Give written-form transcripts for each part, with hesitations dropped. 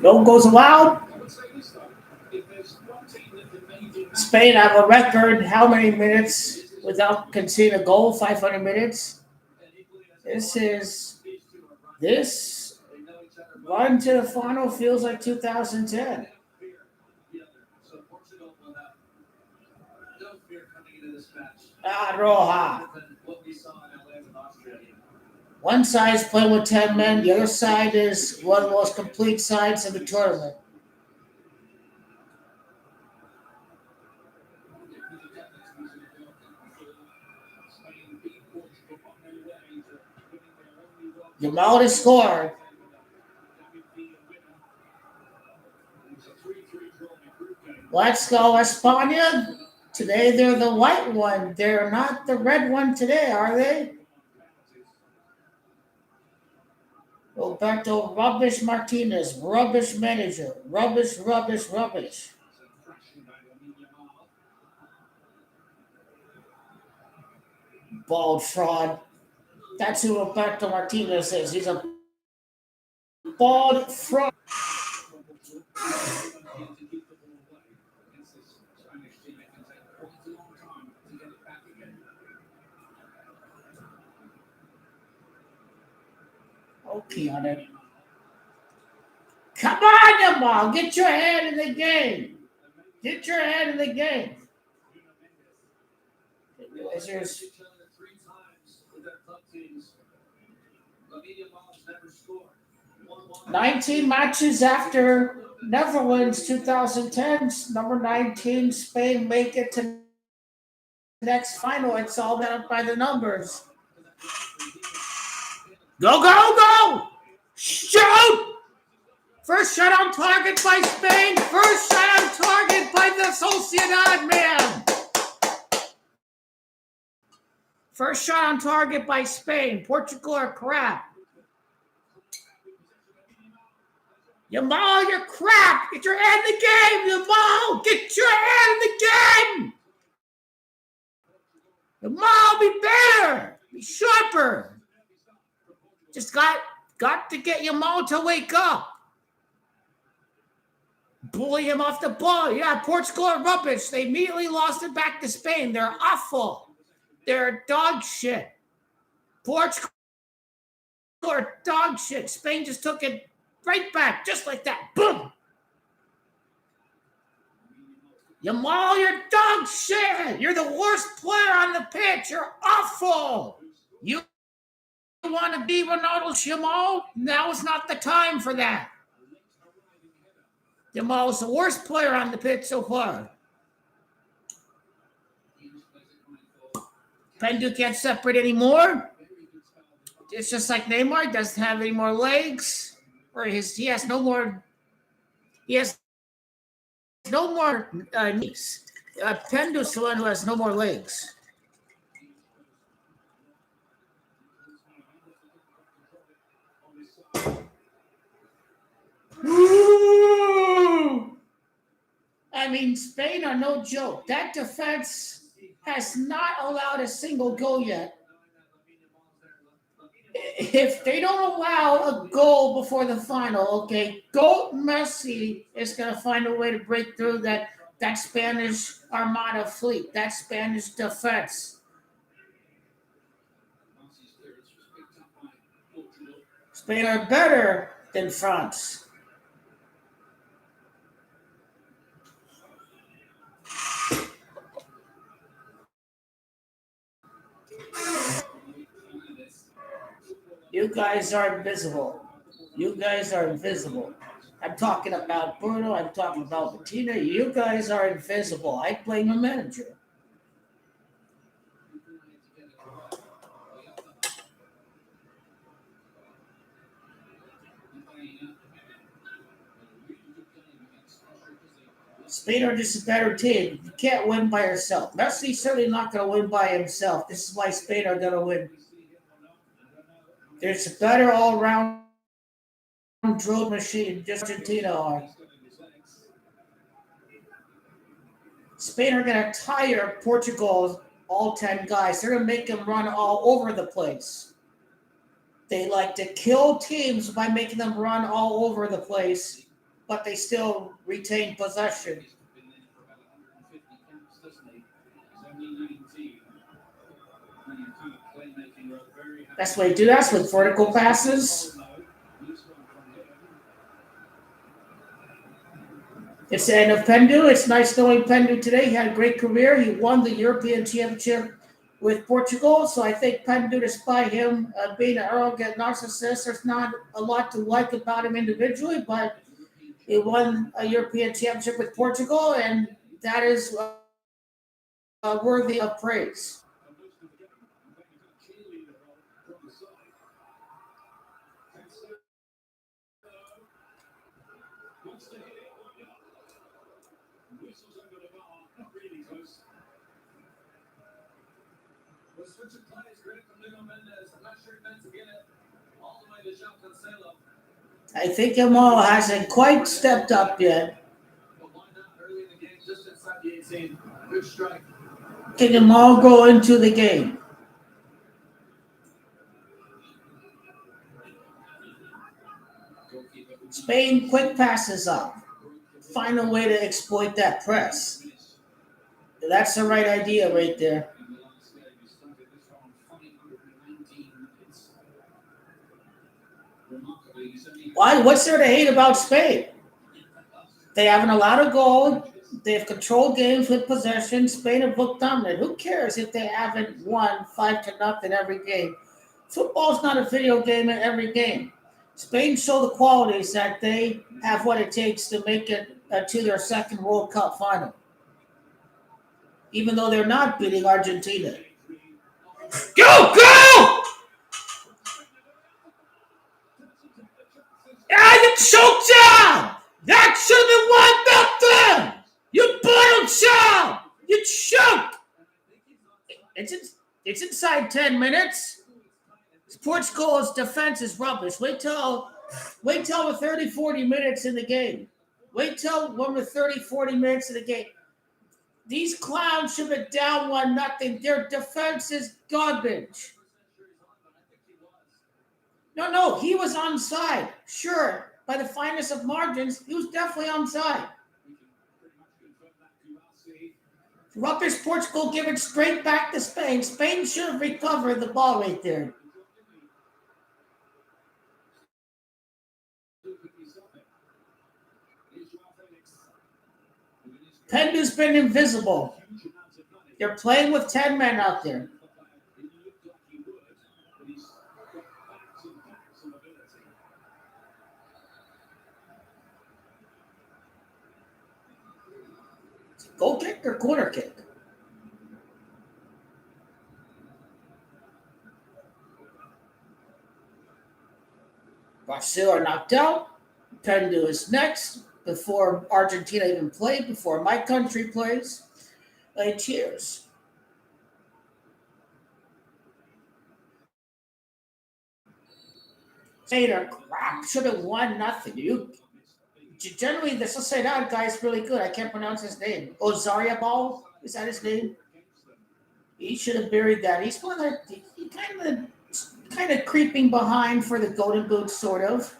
No goes allowed. Spain have a record. How many minutes without conceding a goal? 500 minutes. This run to the final feels like 2010. Roja. One side is playing with 10 men. The other side is one of the most complete sides of the tournament. Yamal has scored. Let's go, España. Today they're the white one. They're not the red one today, are they? Roberto Rubbish Martinez, rubbish manager. Rubbish. Bald fraud. That's who Roberto Martinez is. He's a bald fraud. Okay on it. Come on, Jamal. Get your head in the game. Get your head in the game. There's 19 matches after Netherlands 2010. Number 19, Spain make it to the next final. It's all done by the numbers. Go! Shoot! First shot on target by Spain. First shot on target by the Sociedad, man. First shot on target by Spain. Portugal are crap. Yamal, you're crap. Get your head in the game, Yamal. Get your head in the game. Yamal, be better. Be sharper. Just got to get Yamal to wake up. Bully him off the ball. Yeah, Portugal are rubbish. They immediately lost it back to Spain. They're awful. They're dog shit. Portugal are dog shit. Spain just took it right back, just like that. Boom. Yamal, you're dog shit. You're the worst player on the pitch. You're awful. You want to be Ronaldo Yamal? Now is not the time for that. Yamal is the worst player on the pitch so far. PENDU can't separate anymore. It's just like Neymar doesn't have any more legs, or he has no more. He has no more knees. PENDU's the one who has no more legs. I mean, Spain are no joke. That defense has not allowed a single goal yet. If they don't allow a goal before the final, okay, GOAT Messi is going to find a way to break through that Spanish Armada fleet, that Spanish defense. Spain are better than France. You guys are invisible. I'm talking about Bruno. I'm talking about Bettina. You guys are invisible. I blame the manager. Spain are just a better team. You can't win by yourself. Messi's certainly not going to win by himself. This is why Spain are going to win. There's a better all-round drill machine, just Argentina are. Spain are going to tire Portugal, all 10 guys. They're going to make them run all over the place. They like to kill teams by making them run all over the place. but they still retain possession. That's what they do. That's with vertical passes. It's the end of PENDU. It's nice knowing PENDU today. He had a great career. He won the European Championship with Portugal. So I think PENDU, despite him being an arrogant narcissist, there's not a lot to like about him individually, but he won a European Championship with Portugal, and that is worthy of praise. I think Jamal hasn't quite stepped up yet. Can Jamal go into the game? Spain quick passes up. Find a way to exploit that press. That's the right idea right there. Why? What's there to hate about Spain? They haven't allowed a goal. They have controlled games with possession. Spain have looked dominant. Who cares if they haven't won 5-0 every game? Football's not a video game in every game. Spain show the qualities that they have what it takes to make it to their second World Cup final, even though they're not beating Argentina. Go! Ah, you choked out! That should have won nothing! You bottom child! You choked! It's inside 10 minutes. Portugal's defense is rubbish. Wait till we're 30, 40 minutes in the game. Wait till when we're 30, 40 minutes in the game. These clowns should have down 1-0. Their defense is garbage. No, he was onside. Sure, by the finest of margins, he was definitely onside. Rubbish Portugal give it straight back to Spain. Spain should have recovered the ball right there. PENDU's been invisible. They're playing with 10 men out there. Goal kick or corner kick? Brazil are knocked out. PENDU is next. Before Argentina even played, before my country plays. Cheers. Sater, crap, should have won nothing. You generally, the Sociedad guy is really good. I can't pronounce his name. Ozariabal, is that his name? He should have buried that. He's one of the kind of creeping behind for the Golden Boot, sort of.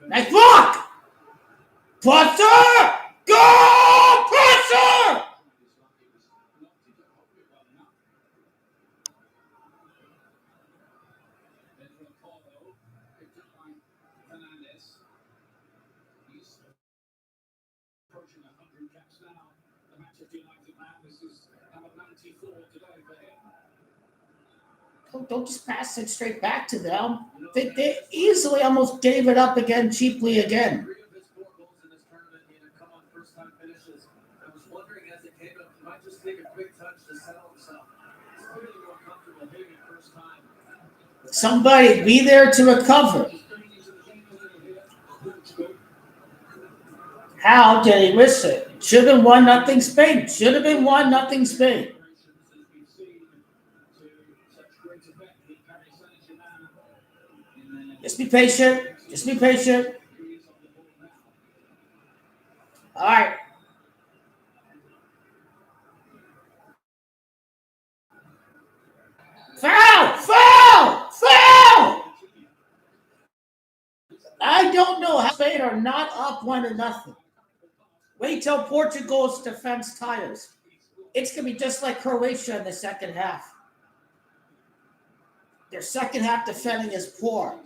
Nice block! Potter! Go! Potter! Don't just pass it straight back to them. They easily almost gave it up again, cheaply again. Somebody be there to recover. How did he miss it? Should have been 1-0 Spain. Should have been 1-0 Spain. Just be patient. Just be patient. All right. Foul! Foul! Foul! I don't are not up 1-0. Wait till Portugal's defense tires. It's going to be just like Croatia in the second half. Their second half defending is poor.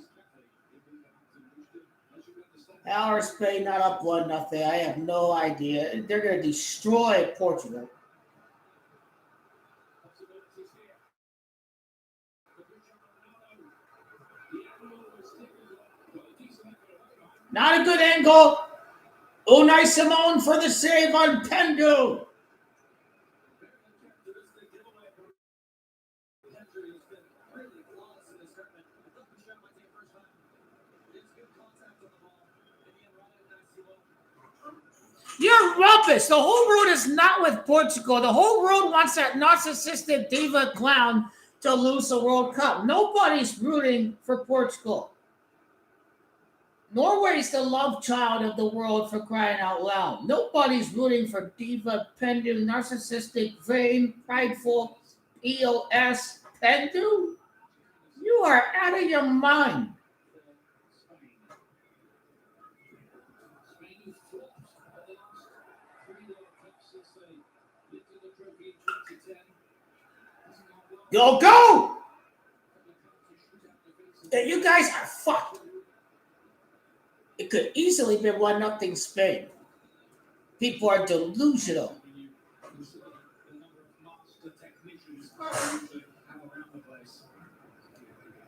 How are Spain not up 1-0? I have no idea. They're going to destroy Portugal. Not a good angle. Unai Simon for the save on PENDU. You're rubbish. The whole world is not with Portugal. The whole world wants that narcissistic diva clown to lose the World Cup. Nobody's rooting for Portugal. Norway's the love child of the world, for crying out loud. Nobody's rooting for diva, PENDU, narcissistic, vain, prideful, EOS, PENDU. You are out of your mind. Go! You guys are fucked. It could easily be 1-0 Spain. People are delusional.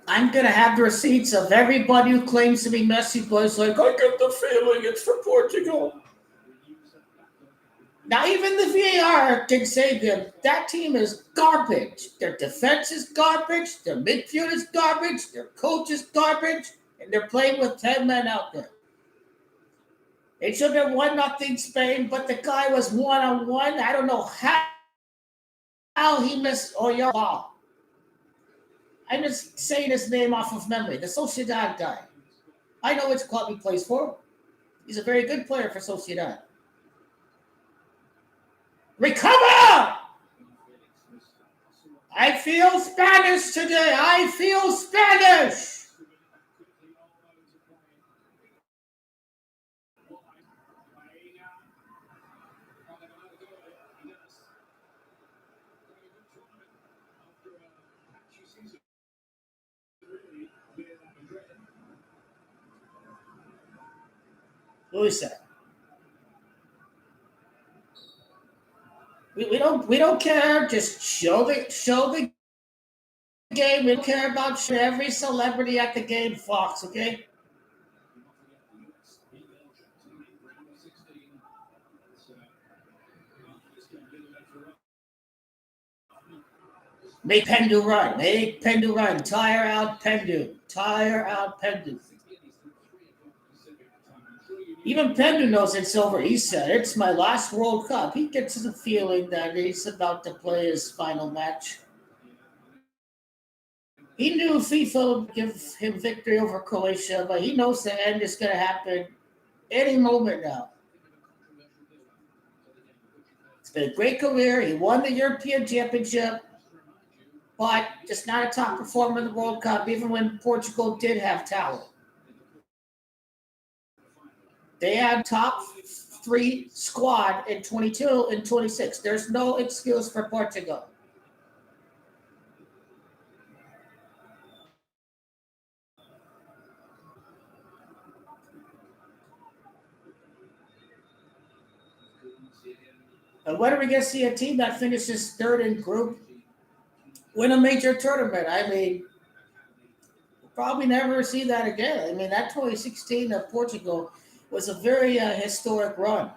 I'm going to have the receipts of everybody who claims to be Messi boys like, I get the feeling it's for Portugal. Now, even the VAR can save them. That team is garbage. Their defense is garbage. Their midfield is garbage. Their coach is garbage. And they're playing with 10 men out there. It should have been 1-0 Spain, but the guy was 1-on-1. I don't know how he missed Oyar. I'm just saying his name off of memory. The Sociedad guy. I know which club he plays for. He's a very good player for Sociedad. Recover! I feel Spanish today. I feel Spanish. Who is that? We don't care. Just show the game. We don't care about every celebrity at the game, Fox. Okay. Make PENDU run. Make PENDU run. Tire out PENDU. Tire out PENDU. Even PENDU knows it's over. He said, it's my last World Cup. He gets the feeling that he's about to play his final match. He knew FIFA would give him victory over Croatia, but he knows the end is going to happen any moment now. It's been a great career. He won the European Championship, but just not a top performer in the World Cup, even when Portugal did have talent. They had top 3 squad in 22 and 26. There's no excuse for Portugal. And when are we going to see a team that finishes third in group win a major tournament? I mean, we'll probably never see that again. I mean, that 2016 of Portugal was a very historic run.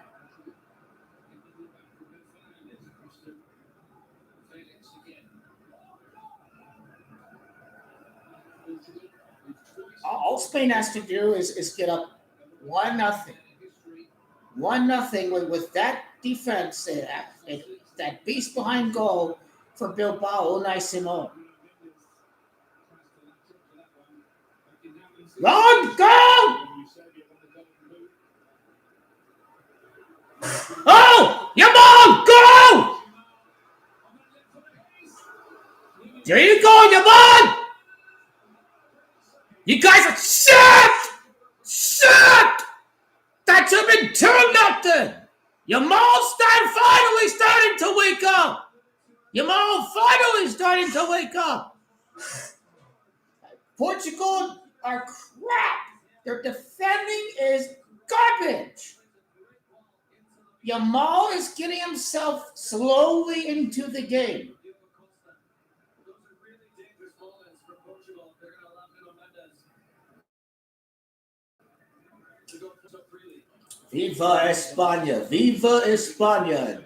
All Spain has to do is get up 1-0. 1-0 with that defense, that beast behind goal for Bilbao, Unai Simon. Run, go! Oh, Yaman, go! There you go, Yaman! You guys are shit! Shit! catch him in 2-0. Yamal finally starting to wake up. Yamal finally starting to wake up. Portugal are crap. Their defending is garbage. Yamal is getting himself slowly into the game. Viva España! Viva España!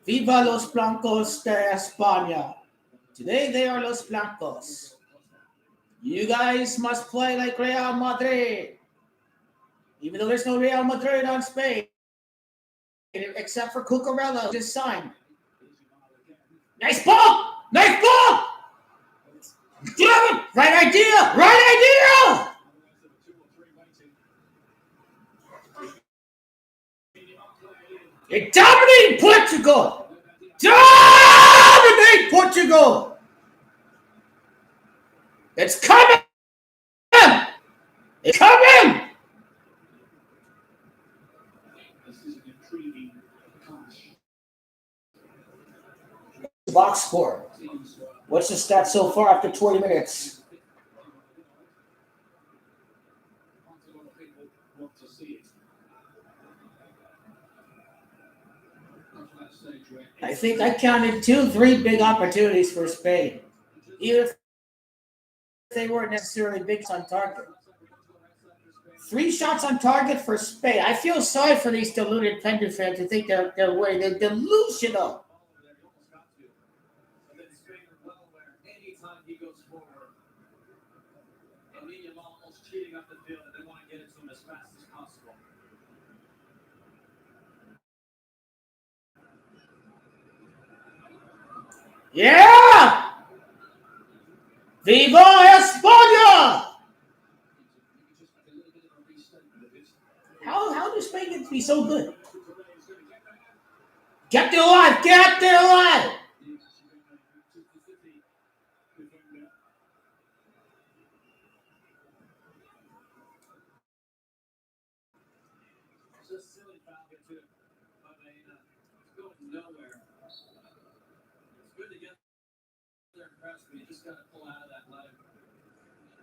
Viva los blancos de España! Today they are los blancos. You guys must play like Real Madrid. Even though there's no Real Madrid on Spain, except for Cucurella, just signed. Nice ball! Nice ball! Damn it! Right idea! Right idea! You're dominating Portugal! Dominate Portugal! It's coming! It's coming! Box score. What's the stat so far after 20 minutes? I think I counted 2-3 big opportunities for Spain. Even if they weren't necessarily big on target. 3 shots on target for Spain. I feel sorry for these deluded PENDU fans who think they're winning. They're delusional. Yeah! Viva España! How does Spain get to be so good? Get there alive! Get there alive!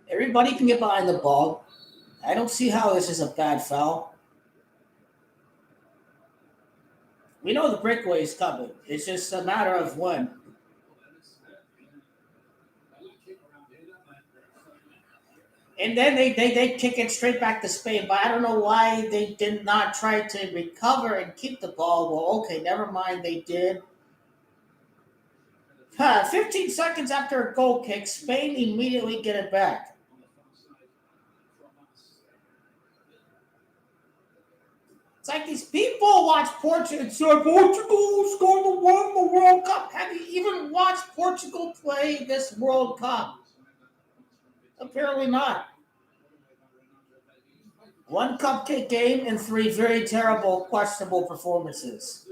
Everybody can get behind the ball. I don't see how this is a bad foul. We know the breakaway is coming. It's just a matter of when. And then they kick it straight back to Spain. But I don't know why they did not try to recover and keep the ball. Well, okay, never mind. They did. 15 seconds after a goal kick, Spain immediately get it back. It's like these people watch Portugal and say, Portugal's going to win the World Cup. Have you even watched Portugal play this World Cup? Apparently not. 1 cupcake game and 3 very terrible, questionable performances.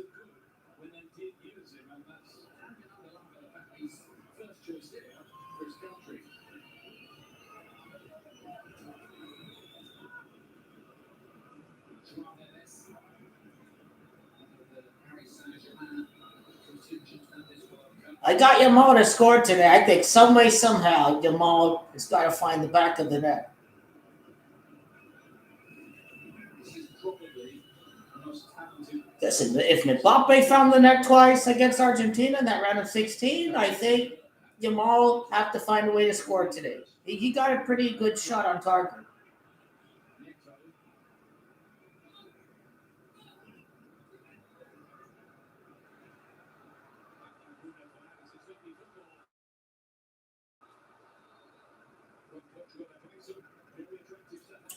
I got Yamal to score today. I think some way, somehow, Yamal has got to find the back of the net. Listen, if Mbappe found the net twice against Argentina in that round of 16, I think Yamal have to find a way to score today. He got a pretty good shot on target.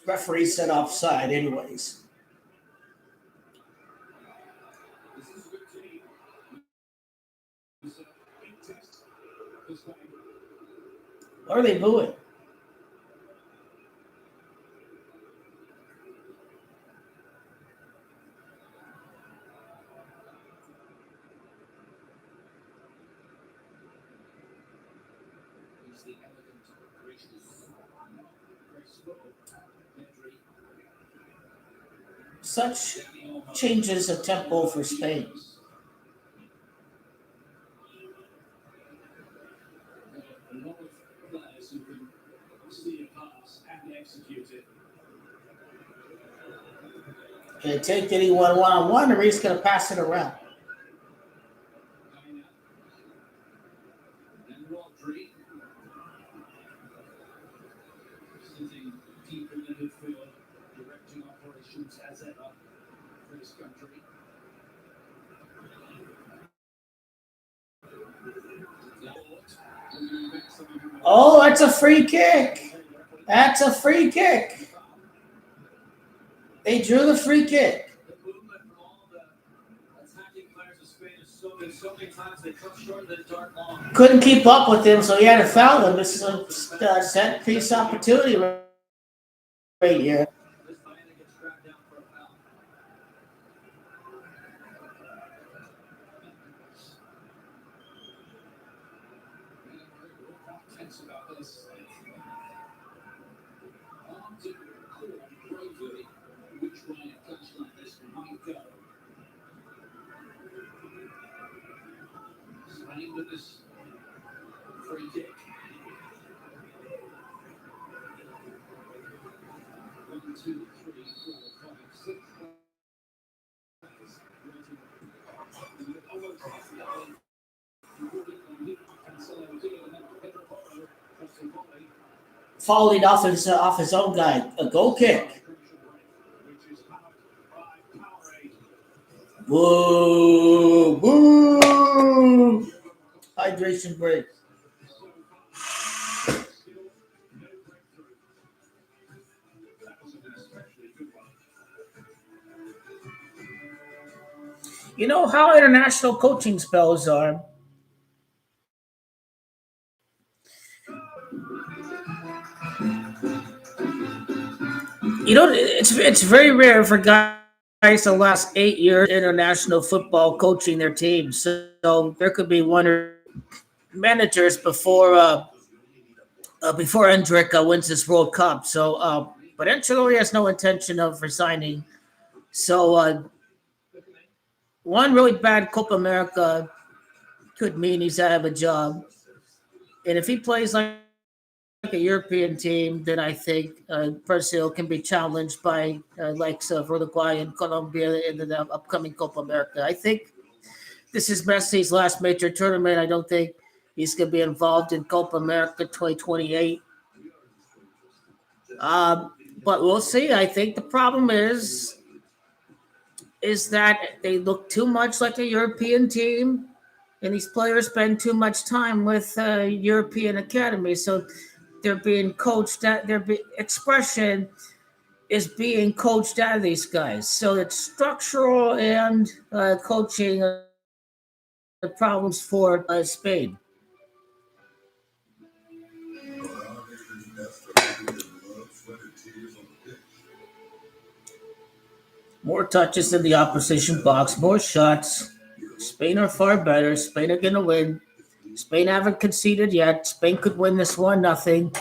Referee said offside anyways. What are they booing? Such changes of tempo for Spain. Okay, take anyone one-on-one, or he's going to pass it around. Oh, that's a free kick. That's a free kick. They drew the free kick. Couldn't keep up with him, so he had to foul him. This is a set piece opportunity right here. Falling off his own guy. A goal kick. Whoa, whoa. Hydration break. You know how international coaching spells are. You know, it's very rare for guys the last 8 years international football coaching their teams. So there could be one or managers before Hendrick wins this World Cup. So, but Ancelotti has no intention of resigning. So, one really bad Copa America could mean he's out of a job. And if he plays like a European team, then I think Brazil can be challenged by likes of Uruguay and Colombia in the upcoming Copa America. I think this is Messi's last major tournament. I don't think he's going to be involved in Copa America 2028. But we'll see. I think the problem is that they look too much like a European team, and these players spend too much time with European academies. So they're being coached at their expression is being coached out of these guys. So it's structural and coaching problems for Spain. More touches in the opposition box, more shots. Spain are far better. Spain are going to win. Spain haven't conceded yet. Spain could win this 1-0.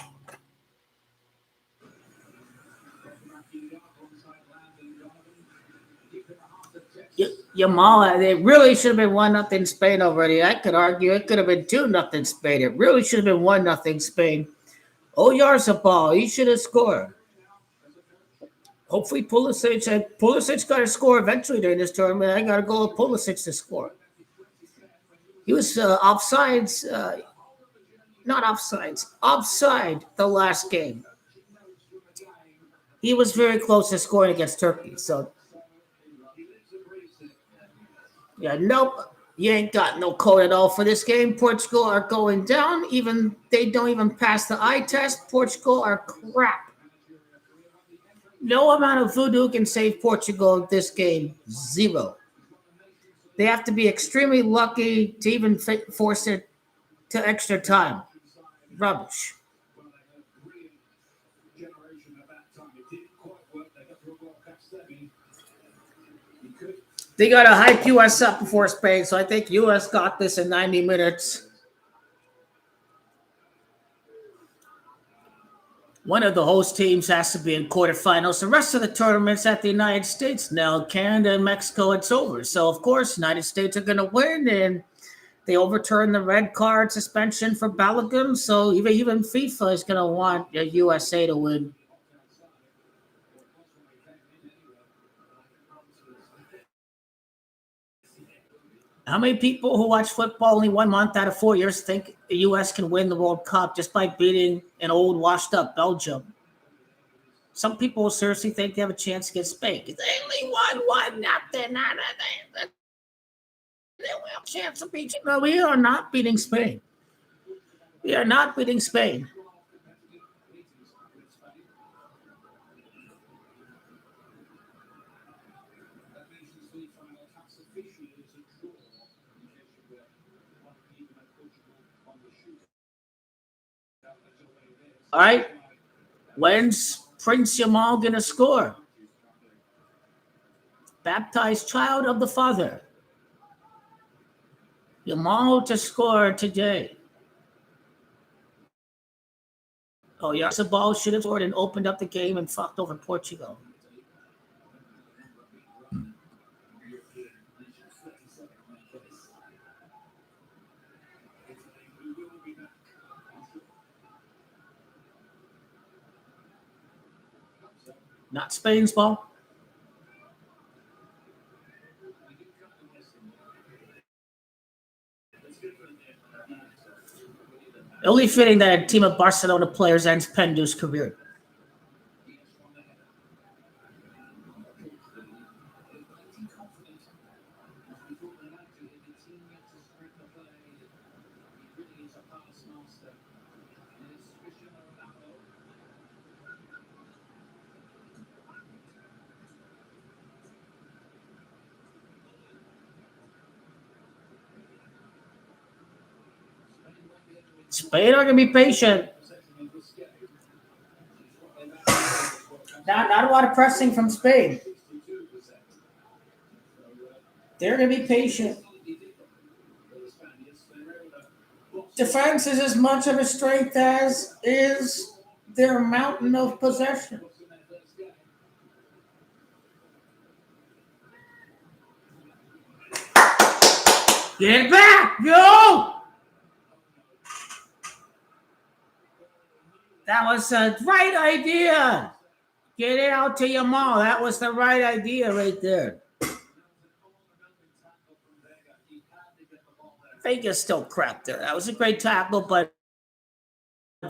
Yamal, they really should have been 1-0 Spain already. I could argue it could have been 2-0 Spain. It really should have been 1-0 Spain. Oyarzabal, he should have scored. Hopefully Pulisic got to score eventually during this tournament. I got to go with Pulisic to score. He was offside the last game. He was very close to scoring against Turkey. So, yeah, nope. You ain't got no code at all for this game. Portugal are going down. They don't even pass the eye test. Portugal are crap. No amount of voodoo can save Portugal this game. Zero. They have to be extremely lucky to even force it to extra time. Rubbish. They got to hype US up before Spain, so I think US got this in 90 minutes. One of the host teams has to be in quarterfinals. The rest of the tournaments at the United States now, Canada and Mexico, it's over. So of course, United States are going to win, and they overturned the red card suspension for Balogun. So even FIFA is going to want the USA to win. How many people who watch football only 1 month out of 4 years think the U.S. can win the World Cup just by beating an old, washed-up Belgium? Some people seriously think they have a chance against Spain. They only won 1-0. They will have a chance of beating. No, we are not beating Spain. We are not beating Spain. All right. When's Prince Yamal going to score? Baptized child of the Father. Yamal to score today. Oh, yeah. The ball should have scored and opened up the game and fucked over Portugal. Not Spain's ball. Only fitting that a team of Barcelona players ends PENDU's career. Spain are going to be patient. Not a lot of pressing from Spain. They're going to be patient. Defense is as much of a strength as is their mountain of possession. Get it back! Go! That was the right idea. Get it out to Yamal. That was the right idea right there. Vegas still crap there. That was a great tackle, but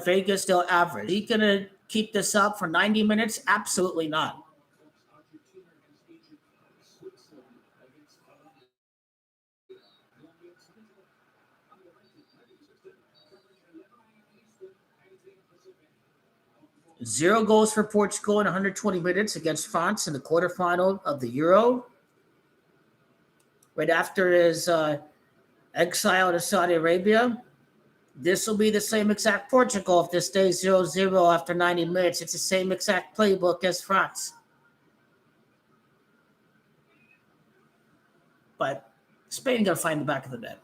Vegas still average. He gonna keep this up for 90 minutes? Absolutely not. Zero goals for Portugal in 120 minutes against France in the quarterfinal of the Euro. Right after his exile to Saudi Arabia. This will be the same exact Portugal if this stays 0-0 after 90 minutes. It's the same exact playbook as France. But Spain got to find the back of the net.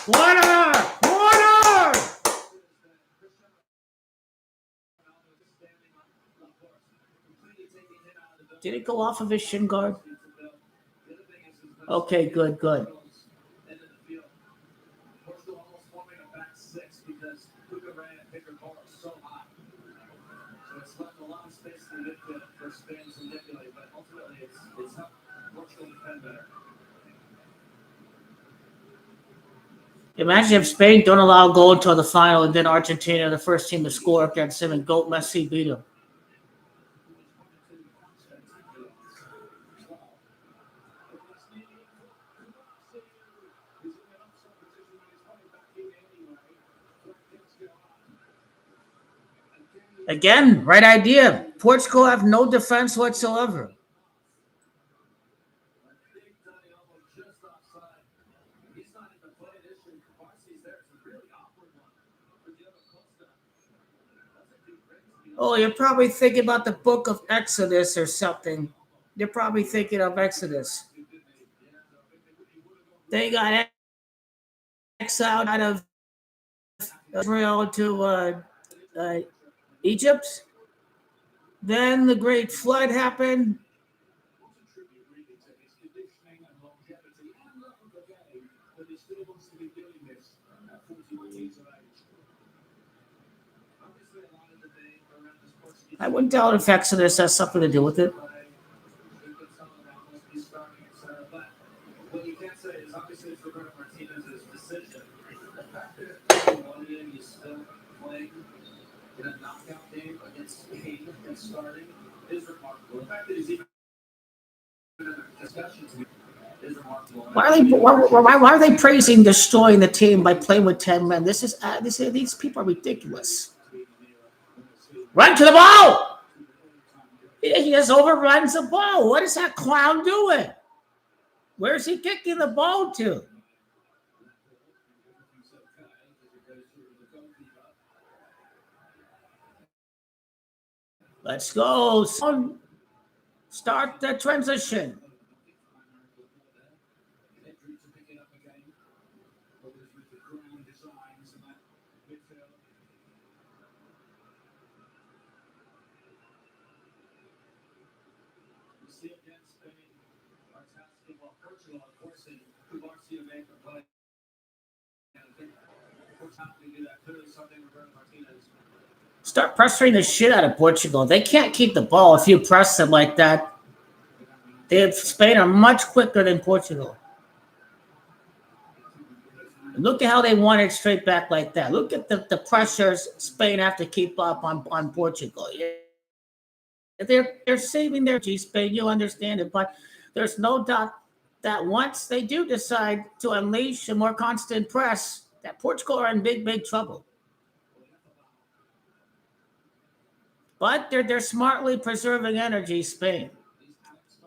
Water! Water! Did it go off of his shin guard? Okay, good, good. Imagine if Spain don't allow a goal until the final, and then Argentina, the first team to score against him, and GOAT Messi beat him. Again, right idea. Portugal have no defense whatsoever. Oh, you're probably thinking about the book of Exodus or something. You're probably thinking of Exodus. They got exiled out of Israel to Egypt. Then the Great Flood happened. I wouldn't doubt effects of this has something to do with it. Why are they praising destroying the team by playing with 10 men? These people are ridiculous. Run to the ball! He just overruns the ball. What is that clown doing? Where's he kicking the ball to? Let's go. Start the transition. Start pressuring the shit out of Portugal. They can't keep the ball if you press them like that. Spain are much quicker than Portugal. Look at how they won it straight back like that. Look at the pressures Spain have to keep up on Portugal. They're saving their G Spain, you understand it, but there's no doubt that once they do decide to unleash a more constant press, that Portugal are in big trouble. But they're smartly preserving energy, Spain,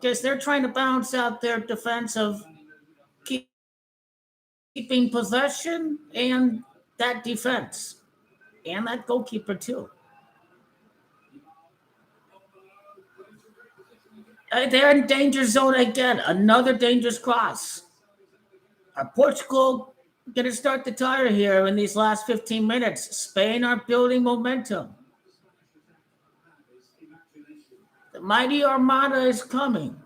because they're trying to balance out their defense of keeping possession and that defense and that goalkeeper too. They're in danger zone again. Another dangerous cross. Are Portugal going to start to tire here in these last 15 minutes? Spain are building momentum. The mighty Armada is coming.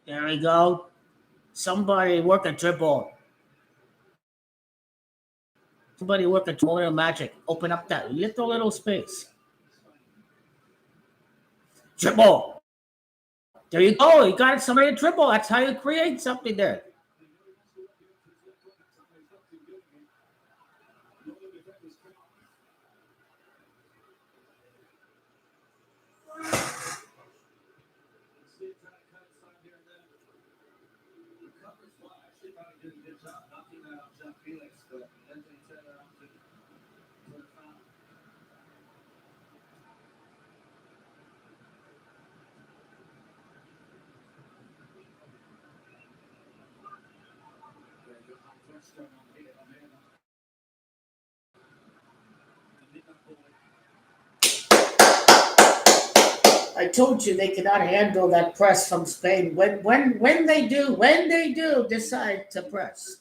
There we go. Somebody work a dribble. Somebody work a dribble magic. Open up that little space. Dribble. There you go. You got somebody to dribble. That's how you create something there. I told you they cannot handle that press from Spain. When they do decide to press.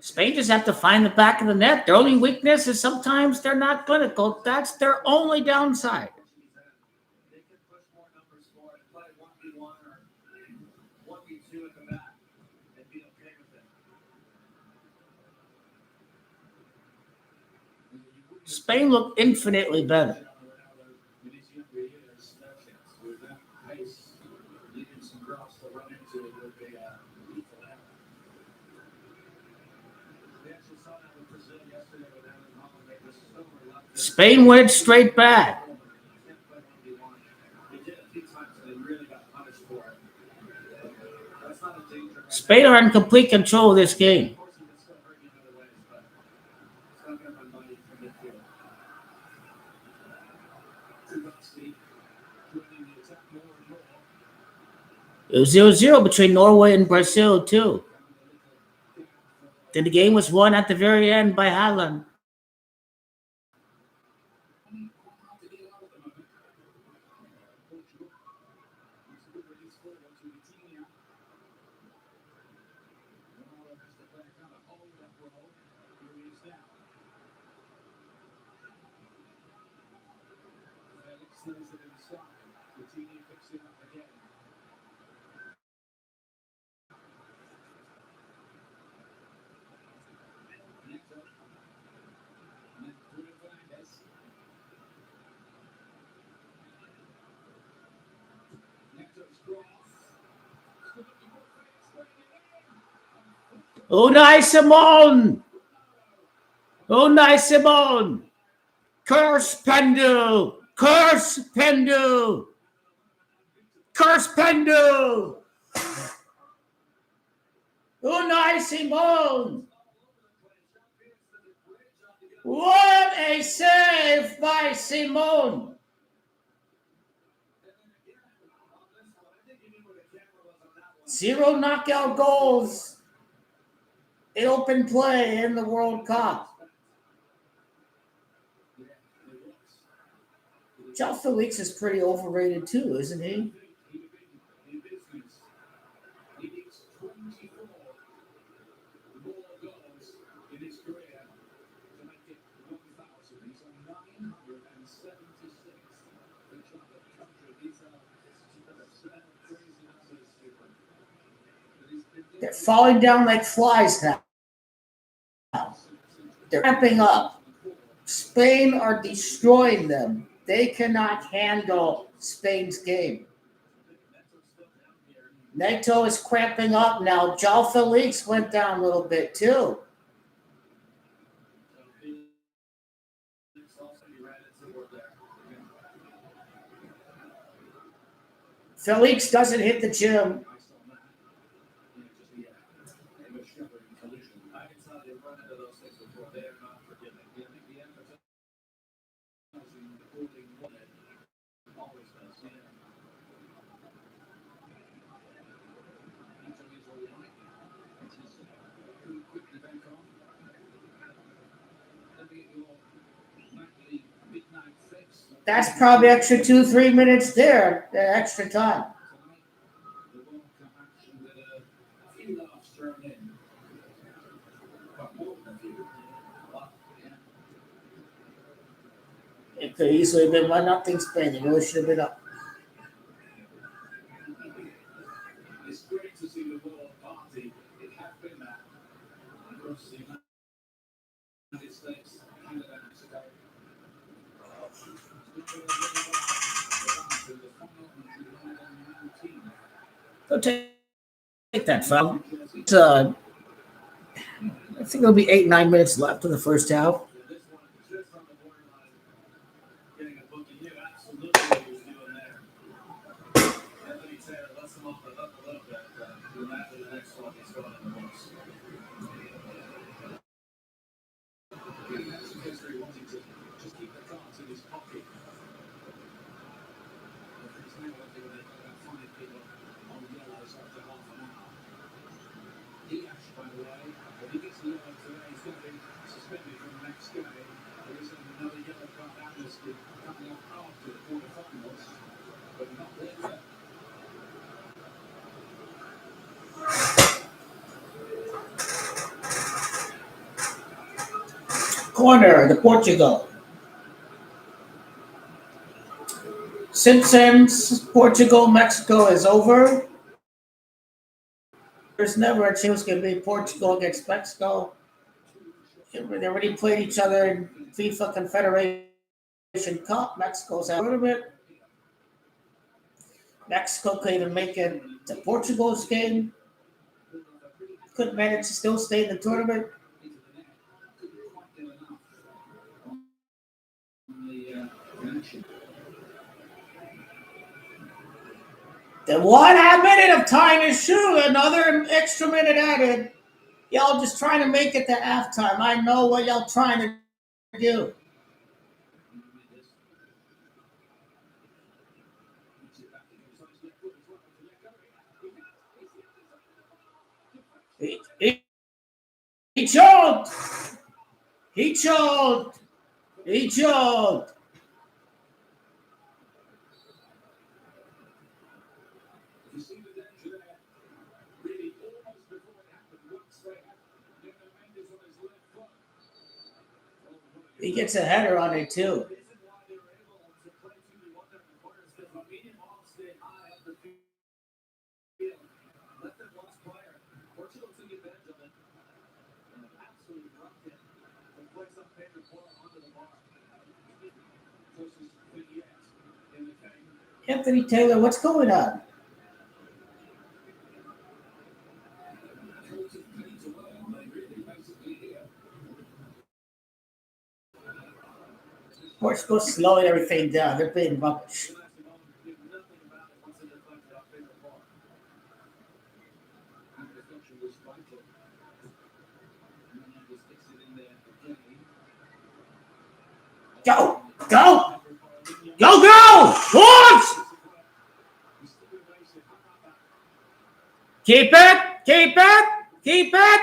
Spain just have to find the back of the net. Their only weakness is sometimes they're not clinical. That's their only downside. Spain looked infinitely better. Spain went straight back. Spain are in complete control of this game. It was 0-0 between Norway and Brazil, too. Then the game was won at the very end by Haaland. Unai Simon! Unai Simon! Curse PENDU! Curse PENDU! Curse PENDU! Unai Simon! What a save by Simon! Zero knockout goals in open play in the World Cup. João Felix is pretty overrated too, isn't he? They're falling down like flies now. They're ramping up. Spain are destroying them. They cannot handle Spain's game. Neto is cramping up now. João Felix went down a little bit too. Felix doesn't hit the gym. That's probably extra 2-3 minutes there, the extra time. It could easily have been 1-0 Spain. It really should have been up. It's great to see the World Party. It has been that across the United States, Canada, Mexico. So take that, fella. I think it'll be 8-9 minutes left in the first half. Corner, the Portugal. Simpsons, Portugal, Mexico is over. There's never a chance it's going to be Portugal against Mexico. They already played each other in FIFA Confederation Cup. Mexico's out of it. Mexico could even make it to Portugal's game. Couldn't manage to still stay in the tournament. The 1 minute of time is true. Another extra minute added. Y'all just trying to make it to halftime. I know what y'all trying to do. He choked. He choked. He choked. He gets a header on it too. Anthony Taylor, what's going on? Portugal's slowing everything down. They're being rubbish. Go! Go! Go, go! Horse! Keep it! Keep it! Keep it!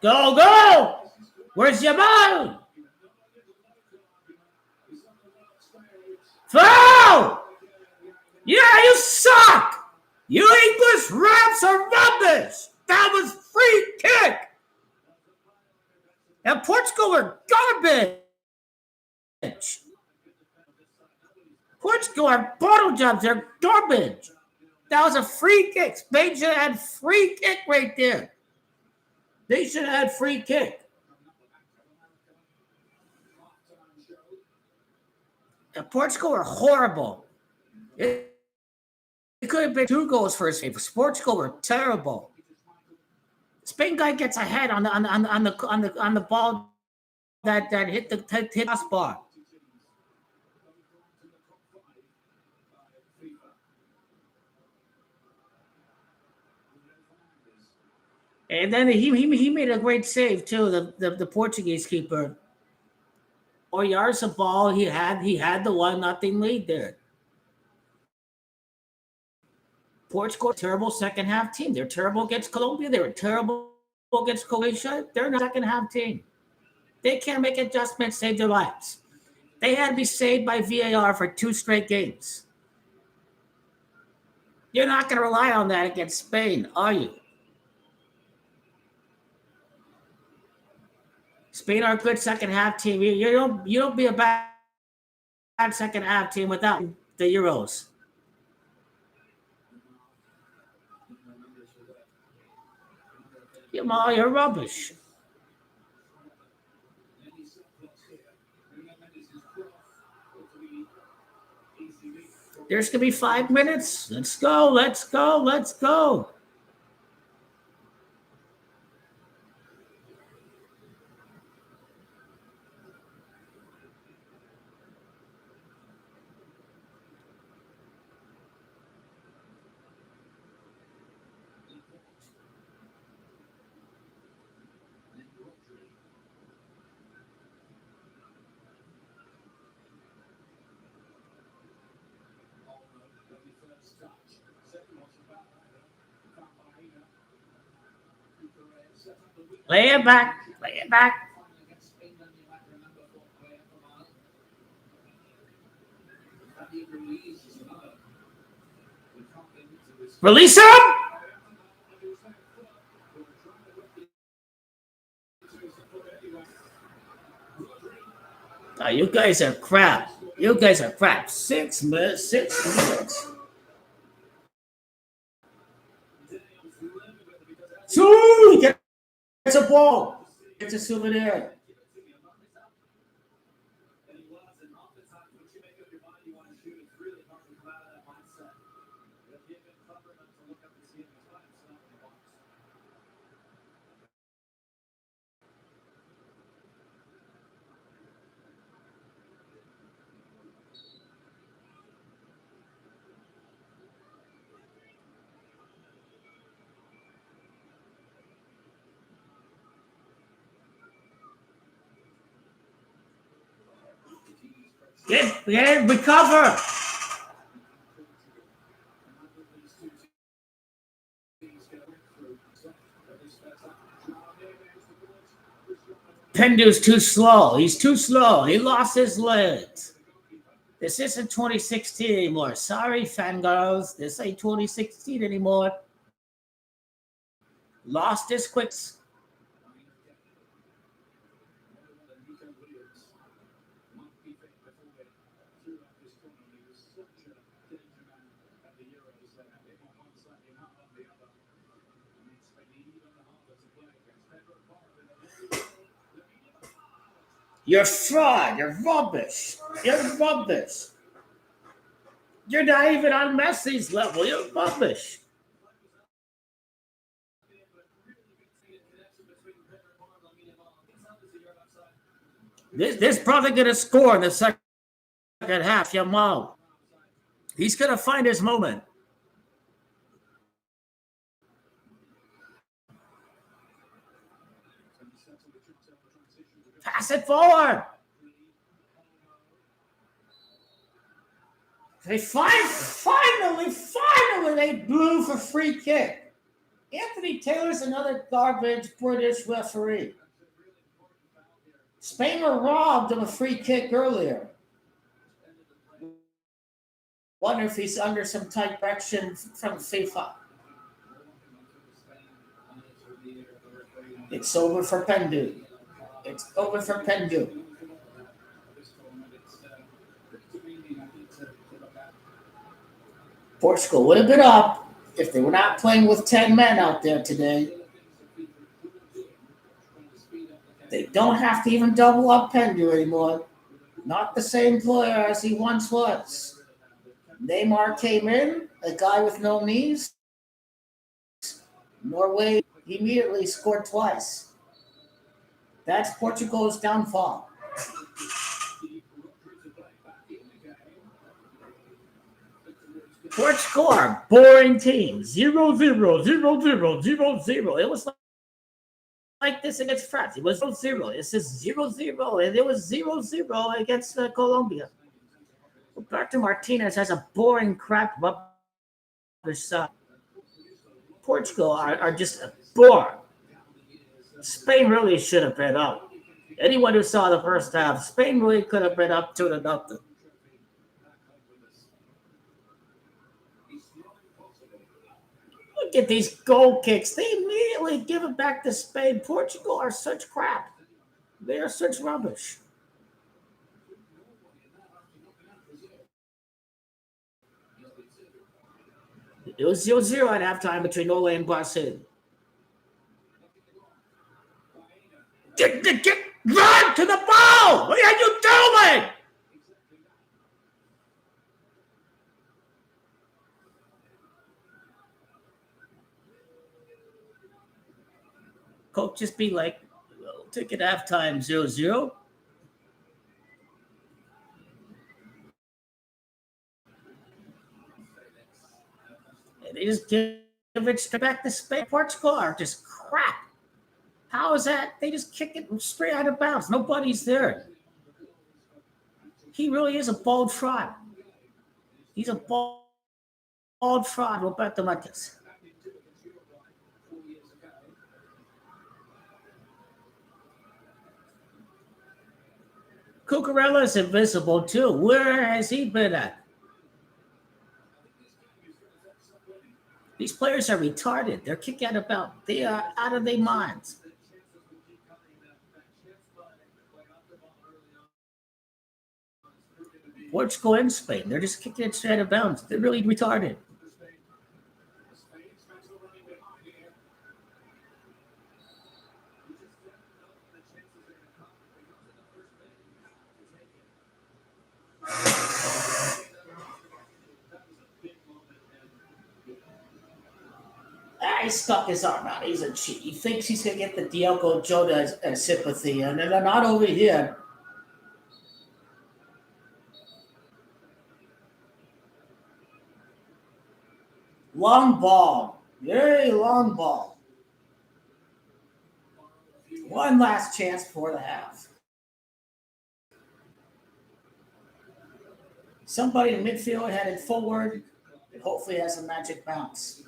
Go, go! Where's your ball? Foul! Yeah, you suck! You English refs are rubbish! That was free kick! And Portugal are garbage! Portugal are bottle jobs, they're garbage! That was a free kick. Spain should have had free kick right there. They should have had free kick. And Portugal are horrible. It could have been 2 goals for Spain. Portugal were terrible. Spain guy gets ahead on the ball that hit the crossbar. And then he made a great save too. The Portuguese keeper. Oyarzabal, he had the 1-0 lead there. Portugal, terrible second half team. They're terrible against Colombia. They were terrible against Croatia. They're not a second half team. They can't make adjustments, save their lives. They had to be saved by VAR for 2 straight games. You're not going to rely on that against Spain, are you? Spain are a good second half team. You don't be a bad second half team without the Euros. You're rubbish. There's going to be 5 minutes. Let's go, let's go, let's go. Lay it back. Lay it back. Release him! Oh, you guys are crap. You guys are crap. 6 minutes. 6 minutes. So gets a ball. It's a souvenir. Get recover. PENDU's too slow. He's too slow. He lost his legs. This isn't 2016 anymore. Sorry, fangirls. This ain't 2016 anymore. Lost his quicks. You're fraud. You're rubbish. You're rubbish. You're not even on Messi's level. You're rubbish. This brother gonna score in the second half. Yamal. He's gonna find his moment. Pass it forward. They finally, they blew for free kick. Anthony Taylor's another garbage British referee. Spain were robbed of a free kick earlier. Wonder if he's under some tight direction from FIFA. It's over for PENDU. It's over for PENDU. Portugal would have been up if they were not playing with 10 men out there today. They don't have to even double up PENDU anymore. Not the same player as he once was. Neymar came in, a guy with no knees. Norway immediately scored twice. That's Portugal's downfall. Portugal are boring team. 0-0, 0-0, 0-0. It was like this against France. It was 0-0. This is 0-0, and it was 0-0 against Colombia. Roberto Martinez has a boring crap rubbish side. Portugal are just a bore. Spain really should have been up. Anyone who saw the first half, Spain really could have been up 2-0. Look at these goal kicks. They immediately give it back to Spain. Portugal are such crap. They are such rubbish. It was 0-0 at halftime between Norway and Brazil. Run to the ball! What are you doing? Coach just be like, well, take it halftime 0-0. And they just give it straight back to Spain. Portugal are just crap. How is that? They just kick it straight out of bounds. Nobody's there. He really is a bold fraud. He's a bold fraud, Roberto Martinez. Cucurella is invisible too. Where has he been at? These players are retarded. They're kicking out of bounds. They are out of their minds. Portugal and Spain, they're just kicking it straight out of bounds. They're really retarded. He stuck his arm out. He's a cheat. He thinks he's going to get the Diogo Jota sympathy, and they're not over here. Long ball. Very long ball. One last chance before the half. Somebody in midfield headed forward. It hopefully has a magic bounce.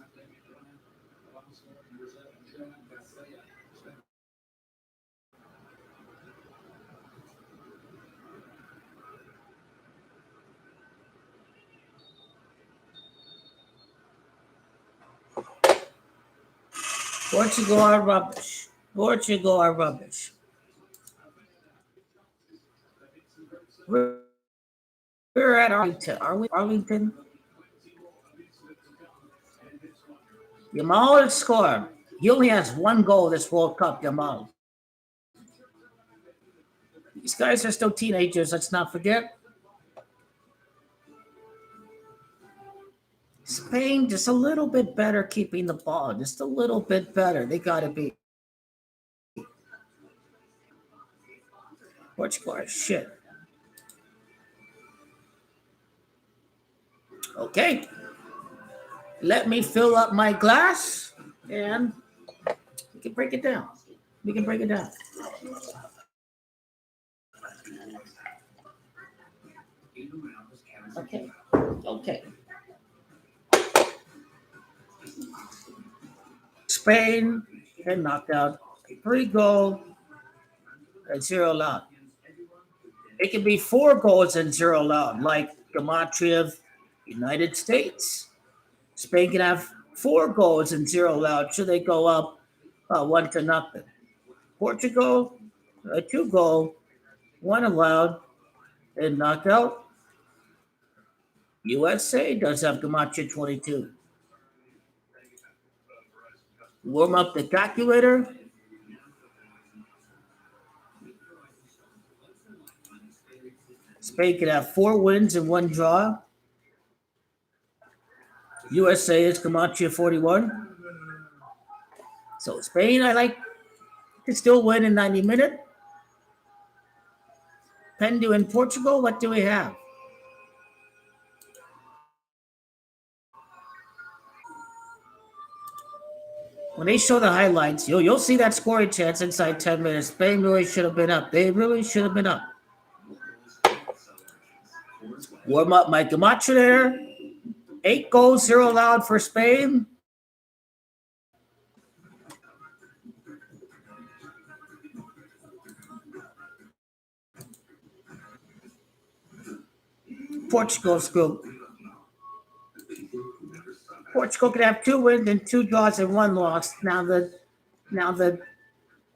Portugal are rubbish. Portugal are rubbish. We're at Arlington. Are we Arlington? Yamal scored. He only has one goal this World Cup, Yamal. These guys are still teenagers, let's not forget. Spain just a little bit better keeping the ball. Just a little bit better. They got to be. Portugal is shit. Okay. Let me fill up my glass and we can break it down. We can break it down. Okay. Okay. Spain get knocked out. 3 goals and 0 allowed. It can be 4 goals and 0 allowed, like Gematria, United States. Spain can have 4 goals and 0 allowed. Should they go up 1-0? Portugal, 2 goal, 1 allowed, and knocked out. USA does have Gematria 22. Warm up the calculator. Spain can have 4 wins and 1 draw. USA is Gematria 41. So Spain, I like to still win in 90 minutes. PENDU in Portugal, what do we have? When they show the highlights, you'll see that scoring chance inside 10 minutes. Spain really should have been up. They really should have been up. Warm up my Gematria there. 8 goals, 0 allowed for Spain. Portugal's group. Portugal could have 2 wins and 2 draws and 1 loss. Now the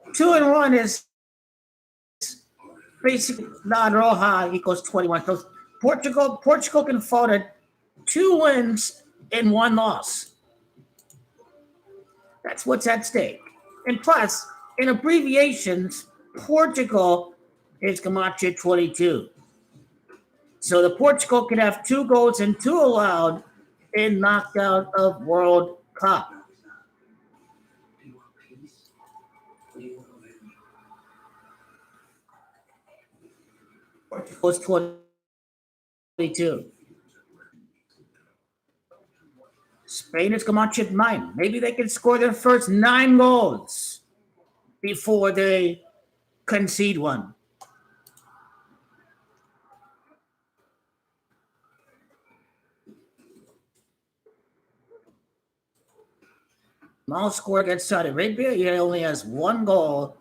2-1 is basically La Roja equals 21. So Portugal can fall to 2 wins and 1 loss. That's what's at stake. And plus, in abbreviations, Portugal is Gematria 22. So the Portugal can have 2 goals and 2 allowed in knockout of World Cup. Portugal's 22. Spain is Gematria 9. Maybe they can score their first 9 goals before they concede one. Mal score against Saudi Arabia. He only has 1 goal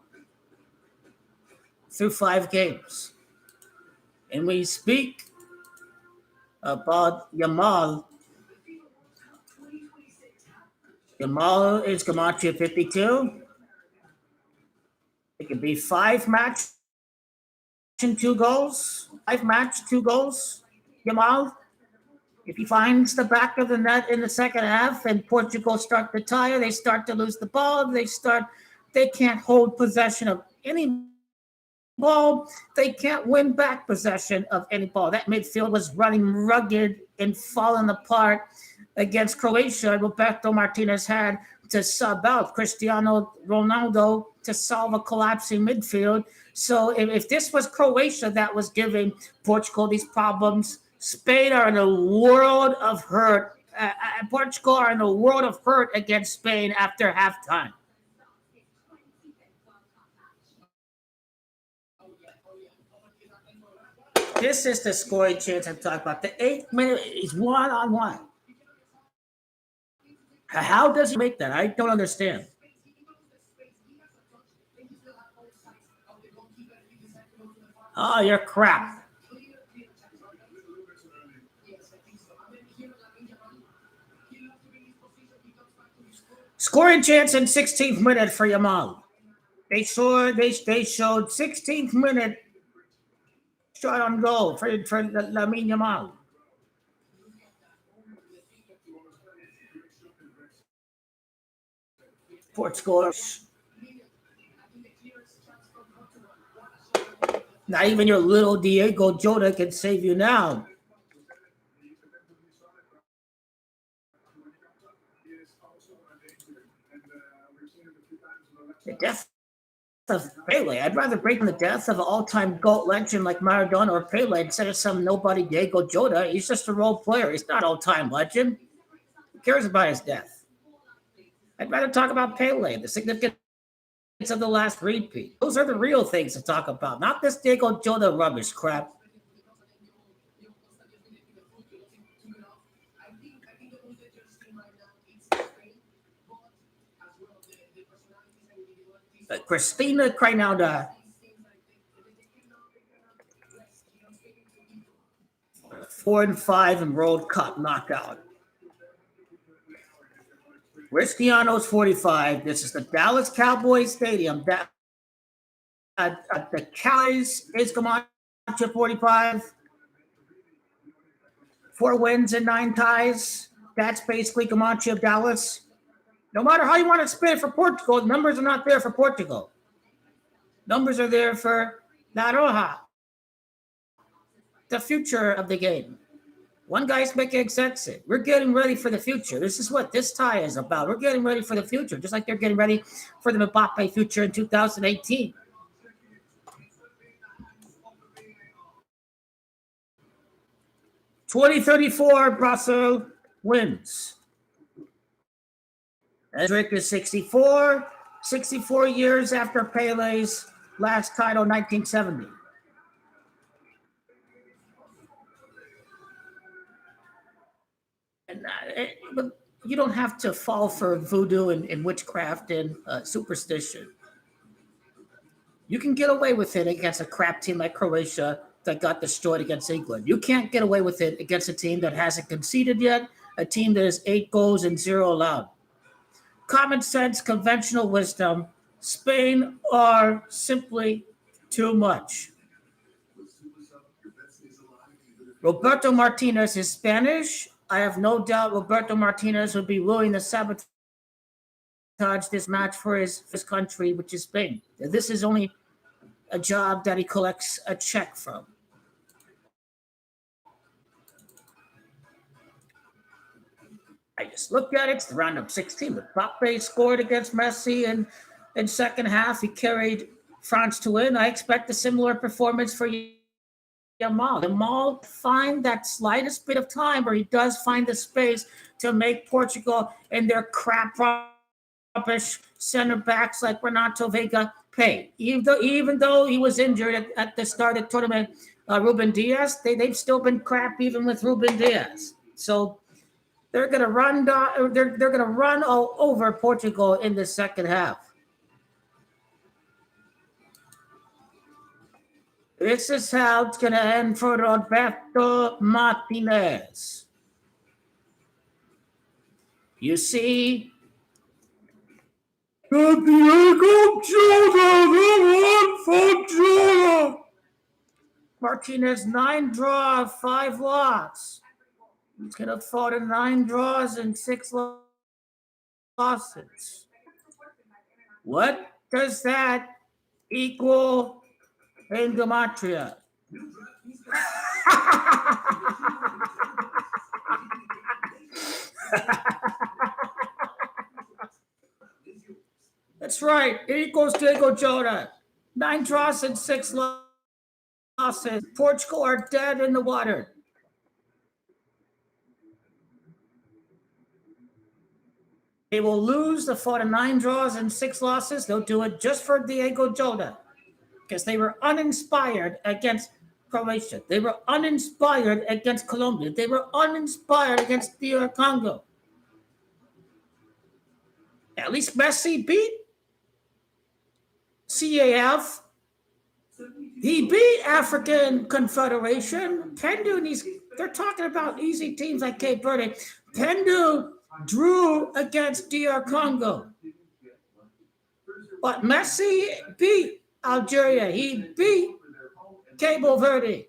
through 5 games. And we speak about Yamal. Yamal is Gematria 52. It could be 5 match and 2 goals. 5 match, 2 goals. Yamal. If he finds the back of the net in the second half and Portugal start to tire, they start to lose the ball. They can't hold possession of any ball. They can't win back possession of any ball. That midfield was running rugged and falling apart against Croatia. Roberto Martinez had to sub out Cristiano Ronaldo to solve a collapsing midfield. So if this was Croatia that was giving Portugal these problems, Spain are in a world of hurt. Portugal are in a world of hurt against Spain after halftime. This is the scoring chance I'm talking about. The 8th minute is 1-on-1. How does he make that? I don't understand. Oh, you're crap. Scoring chance in 16th minute for Yamal. They showed 16th minute shot on goal for Lamine Yamal. Portugal. Not even your little Diego Jota can save you now. The death of Pele. I'd rather break the death of an all-time GOAT legend like Maradona or Pele instead of some nobody Diego Jota. He's just a role player. He's not all-time legend. Who cares about his death? I'd rather talk about Pele, the significance of the last repeat. Those are the real things to talk about, not this Diego Jota rubbish crap. Christina CRYNALDO. 4-5 in World Cup knockout. Cristiano's 45. This is the Dallas Cowboys Stadium. The Cowboys is Camacho 45. 4 wins and 9 ties. That's basically Camacho of Dallas. No matter how you want to spin it for Portugal, numbers are not there for Portugal. Numbers are there for La Roja, the future of the game. One guy's making sense. We're getting ready for the future. This is what this tie is about. We're getting ready for the future, just like they're getting ready for the Mbappe future in 2018. BRASIL wins. Edric is 64 years after Pele's last title, 1970. And you don't have to fall for voodoo and witchcraft and superstition. You can get away with it against a crap team like Croatia that got destroyed against England. You can't get away with it against a team that hasn't conceded yet, a team that has 8 goals and 0 allowed. Common sense, conventional wisdom, Spain are simply too much. Roberto Martinez is Spanish. I have no doubt Roberto Martinez would be willing to sabotage this match for his country, which is Spain. This is only a job that he collects a check from. I just looked at it. It's the round of 16. Mbappe scored against Messi, and in second half, he carried France to win. I expect a similar performance for Yamal. Yamal find that slightest bit of time where he does find the space to make Portugal and their crap rubbish center backs like Renato Vega pay. Even though he was injured at the start of the tournament, Ruben Diaz, they've still been crap even with Ruben Diaz. So they're gonna run. They're gonna run all over Portugal in the second half. This is how it's gonna end for Roberto Martinez. You see, Diego Jota, Martinez 9 draws, 5 loss. He's gonna fall to 9 draws and 6 losses. What does that equal in gematria? That's right. It equals Diego Jota. 9 draws and 6 losses. Portugal are dead in the water. They will lose the 9 draws and 6 losses. They'll do it just for Diego Jota because they were uninspired against Croatia. They were uninspired against Colombia. They were uninspired against DR Congo. At least Messi beat CAF. He beat African Confederation. PENDU, they're talking about easy teams like Cape Verde. PENDU drew against DR Congo. But Messi beat Algeria. He beat Cabo Verde.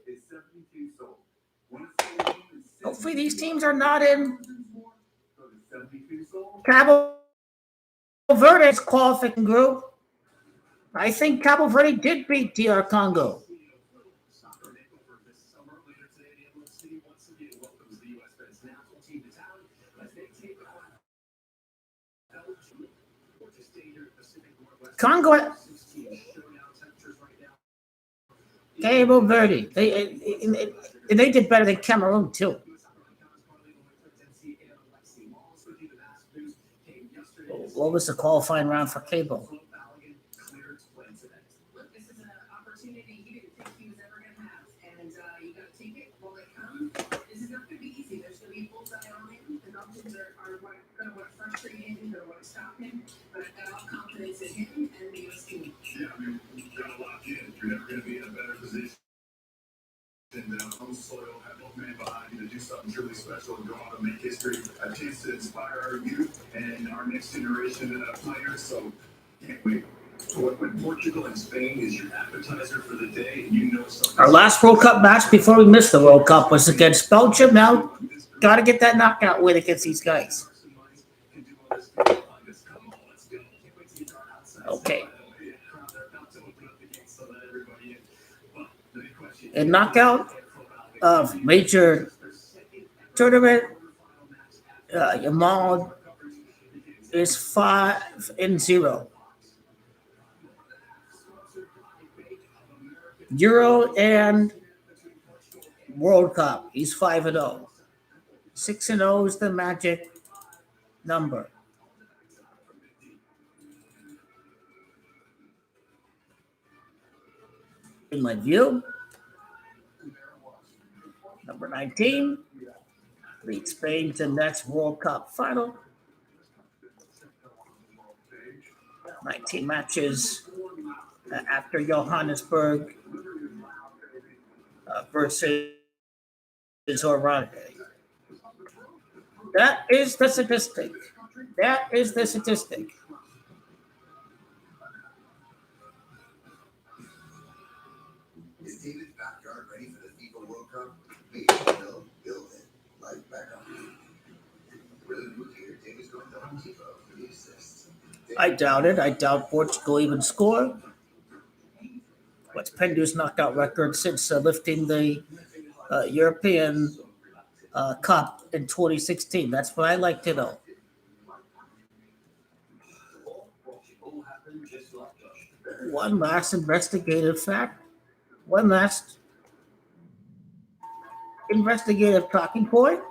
Hopefully these teams are not in Cabo Verde's qualifying group. I think Cabo Verde did beat DR Congo. Congo, Cabo Verde. They did better than Cameroon too. What was the qualifying round for Cabo? Home soil, have both men behind you to do something truly special and go on to make history, a chance to inspire our youth and our next generation of players. So can't wait. When Portugal and Spain is your appetizer for the day, and you know something. Our last World Cup match before we missed the World Cup was against Belgium. Now, got to get that knockout win against these guys. Okay. A knockout of major tournament, Yamal is 5-0. Euro and World Cup, he's 5-0. 6-0 is the magic number. In my view, number 19 leads Spain to next World Cup final. 19 matches after Johannesburg versus Orange. That is the statistic. That is the statistic. Is David's backyard ready for the FIFA World Cup? Maybe they'll build it like Beckham. Really good here. David's going to Home Depot for the assist. I doubt it. I doubt Portugal even score. What's PENDU's knockout record since lifting the European Cup in 2016? That's what I like to know. One last investigative fact. One last investigative talking point.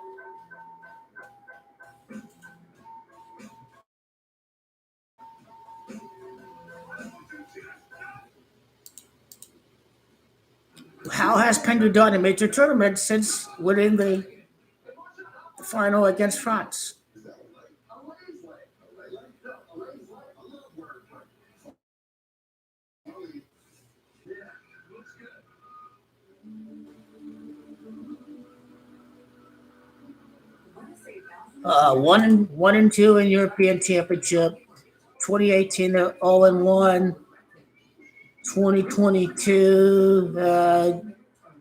How has PENDU done in major tournaments since winning the final against France? One and two in European Championship. 2018 they're 0-1. 2022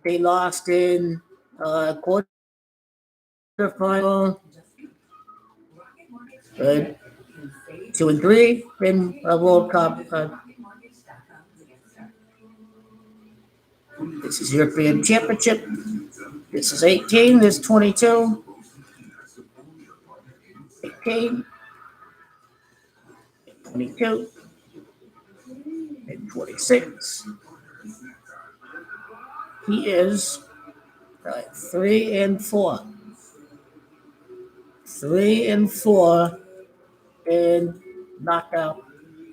they lost in quarterfinal. 2 and 3 in World Cup. This is European Championship. This is 18. This is 22. 18. 22. And 26. He is 3 and 4. 3 and 4 in knockout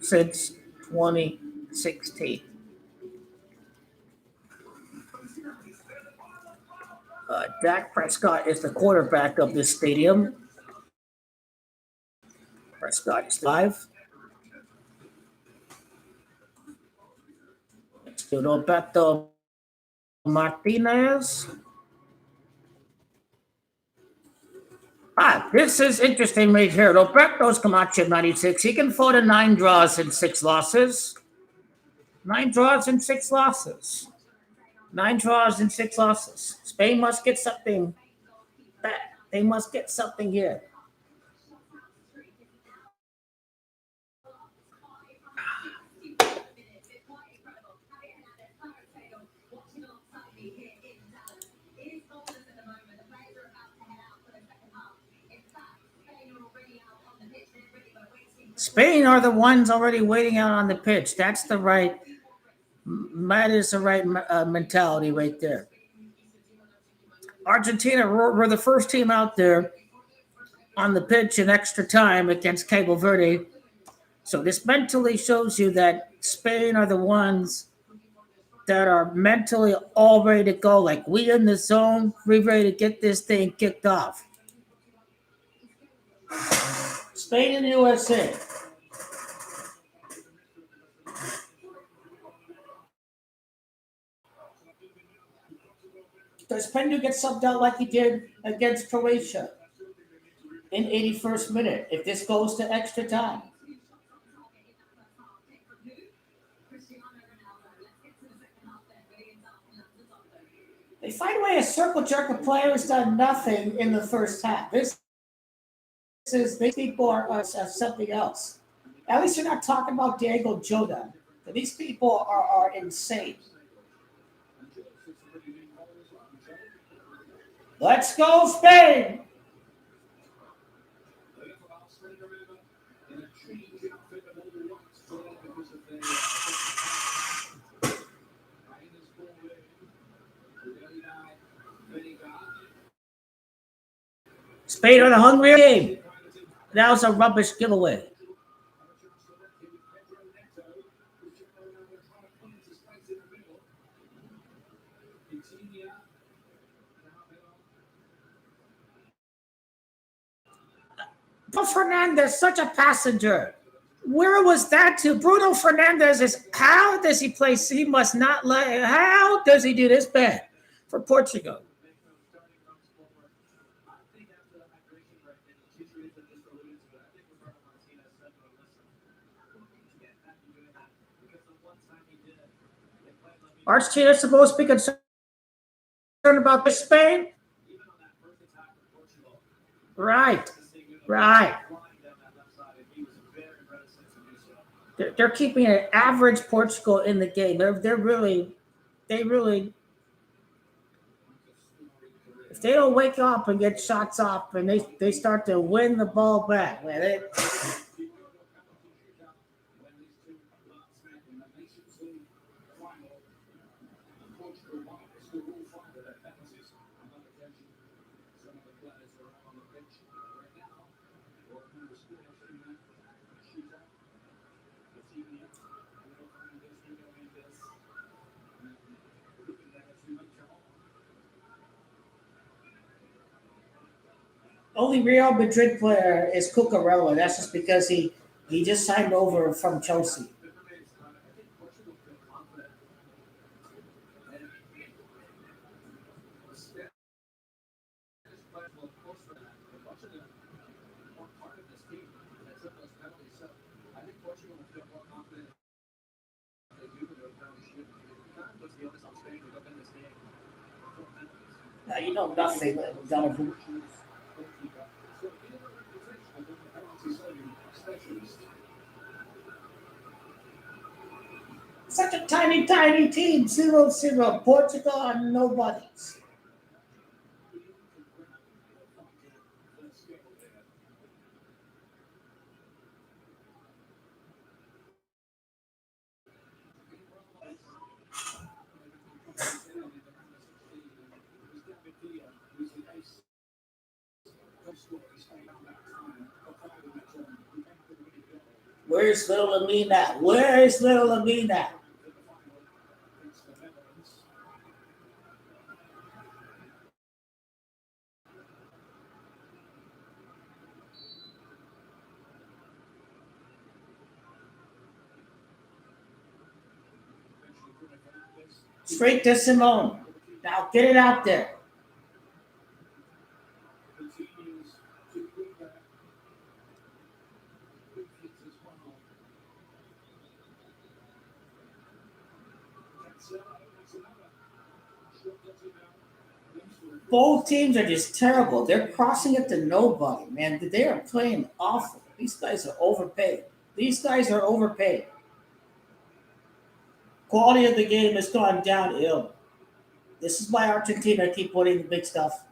since 2016. Dak Prescott is the quarterback of this stadium. Prescott is 5. Next to Roberto Martinez. This is interesting right here. Roberto's Camacho 96. He can afford a 9 draws and 6 losses. 9 draws and 6 losses. 9 draws and 6 losses. Spain must get something back. They must get something here. Spain are the ones already waiting out on the pitch. That is the right mentality right there. Argentina were the first team out there on the pitch in extra time against Cabo Verde. So this mentally shows you that Spain are the ones that are mentally all ready to go. Like we in the zone, we ready to get this thing kicked off. Spain and USA. Does PENDU get subbed out like he did against Croatia in 81st minute if this goes to extra time? They find a way to circle jerk a player who's done nothing in the first half. These people are something else. At least you're not talking about Diego Jota. These people are insane. Let's go, Spain! Spain on the hungry game. That was a rubbish giveaway. Bruno Fernandes, such a passenger. Where was that to? Bruno Fernandes is, how does he play? He must not let, how does he do this bad for Portugal? Argentina is supposed to be concerned about this Spain? Right. They're keeping an average Portugal in the game. They really, if they don't wake up and get shots off and they start to win the ball back, man. Only Real Madrid player is Cucurella. That's just because he just signed over from Chelsea. Now, you know nothing, Donovan. Such a tiny team. 0-0. Portugal are nobodies. Where's little Amina? Where's little Amina? Straight to Simone. Now get it out there. Both teams are just terrible. They're crossing it to nobody, man. They are playing awful. These guys are overpaid. Quality of the game has gone downhill. This is why Argentina keep winning the big stuff.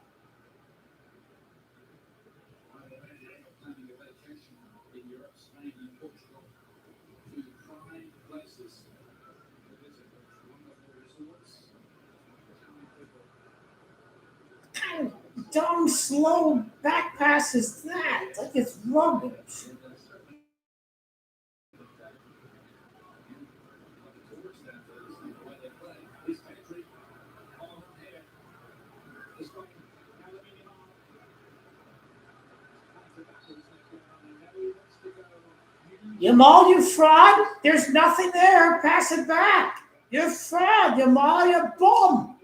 Kind of dumb, slow back pass is that? Like it's rubbish. Yamal, you fraud. There's nothing there. Pass it back. You're fraud, Yamal. You bum.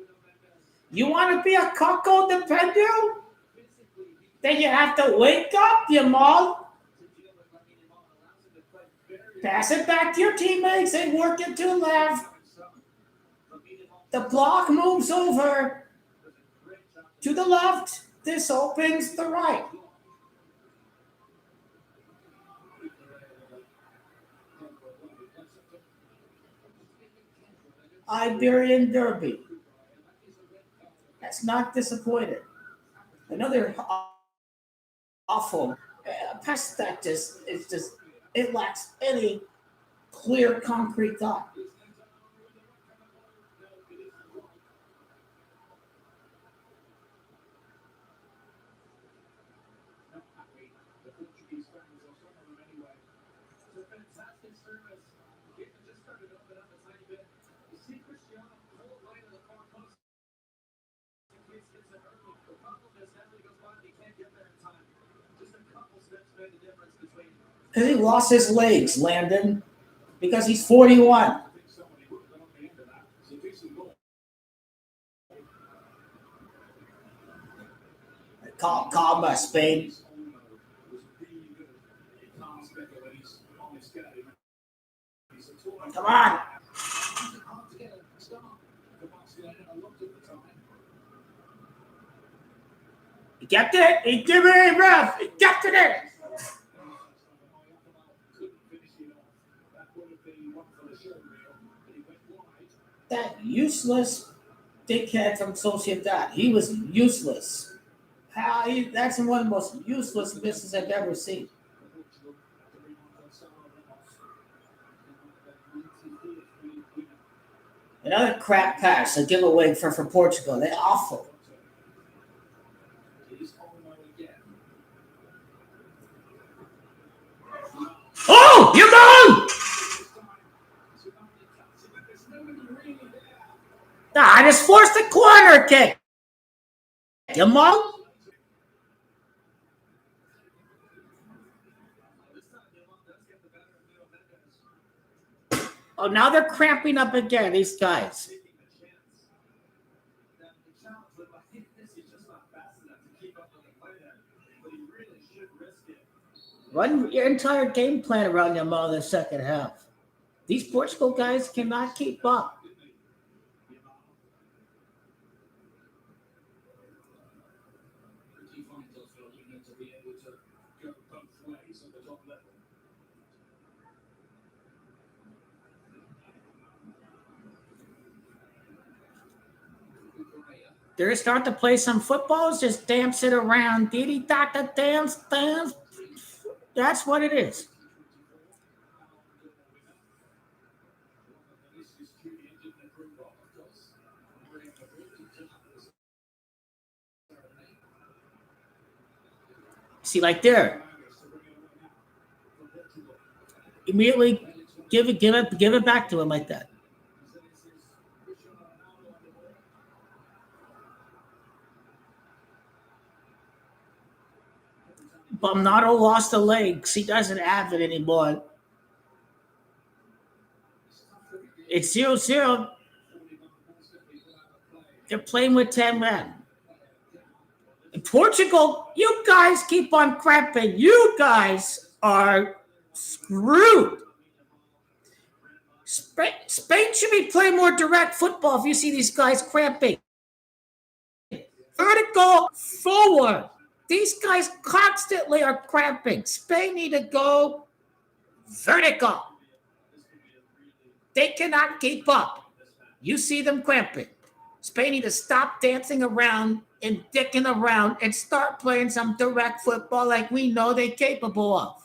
You want to be a cuckold to PENDU? Then you have to wake up, Yamal. Pass it back to your teammates and work it to left. The block moves over to the left. This opens the right. Iberian Derby. That's not disappointed. Another awful pass that it lacks any clear concrete thought. He lost his legs, Landon, because he's 41. Calm, Spain. Come on. He kept it. He gave it a ref. He kept it. That useless dickhead from Sociedad. He was useless. That's one of the most useless misses I've ever seen. Another crap pass, a giveaway for Portugal. They're awful. Oh, you're gone! I just forced a corner kick. You mom? Oh, now they're cramping up again, these guys. Run your entire game plan around them all in the second half. These Portugal guys cannot keep up. They're starting to play some footballs, just dance it around. Diddy-da-da, dance. That's what it is. See, like there. Immediately give it back to him like that. Bamnado lost the legs. He doesn't have it anymore. It's 0-0. They're playing with 10 men. In Portugal, you guys keep on cramping. You guys are screwed. Spain should be playing more direct football if you see these guys cramping. vertical forward. These guys constantly are cramping. Spain need to go vertical. They cannot keep up. You see them cramping. Spain need to stop dancing around and dicking around and start playing some direct football like we know they're capable of.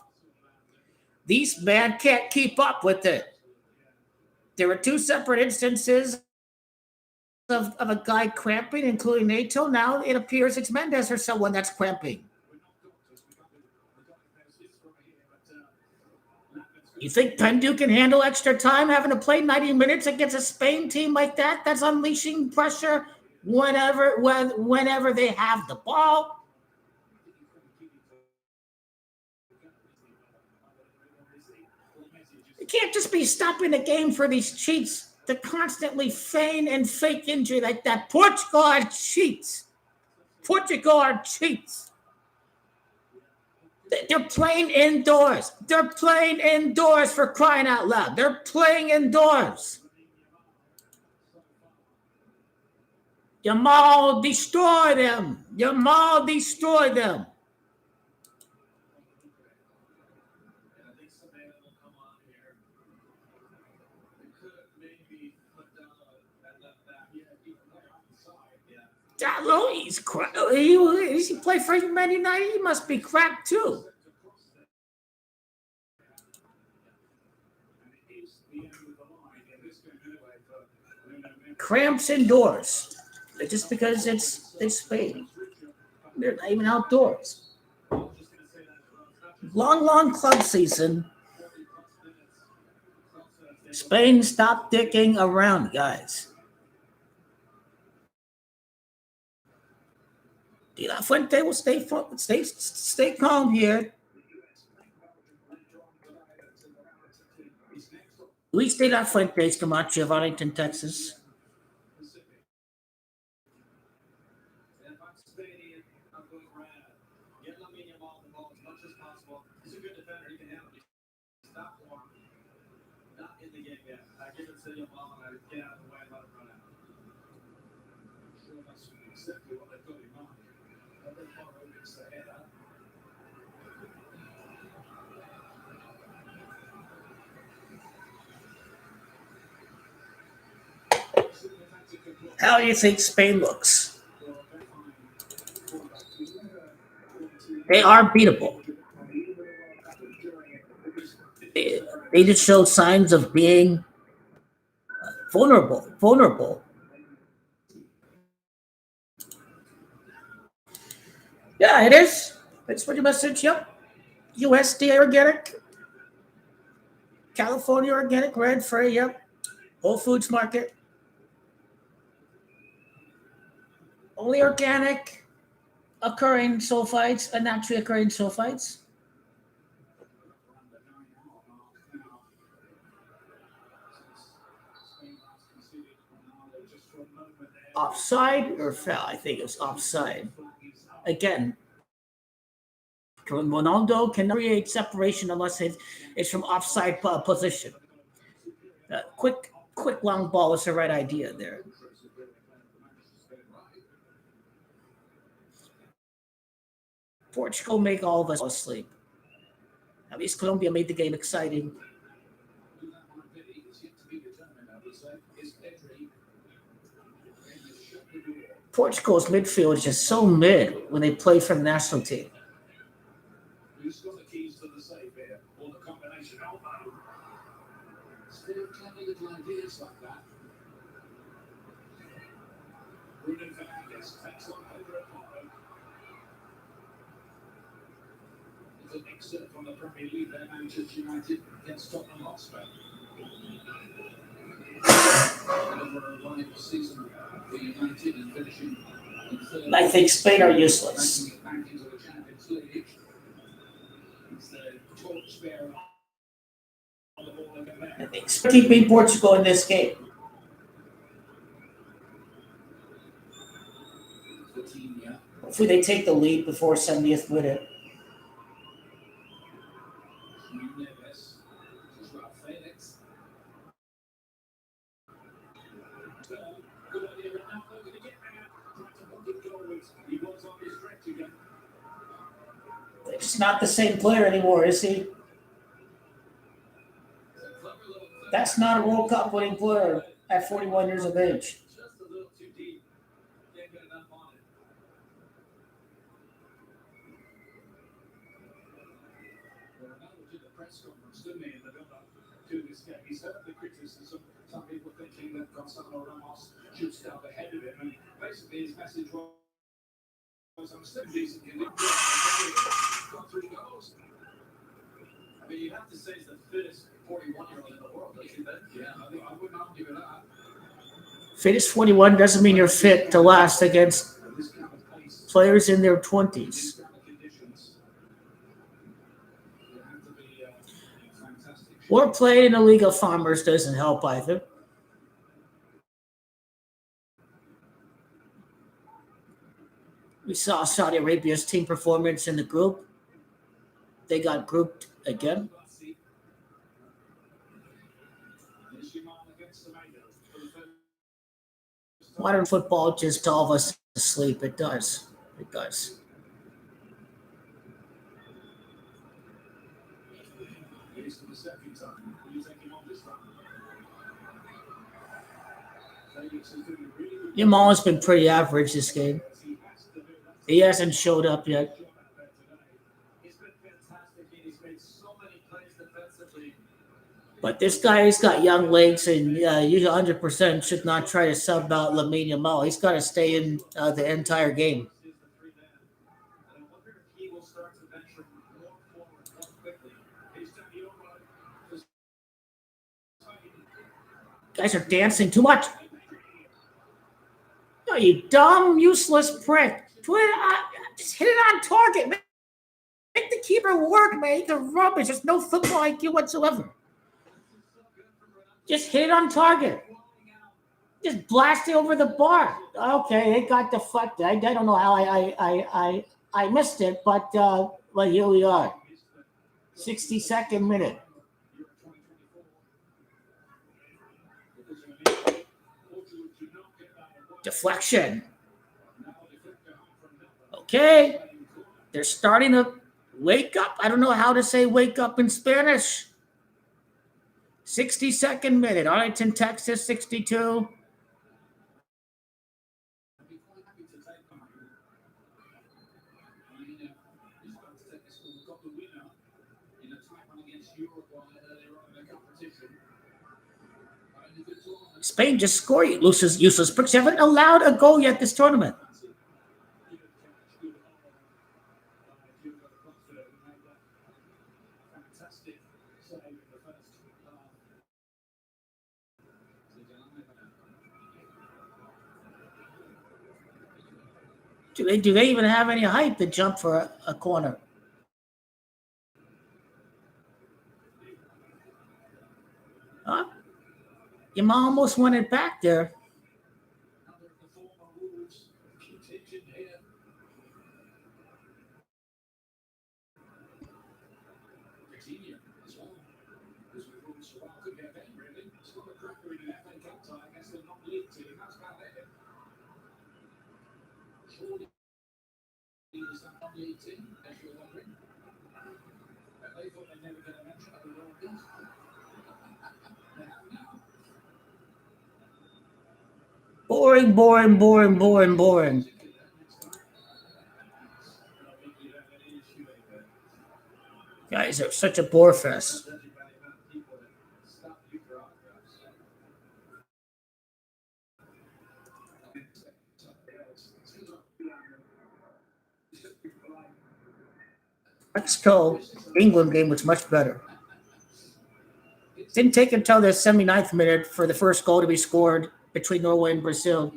These men can't keep up with it. There were two separate instances of a guy cramping, including NATO. Now it appears it's Mendes or someone that's cramping. You think PENDU can handle extra time having to play 90 minutes against a Spain team like that? That's unleashing pressure whenever they have the ball. You can't just be stopping the game for these cheats to constantly feign and fake injury like that. Portugal are cheats. Portugal are cheats. They're playing indoors. They're playing indoors, for crying out loud. They're playing indoors. Jamal, destroy them. Jamal, destroy them. He played for Man United. He must be cracked too. Cramps indoors. Just because it's Spain. They're not even outdoors. Long club season. Spain, stop dicking around, guys. De La Fuente will stay calm here. Luis De La Fuente's Camacho of Arlington, Texas. How do you think Spain looks? They are beatable. They just showed signs of being vulnerable. Yeah, it is. That's what your message. Yep. USDA organic, California organic, red free. Yep. Whole Foods Market. Only organic occurring sulfites and naturally occurring sulfites. Offside or foul? I think it was offside. Again, Ronaldo can create separation unless it's from offside position. Quick long ball is the right idea there. Portugal make all of us fall asleep. At least Colombia made the game exciting. Portugal's midfield is just so mid when they play for the national team. An excerpt from the Premier League there, Manchester United against Tottenham Hotspur. Over a live season for United and finishing in third. I think Spain are useless. Back into the Champions League. It's the torchbearer on the ball again there. I think Spain keeping Portugal in this game. Hopefully they take the lead before 70th minute. He's not the same player anymore, is he? That's not a World Cup winning player at 41 years of age. He set up the criticism. Some people thinking that Gonzalo Ramos should start ahead of him, and basically his message was, "I'm still decent. Got 3 goals." I mean, you have to say he's the fittest 41-year-old in the world, don't you think? Yeah, I would not give it that. Fittest 41 doesn't mean you're fit to last against players in their 20s. Or playing in a League of Farmers doesn't help either. We saw Saudi Arabia's team performance in the group. They got grouped again. Modern football just all of us asleep. It does. It does. Yamal has been pretty average this game. He hasn't showed up yet. But this guy's got young legs, and you 100% should not try to sub out Lamine Yamal. He's got to stay in the entire game. Guys are dancing too much. No, you dumb, useless prick. Put it on, just hit it on target. Make the keeper work, man. You're rubbish. There's no football IQ whatsoever. Just hit it on target. Just blast it over the bar. Okay, it got deflected. I don't know how I missed it, but here we are. 62nd minute. Deflection. Okay. They're starting to wake up. I don't know how to say wake up in Spanish. 62nd minute. Arlington, Texas, 62. Spain just scored. Useless pricks. Haven't allowed a goal yet this tournament. Do they even have any height to jump for a corner? Huh? Yamal almost won it back there. Boring. Guys are such a bore fest. Mexico England game was much better. Didn't take until the 79th minute for the first goal to be scored between Norway and Brazil.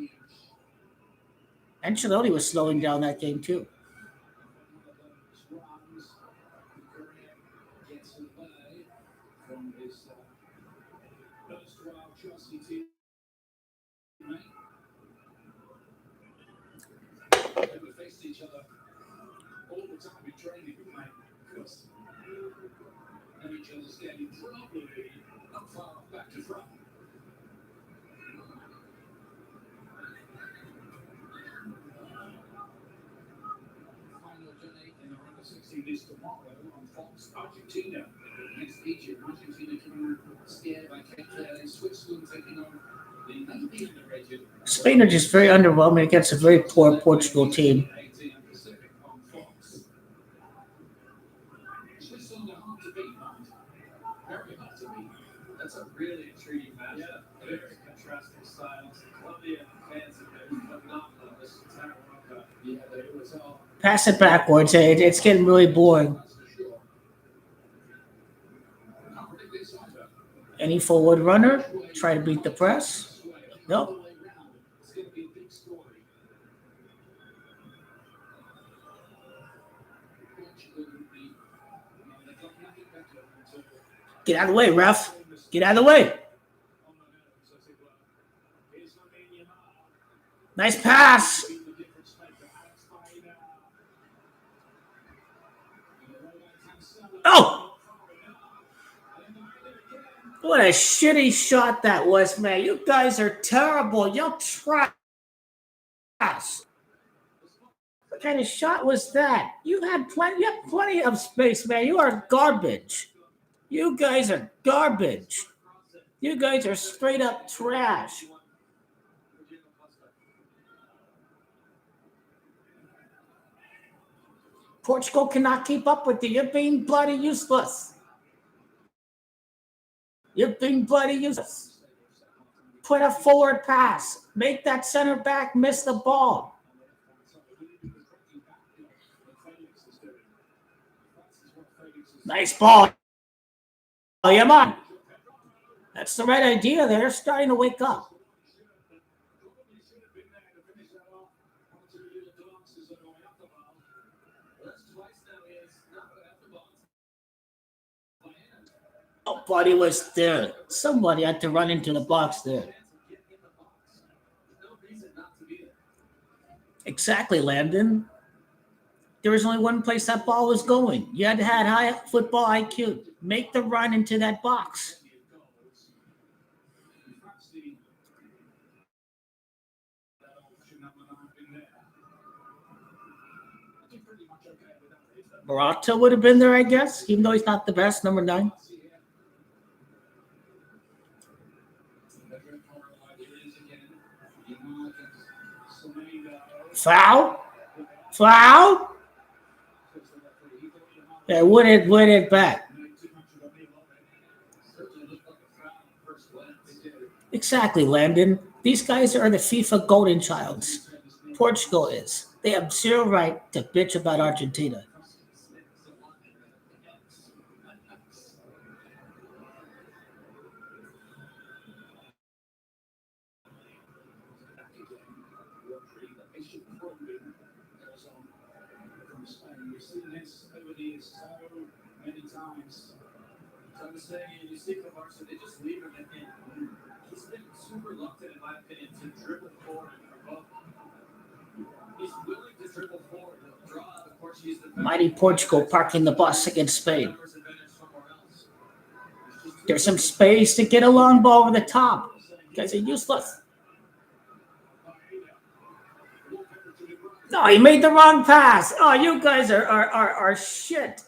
Ancelotti was slowing down that game too. Argentina. Next feature, Argentina coming scared by Cape Verde, Switzerland taking on the maybe in the region. Spain are just very underwhelming against a very poor Portugal team. Pacific on Fox. Switzerland are hard to beat, mind. Very hard to beat. That's a really intriguing match. Yeah, very contrasting styles. Colombia fans have been phenomenal this entire World Cup. Yeah, they always are. Pass it backwards. It's getting really boring. Any forward runner? Try to beat the press? No. Get out of the way, ref. Get out of the way. Nice pass. Oh! What a shitty shot that was, man. You guys are terrible. You're trash. What kind of shot was that? You had plenty of space, man. You are garbage. You guys are garbage. You guys are straight up trash. Portugal cannot keep up with you. You're being bloody useless. You're being bloody useless. Put a forward pass. Make that center back miss the ball. Nice ball. Oh, yeah, man. That's the right idea. They're starting to wake up. Nobody was there. Somebody had to run into the box there. Exactly, Landon. There was only one place that ball was going. You had to have high football IQ. Make the run into that box. Morata would have been there, I guess, even though he's not the best, number 9. Foul? Foul? Yeah, win it back. Exactly, Landon. These guys are the FIFA golden childs. Portugal is. They have zero right to bitch about Argentina. You see from Arsenal, they just leave him in. He's been super reluctant, in my opinion, to dribble forward and provoke. He's willing to dribble forward and draw the Portuguese defense. Mighty Portugal parking the bus against Spain. There's some space to get a long ball over the top. You guys are useless. No, he made the wrong pass. Oh, you guys are shit.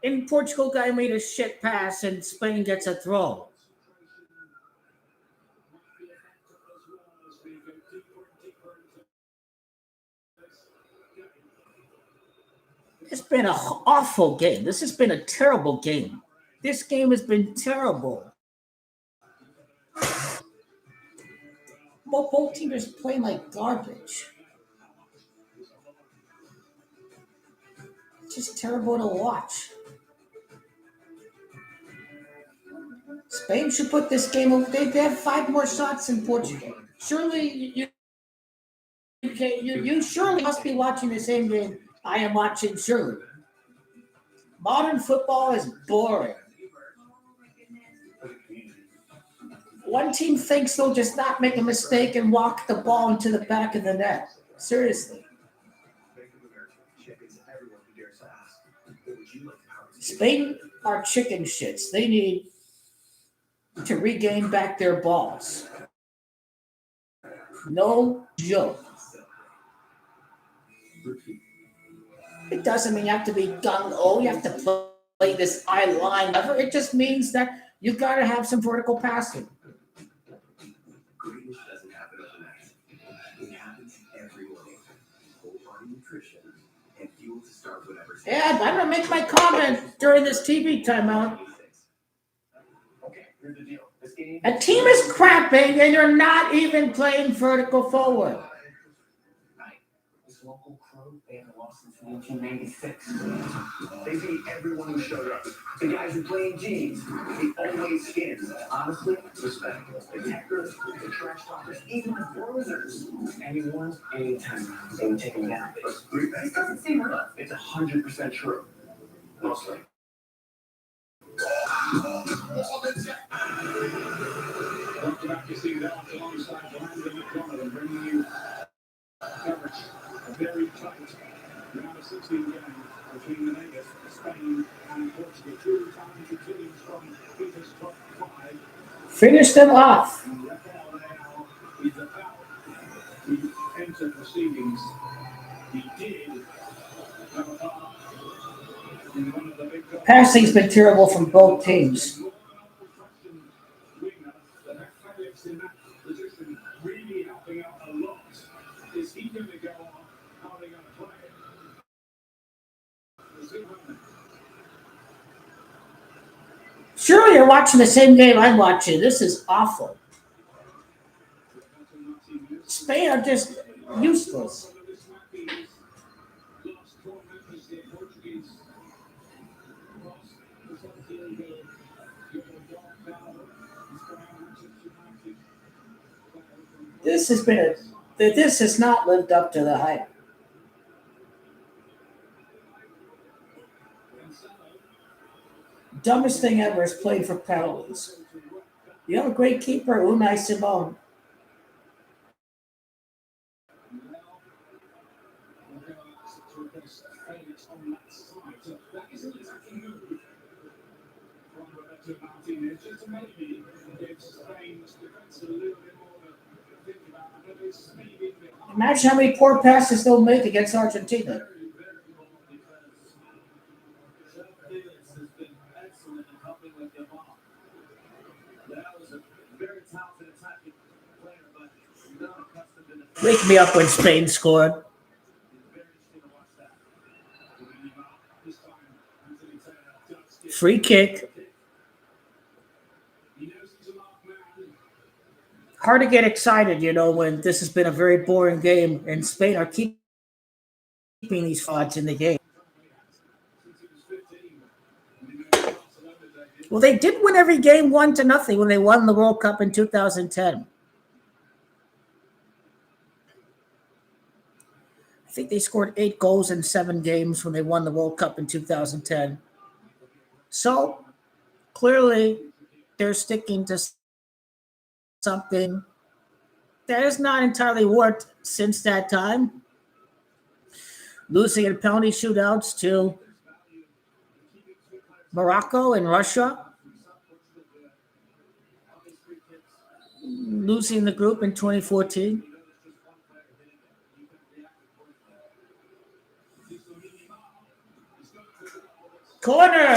In Portugal, guy made a shit pass, and Spain gets a throw. It's been an awful game. This has been a terrible game. This game has been terrible. Both teams are playing like garbage. It's just terrible to watch. Spain should put this game over. They have 5 more shots in Portugal. Surely you surely must be watching the same game I am watching. Surely, modern football is boring. One team thinks they'll just not make a mistake and walk the ball into the back of the net. Seriously. Spain are chicken shits. They need to regain back their balls. No joke. It doesn't mean you have to be gung-ho. You have to play this eye line. It just means that you got to have some vertical passing. Greatness doesn't happen overnight. It happens every morning. Whole body nutrition and fuel to start whatever. Yeah, I'm gonna make my comment during this TV timeout. Okay, here's the deal. This game. A team is crapping and you're not even playing vertical forward. This local crew, they haven't lost since 1996. They beat everyone who showed up. The guys who play in jeans, the always skins. Honestly, respect. The techers, the trash talkers, even the bruisers. Anyone, anytime, they would take them down. It doesn't seem real. It's 100% true. Mostly. Welcome back to see that alongside Brandon McDonald and bringing you coverage. A very tight round of 16 game between the neighbours, Spain and Portugal. Two talented teams from Peter's top five. Finish them off. And Rafael now is about to enter proceedings. He did have a part in one of the big Passing's been terrible from both teams. In that position, really helping out a lot. Is he going to go on? How are they going to play it? We'll see what happens. Surely you're watching the same game I'm watching. This is awful. Spain are just useless. This has not lived up to the hype. Dumbest thing ever is playing for penalties. You have a great keeper, Unai Simon. Imagine how many poor passes they'll make against Argentina. Wake me up when Spain scored. Free kick. Hard to get excited, when this has been a very boring game and Spain are keeping these frauds in the game. Well, they did win every game 1-0 when they won the World Cup in 2010. I think they scored 8 goals in 7 games when they won the World Cup in 2010. So, clearly, they're sticking to something that has not entirely worked since that time. Losing in penalty shootouts to Morocco and Russia. Losing the group in 2014. Corner!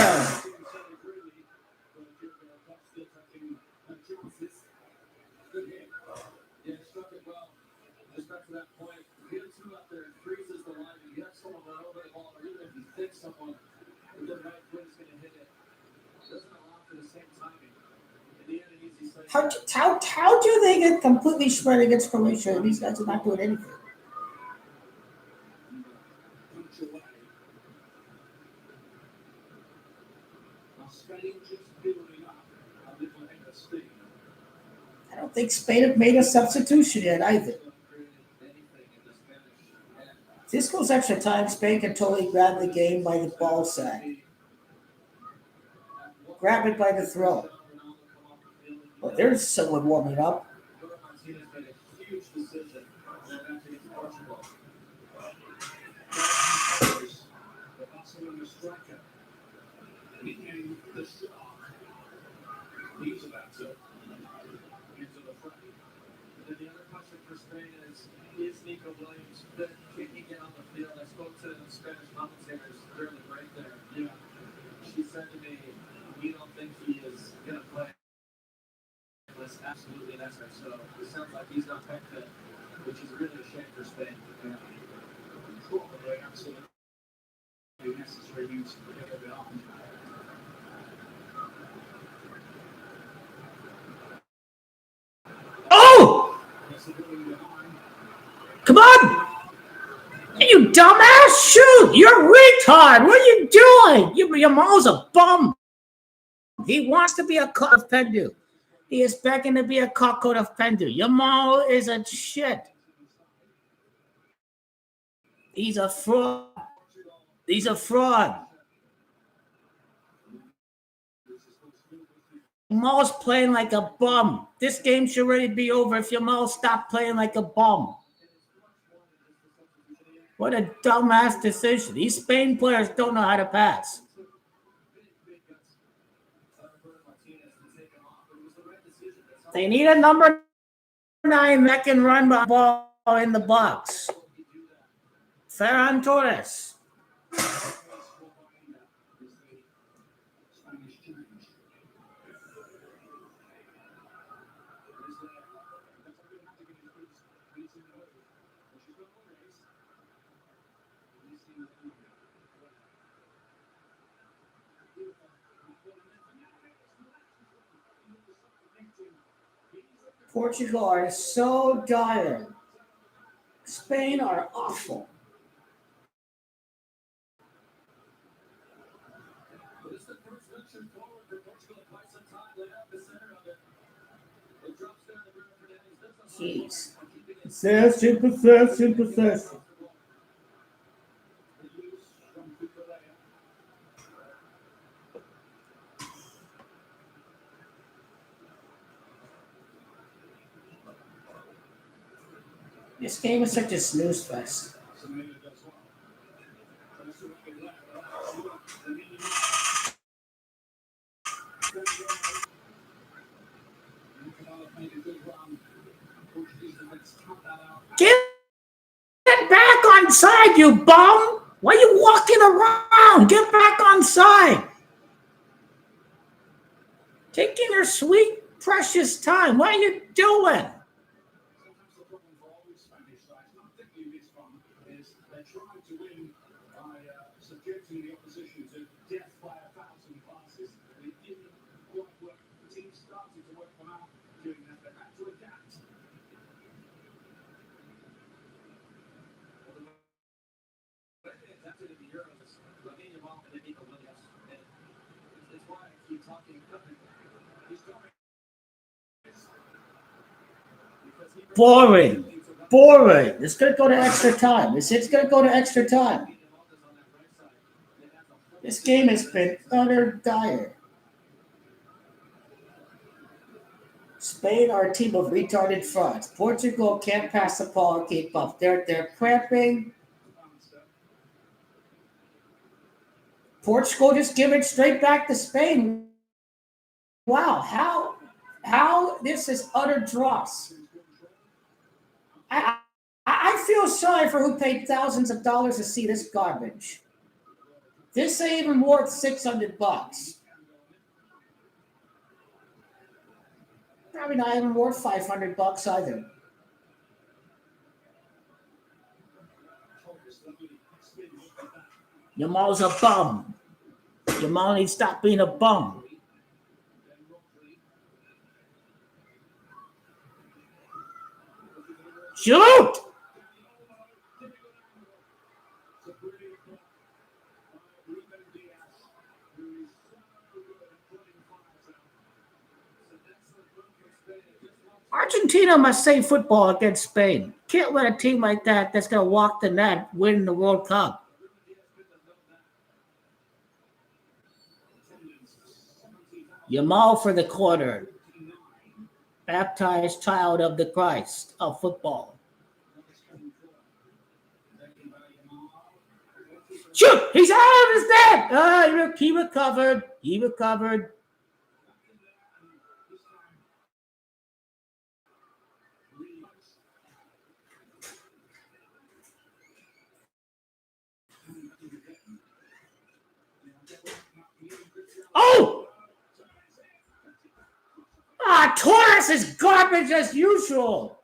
How do they get completely shredded against Croatia? These guys are not doing anything. I don't think Spain have made a substitution yet either. If this goes extra time, Spain can totally grab the game by the ball sack. Grab it by the throat. Well, there's someone warming up. He's about to into the front. And then the other question for Spain is Nico Williams kicking it on the field? I spoke to Spanish commentators during the break there. Yeah. She said to me, we don't think he is going to play. Was absolutely necessary. So it sounds like he's not picked it, which is really a shame for Spain. Yeah. Probably absolutely necessary use to pick it up. Oh! Come on! You dumbass! Shoot! You're a retard! What are you doing? Your mom's a bum. He wants to be a cock of PENDU. He is begging to be a cockcoat of PENDU. Your mom is a shit. He's a fraud. He's a fraud. Jamal's playing like a bum. This game should already be over if Jamal stopped playing like a bum. What a dumbass decision. These Spain players don't know how to pass. They need a number 9 that can run the ball in the box. Ferran Torres. Portugal are so dire. Spain are awful. Jeez. Possession. This game is such a snooze fest. Get back on side, you bum! Why are you walking around? Get back on side. Taking your sweet, precious time. What are you doing? Subjecting the opposition to death by 1,000 classes. The team started to work them out during that. They had to adapt. They adapted in the Euros. Lamine Yamal and Nico Williams. It's why I keep talking about him. He's going. Boring. It's going to go to extra time. It's going to go to extra time. This game has been utter dire. Spain are a team of retarded frauds. Portugal can't pass the ball and keep up. They're cramping. Portugal just give it straight back to Spain. Wow, how this is utter dross. I feel sorry for who paid thousands of dollars to see this garbage. This ain't even worth $600. Probably not even worth $500 either. Jamal's a bum. Jamal needs to stop being a bum. Shoot! Argentina must save football against Spain. Can't let a team like that's going to walk the net win the World Cup. Yamal for the quarter. Baptized child of the Christ of football. Shoot! He's out of his net! He recovered. Oh! Torres is garbage as usual.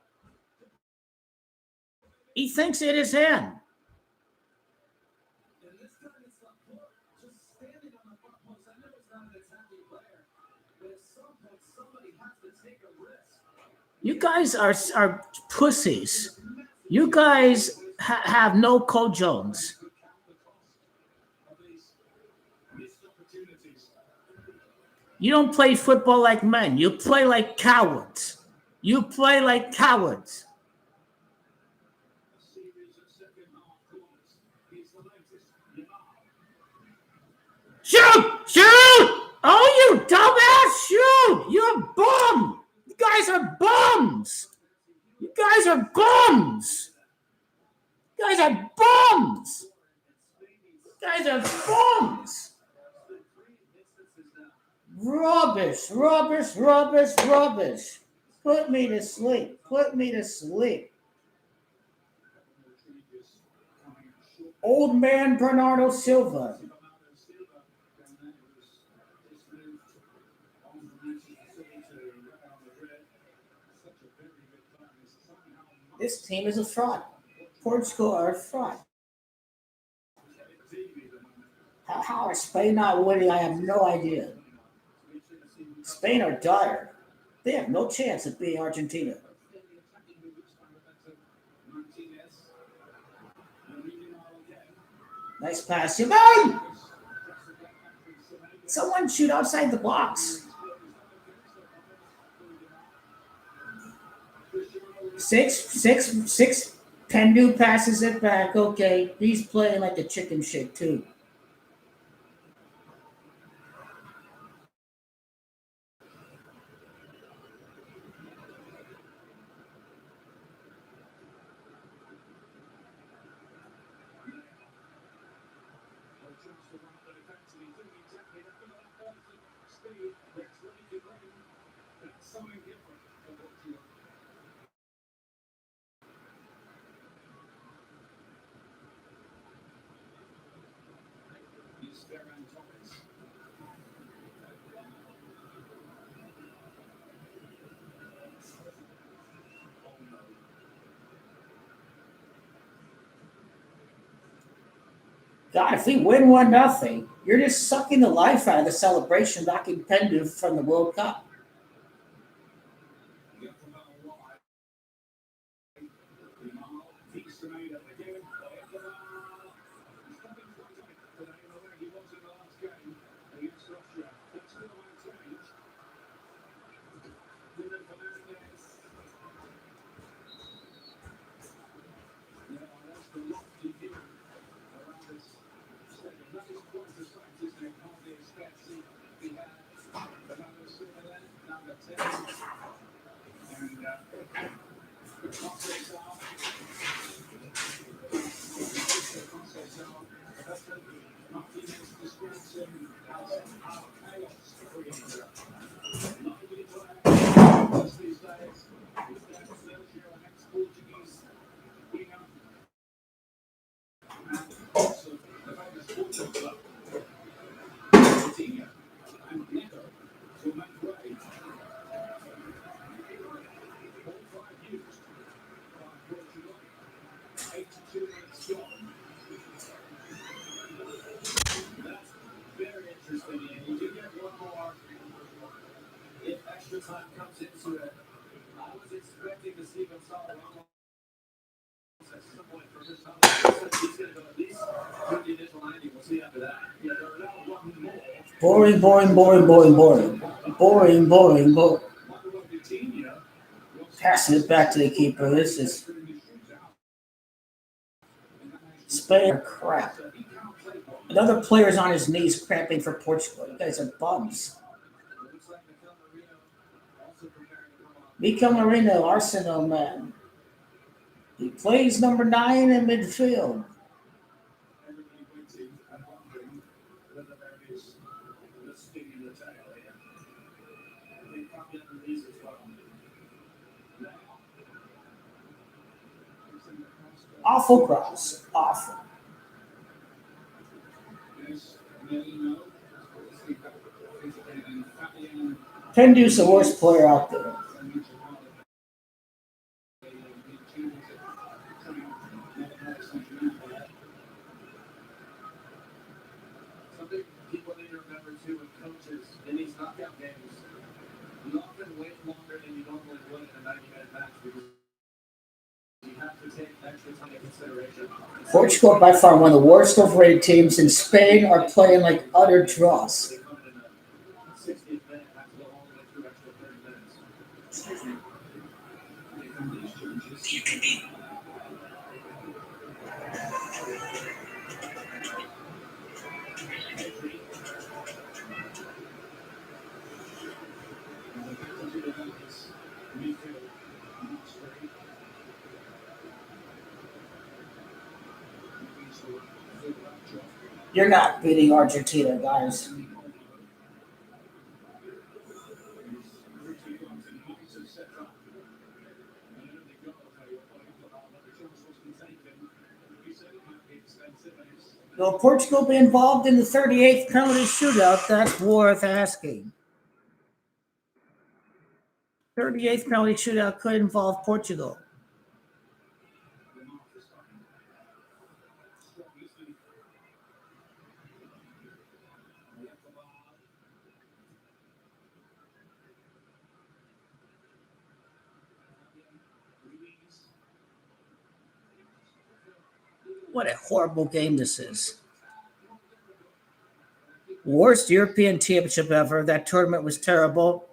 He thinks it is him. You guys are pussies. You guys have no Cole Jones. You don't play football like men. You play like cowards. You play like cowards. Shoot! Shoot! Oh, you dumbass! Shoot! You're a bum! You guys are bums! You guys are bums! You guys are bums! You guys are bums! Rubbish, rubbish, rubbish, rubbish. Put me to sleep. Put me to sleep. Old man Bernardo Silva. This team is a fraud. Portugal are a fraud. How are Spain not winning? I have no idea. Spain are dire. They have no chance of beating Argentina. Nice pass. Simone! Someone shoot outside the box. Six. PENDU passes it back. Okay, he's playing like a chicken shit too. God, if we win 1-0, you're just sucking the life out of the celebration knocking PENDU from the World Cup. Boring. Passing it back to the keeper. This is Spain are crap. Another player's on his knees cramping for Portugal. You guys are bums. Mikel Merino, Arsenal man. He plays number 9 in midfield. Awful cross. Awful. PENDU's the worst player out there. Something people need to remember too with coaches in these knockout games, you often wait longer than you normally would in a 90-minute match because you have to take extra time into consideration. Portugal, by far one of the worst overrated teams, and Spain are playing like utter dross. They come in the 60th minute, have to go all the way through extra 30 minutes. You're not beating Argentina, guys. Will Portugal be involved in the 38th penalty shootout? That's worth asking. 38th penalty shootout could involve Portugal. What a horrible game this is. Worst European championship ever. That tournament was terrible.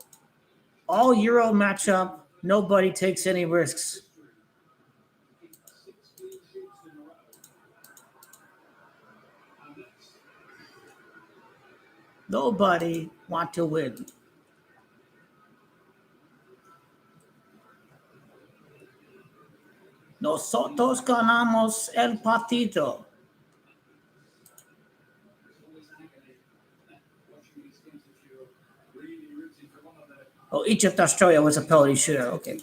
All Euro matchup. Nobody takes any risks. Nobody want to win. Nosotros ganamos el partido. Oh, Egypt, Australia was a penalty shootout. Okay.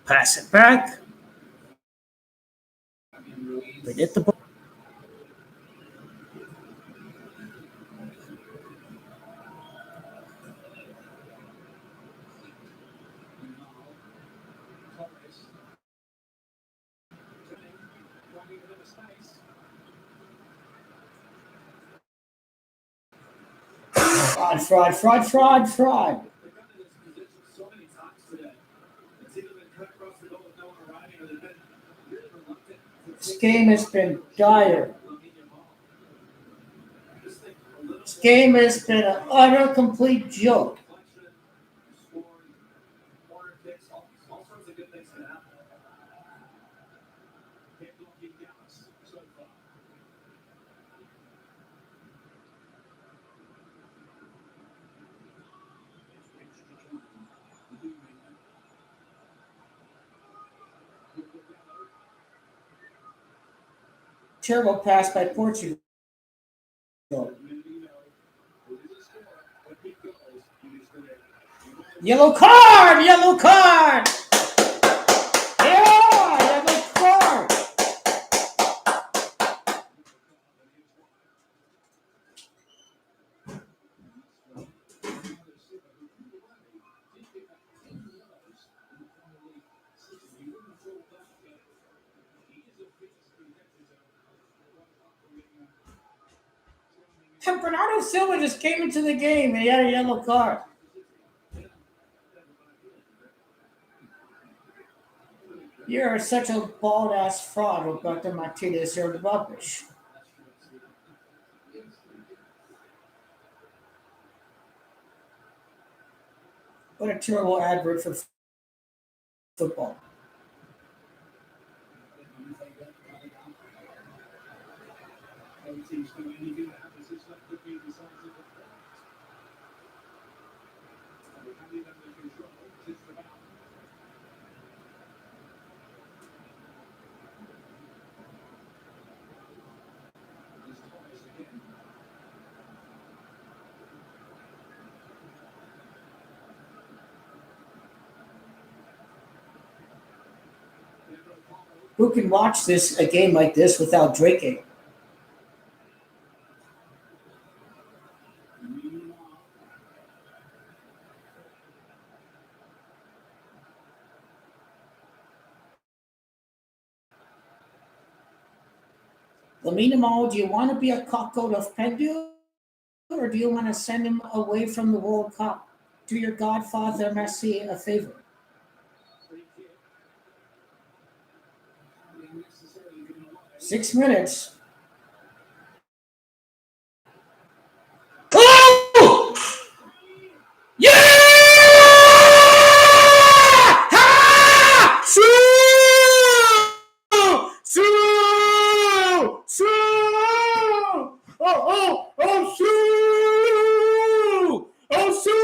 Pass it back. They hit the ball. Fraud. This game has been dire. This game has been an utter complete joke. Terrible pass by Portugal. Yellow card! Yellow card! Yeah! Yellow card! And Bernardo Silva just came into the game and he had a yellow card. You're such a bald ass fraud, Roberto Martinez. You're rubbish. What a terrible advert for football. Who can watch a game like this without drinking? Lamine Yamal, do you want to be a cockcoat of PENDU, or do you want to send him away from the World Cup? Do your godfather Messi a favor. 6 minutes. Oh! Yeah! Ha! Shoo! Shoo! Shoo! Oh, shoo! Oh, shoo!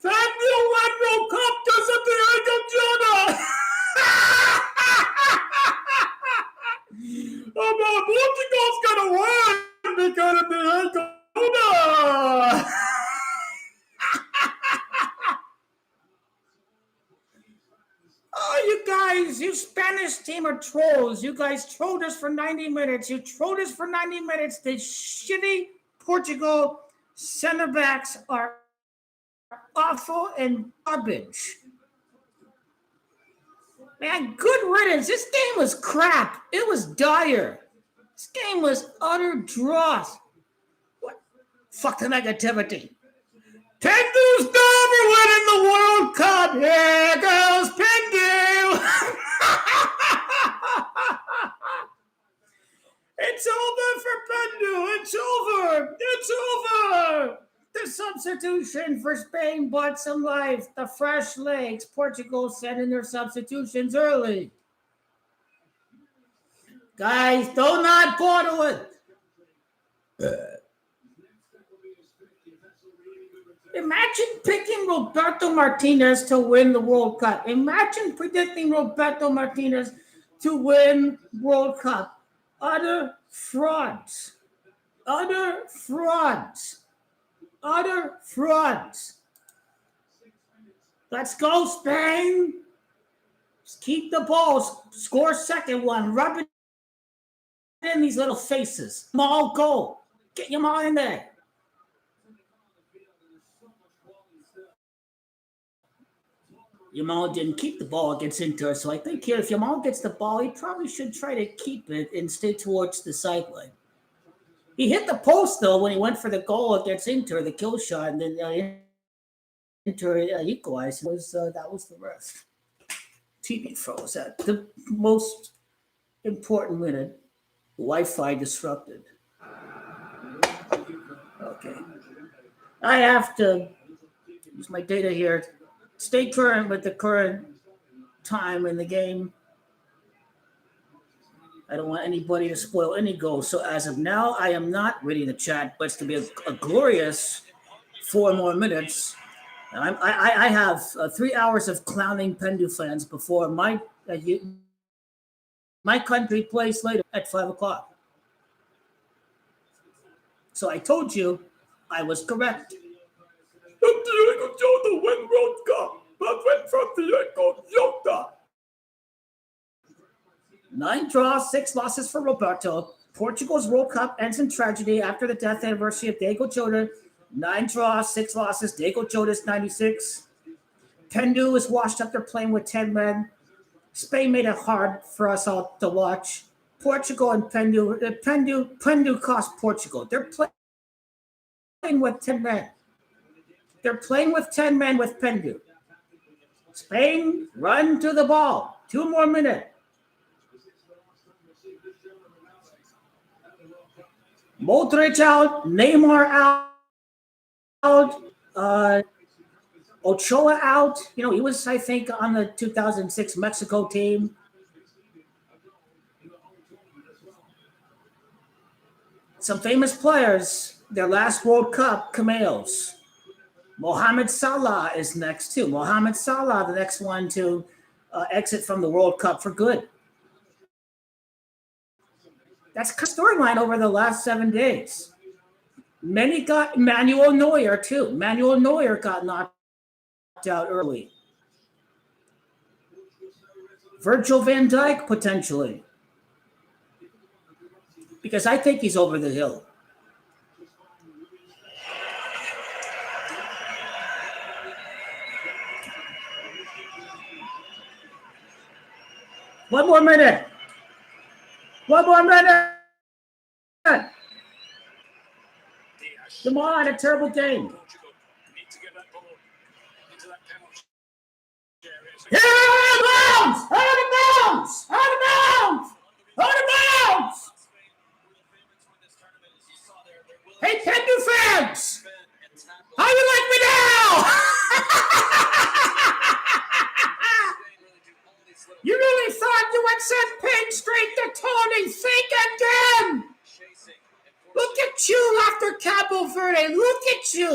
PENDU won World Cup because of the Argentina. Portugal's gonna win because of the Argentina. Oh, you guys, you Spanish team are trolls. You guys trolled us for 90 minutes. You trolled us for 90 minutes. The shitty Portugal center backs are awful and garbage. Man, good riddance. This game was crap. It was dire. This game was utter dross. What? Fuck the negativity. PENDU's never winning the World Cup. Here goes PENDU. It's over for PENDU. It's over. It's over. The substitution for Spain bought some life. The fresh legs. Portugal sending their substitutions early. Guys, do not bottle it. Imagine picking Roberto Martinez to win the World Cup. Imagine predicting Roberto Martinez to win World Cup. Utter frauds. Utter frauds. Utter frauds. Let's go, Spain. Just keep the ball. Score second one. Rub it in these little faces. All go. Get them all in there. Yamal didn't keep the ball against Inter, so I think here if Yamal gets the ball, he probably should try to keep it and stay towards the sideline. He hit the post, though, when he went for the goal against Inter, the kill shot, and then Inter equalized. That was the rest. TV froze at the most important minute. Wi-Fi disrupted. Okay. I have to use my data here. Stay current with the current time in the game. I don't want anybody to spoil any goals. So as of now, I am not reading the chat, but it's going to be a glorious 4 more minutes. I have 3 hours of clowning PENDU fans before my country plays later at 5 o'clock. So I told you I was correct. Diego Jota win World Cup. But went from Diego Jota. 9 draws, 6 losses for Roberto. Portugal's World Cup ends in tragedy after the death anniversary of Diego Jota. 9 draws, 6 losses. Diego Jota's 96. PENDU is washed up. They're playing with 10 men. Spain made it hard for us all to watch. Portugal and PENDU. PENDU cost Portugal. They're playing with 10 men. They're playing with 10 men with PENDU. Spain, run to the ball. 2 more minutes. Modric out, Neymar out, Ochoa out. You know, he was, I think, on the 2006 Mexico team. Some famous players, their last World Cup cameos. Mohamed Salah is next too. Mohamed Salah, the next one to exit from the World Cup for good. That's a storyline over the last 7 days. Many got Manuel Neuer too. Manuel Neuer got knocked out early. Virgil van Dijk potentially. Because I think he's over the hill. One more minute. Jamal had a terrible game. Yeah, out of bounds! Hey, PENDU fans! How you like me now? You really thought you had sent Payne straight to Tony? Think again! Look at you after Cabo Verde. Look at you.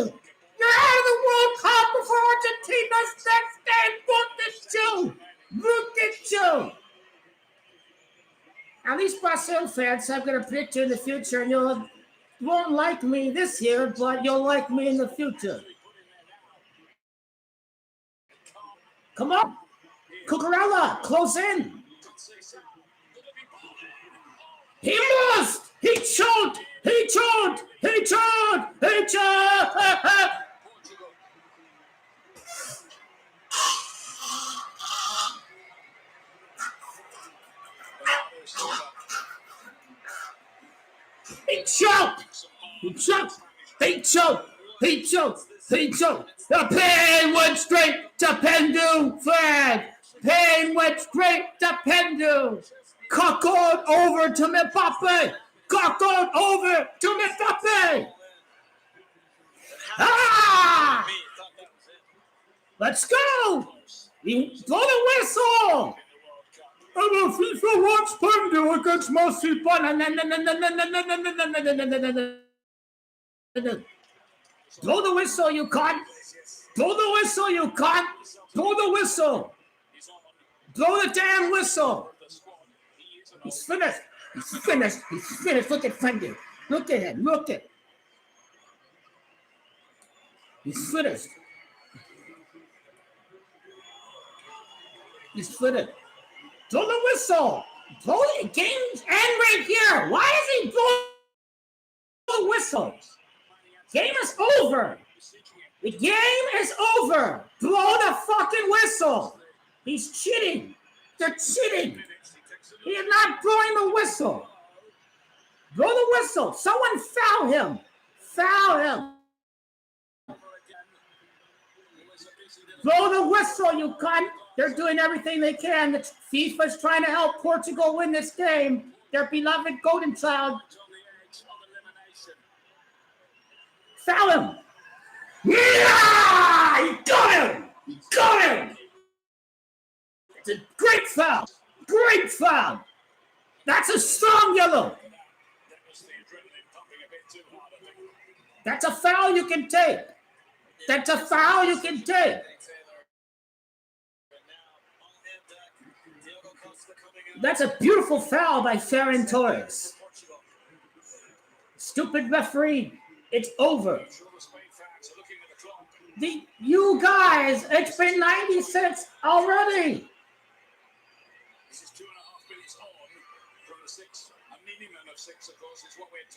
You're out of the World Cup before Argentina's next game. Look at you. At least Brazil fans, I'm going to predict you in the future, and you won't like me this year, but you'll like me in the future. Come on. Cucurella, close in. He missed. He choked. The pain went straight to PENDU flag. Pain went straight to PENDU. Cuckold over to Mbappe. Ah! Let's go. Blow the whistle. FIFA wants PENDU against MESSI. Blow the whistle, you cunt. Blow the whistle. Blow the damn whistle. He's finished. Look at PENDU. Look at him. He's finished. Blow the whistle. Blow the game's end right here. Why does he blow the whistle? Game is over. The game is over. Blow the fucking whistle. He's cheating. They're cheating. He is not blowing the whistle. Blow the whistle. Someone foul him. Blow the whistle, you cunt. They're doing everything they can. The FIFA's trying to help Portugal win this game. Their beloved golden child. Foul him. Yeah! He got him. It's a great foul. That's a strong yellow. That's a foul you can take. That's a beautiful foul by Ferran Torres. Stupid referee. It's over. You guys, it's been 96 already.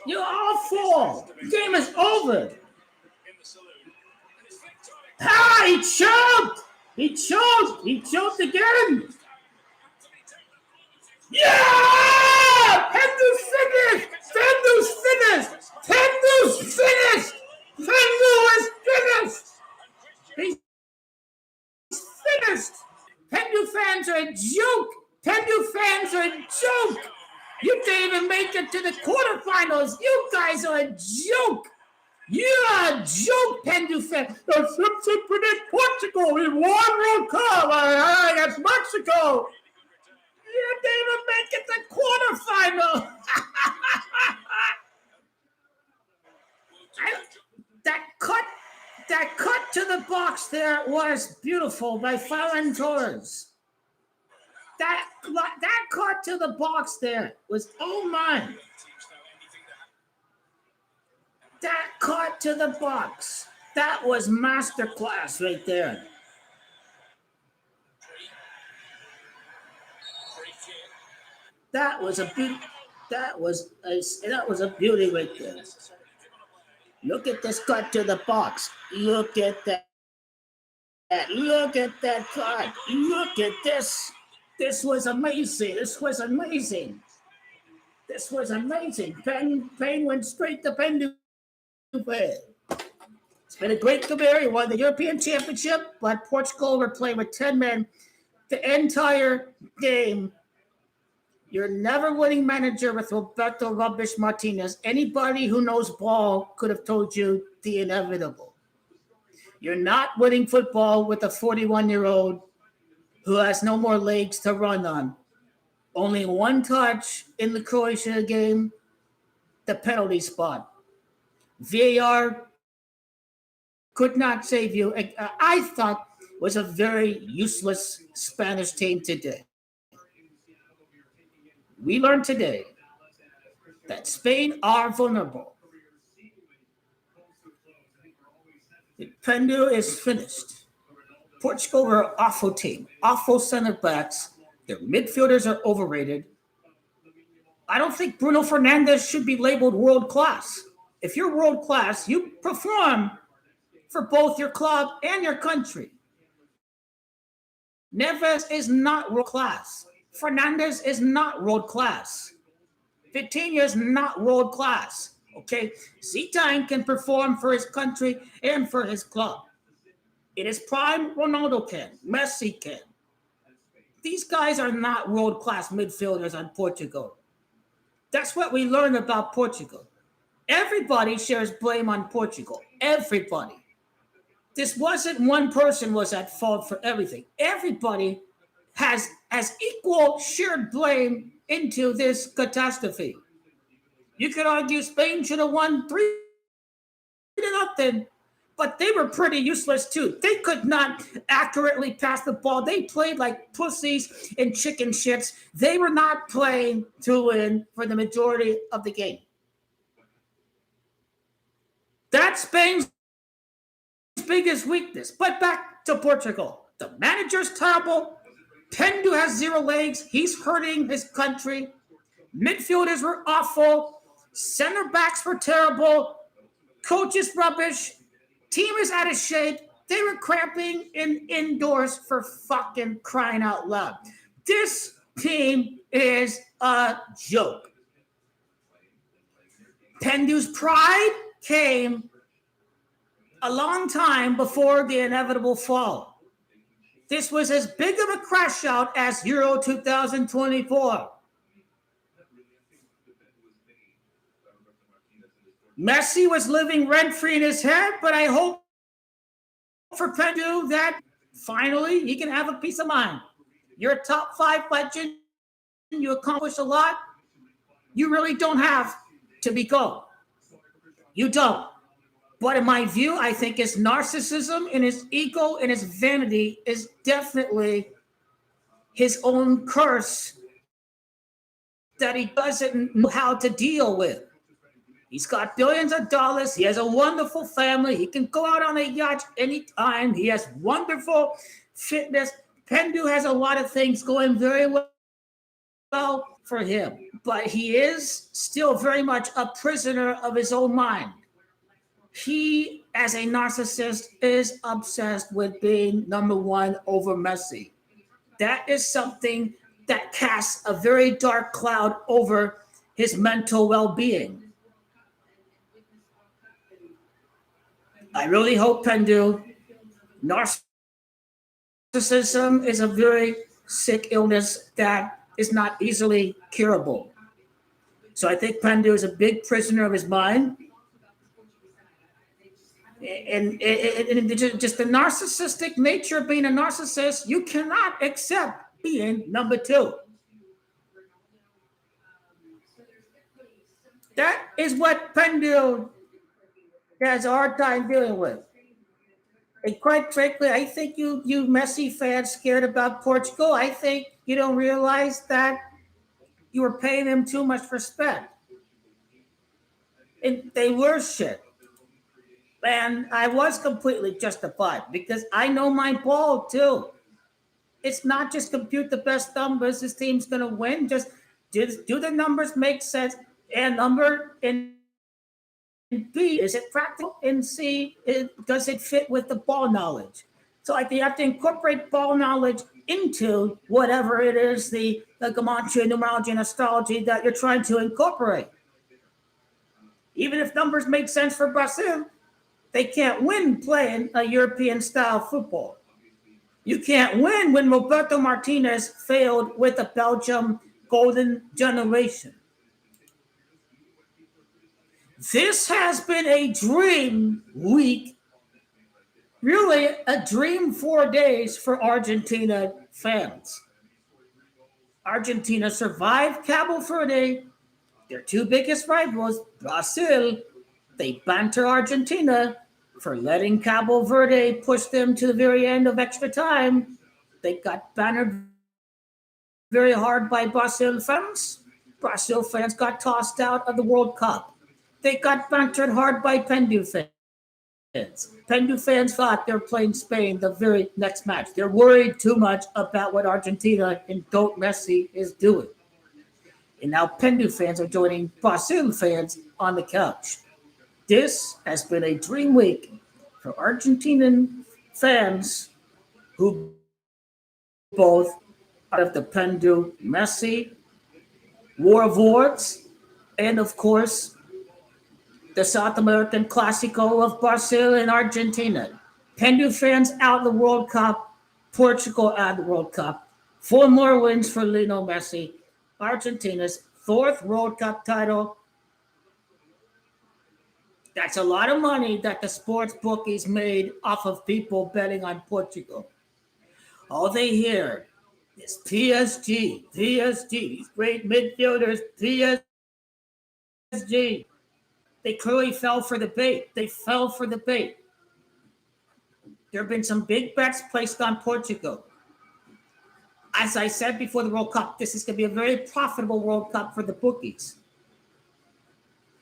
You're awful. The game is over. Ah, he choked again. Yeah! Pendu's finished! Pendu's finished! Pendu's finished! Pendu is finished! He's finished! Pendu fans are a joke! Pendu fans are a joke! You can't even make it to the quarterfinals! You guys are a joke! You're a joke, Pendu fan! The Simpson predict Portugal in one World Cup! Against Mexico! You didn't even make it to quarterfinal! That cut to the box there was beautiful by Ferran Torres. That cut to the box there was oh my. That cut to the box. That was masterclass right there. That was a beauty. That was a beauty right there. Look at this cut to the box. Look at that. Look at that cut. Look at this. This was amazing. This was amazing. This was amazing. Spain went straight to PENDU. It's been a great career. He won the European Championship, but Portugal were playing with 10 men the entire game. You're never winning manager with Roberto Rubbish Martinez. Anybody who knows ball could have told you the inevitable. You're not winning football with a 41-year-old who has no more legs to run on. Only one touch in the Croatia game, the penalty spot. VAR could not save you. I thought was a very useless Spanish team today. We learned today that Spain are vulnerable. PENDU is finished. Portugal are an awful team, awful center backs. Their midfielders are overrated. I don't think Bruno Fernandes should be labeled world class. If you're world class, you perform for both your club and your country. Neves is not world class. Fernandes is not world class. Vitinha is not world class. Okay, Zidane can perform for his country and for his club. In his prime, Ronaldo can. Messi can. These guys are not world-class midfielders on Portugal. That's what we learned about Portugal. Everybody shares blame on Portugal. Everybody. This wasn't one person was at fault for everything. Everybody has equal shared blame into this catastrophe. You could argue Spain should have won 3-0, but they were pretty useless too. They could not accurately pass the ball. They played like pussies and chicken shits. They were not playing to win for the majority of the game. That's Spain's biggest weakness. But back to Portugal. The manager's terrible. PENDU has 0 legs. He's hurting his country. Midfielders were awful. Center backs were terrible. Coach is rubbish. Team is out of shape. They were cramping indoors for fucking crying out loud. This team is a joke. PENDU's pride came a long time before the inevitable fall. This was as big of a crash out as Euro 2024. Messi was living rent-free in his head, but I hope for PENDU that finally he can have a peace of mind. You're a top 5 legend. You accomplish a lot. You really don't have to be gold. You don't. But in my view, I think his narcissism and his ego and his vanity is definitely his own curse that he doesn't know how to deal with. He's got billions of dollars. He has a wonderful family. He can go out on a yacht anytime. He has wonderful fitness. PENDU has a lot of things going very well for him, but he is still very much a prisoner of his own mind. He, as a narcissist, is obsessed with being number 1 over Messi. That is something that casts a very dark cloud over his mental well-being. I really hope PENDU. Narcissism is a very sick illness that is not easily curable. So I think PENDU is a big prisoner of his mind. And just the narcissistic nature of being a narcissist, you cannot accept being number two. That is what PENDU has a hard time dealing with. And quite frankly, I think you Messi fans scared about Portugal, I think you don't realize that you were paying them too much respect. And they were shit. And I was completely justified because I know my ball too. It's not just compute the best numbers, this team's going to win. Just do the numbers make sense? And B, is it practical? And C, does it fit with the ball knowledge? So you have to incorporate ball knowledge into whatever it is, the gematria, numerology, and astrology that you're trying to incorporate. Even if numbers make sense for Brazil, they can't win playing a European-style football. You can't win when Roberto Martinez failed with the Belgium golden generation. This has been a dream week, really a dream 4 days for Argentina fans. Argentina survived Cabo Verde. Their two biggest rivals, Brazil, they banter Argentina for letting Cabo Verde push them to the very end of extra time. They got bantered very hard by Brazil fans. Brazil fans got tossed out of the World Cup. They got bantered hard by PENDU fans. PENDU fans thought they were playing Spain the very next match. They're worried too much about what Argentina and Goat Messi is doing. And now PENDU fans are joining Brazil fans on the couch. This has been a dream week for Argentinian fans who both out of the PENDU Messi, War of Words, and of course, the South American Clásico of Brazil and Argentina. PENDU fans out of the World Cup, Portugal out of the World Cup. 4 more wins for Lionel Messi. Argentina's 4th World Cup title. That's a lot of money that the sports bookies made off of people betting on Portugal. All they hear is PSG, these great midfielders, PSG. They clearly fell for the bait. There have been some big bets placed on Portugal. As I said before the World Cup, this is going to be a very profitable World Cup for the bookies.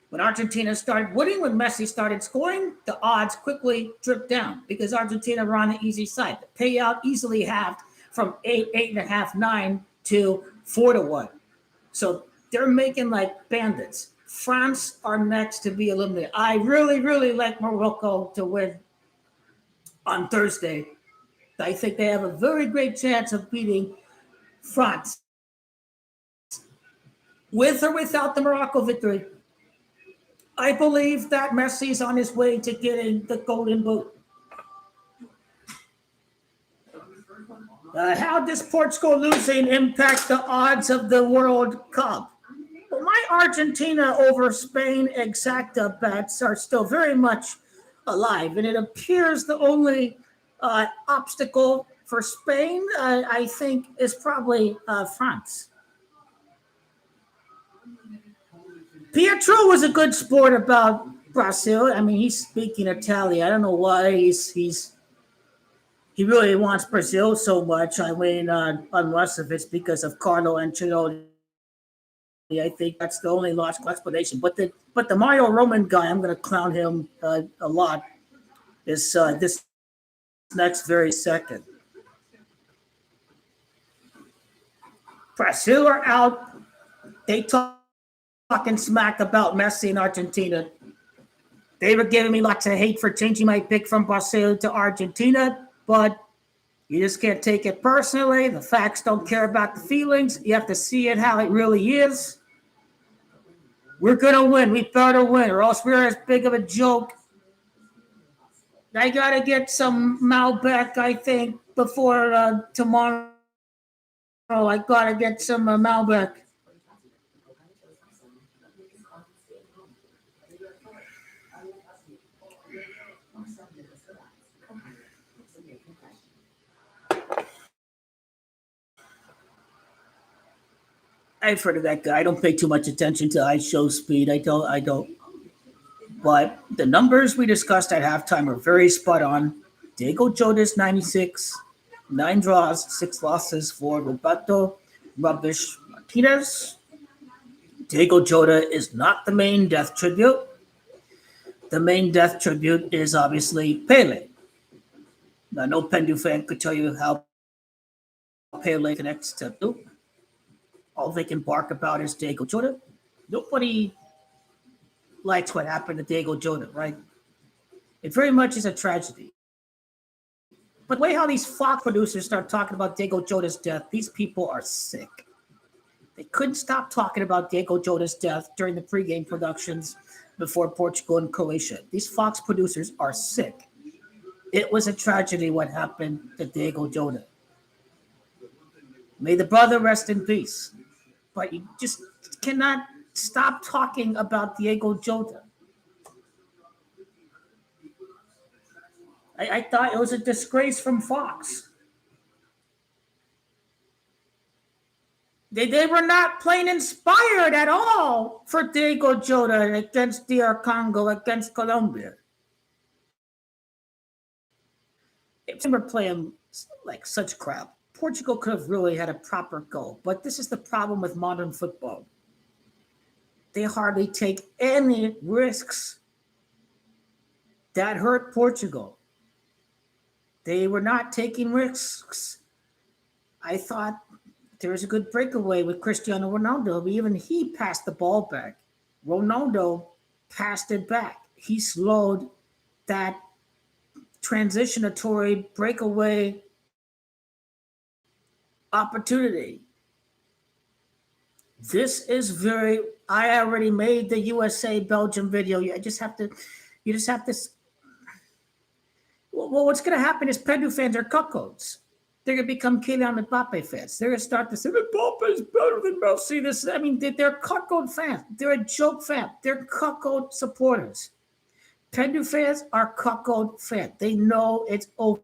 When Argentina started winning, when Messi started scoring, the odds quickly dripped down because Argentina were on the easy side. The payout easily halved from 8.5, 9 to 4-1. So they're making like bandits. France are next to be eliminated. I really, really like Morocco to win on Thursday. I think they have a very great chance of beating France. With or without the Morocco victory, I believe that Messi's on his way to getting the golden boot. How does Portugal losing impact the odds of the World Cup? Well, my Argentina over Spain exacta bets are still very much alive, and it appears the only obstacle for Spain, I think, is probably France. Pietro was a good sport about Brazil. I mean, he's speaking Italian. I don't know why he really wants Brazil so much. I mean, unless if it's because of Carlo Ancelotti. I think that's the only logical explanation. But the Mario Roman guy, I'm going to clown him a lot. Is this next very second? Brazil are out. They talking smack about Messi in Argentina. They were giving me lots of hate for changing my pick from Brazil to Argentina, but You just can't take it personally. The facts don't care about the feelings. You have to see it how it really is. We're going to win. We better win, or else we're as big of a joke. I got to get some Malbec, I think, before tomorrow. I got to get some Malbec. I've heard of that guy. I don't pay too much attention to ice show speed. I don't. But the numbers we discussed at halftime are very spot on. Diego Jota's 96, 9 draws, 6 losses for Roberto Rubbish Martinez. Diego Jota is not the main death tribute. The main death tribute is obviously Pele. Now, no PENDU fan could tell you how Pele connects to Peru. All they can bark about is Diego Jota. Nobody likes what happened to Diego Jota, right? It very much is a tragedy. But the way how these Fox producers start talking about Diego Jota's death, these people are sick. They couldn't stop talking about Diego Jota's death during the pregame productions before Portugal and Croatia. These Fox producers are sick. It was a tragedy what happened to Diego Jota. May the brother rest in peace. But you just cannot stop talking about Diego Jota. I thought it was a disgrace from Fox. They were not playing inspired at all for Diego Jota against DR Congo, against Colombia. They were playing like such crap. Portugal could have really had a proper goal, but this is the problem with modern football. They hardly take any risks. That hurt Portugal. They were not taking risks. I thought there was a good breakaway with Cristiano Ronaldo, but even he passed the ball back. Ronaldo passed it back. He slowed that transitionatory breakaway opportunity. This is very. I already made the USA Belgium video. You just have to. Well, what's going to happen is PENDU fans are cuckolds. They're going to become Kylian Mbappe fans. They're going to start to say Mbappe is better than Messi. They're cuckold fans. They're a joke fan. They're cuckold supporters. PENDU fans are cuckold fans. They know it's over.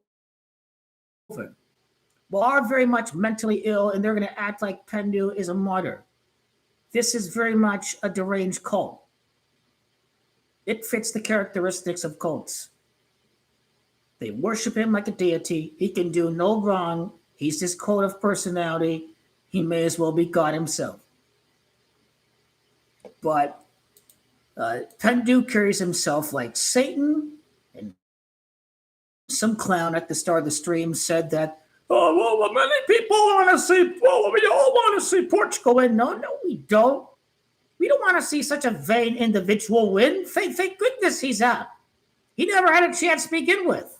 Well, are very much mentally ill, and they're going to act like PENDU is a martyr. This is very much a deranged cult. It fits the characteristics of cults. They worship him like a deity. He can do no wrong. He's this cult of personality. He may as well be God himself. But PENDU carries himself like Satan. And some clown at the start of the stream said that, oh, well, many people want to see, we all want to see Portugal win. No, we don't. We don't want to see such a vain individual win. Thank goodness he's out. He never had a chance to begin with.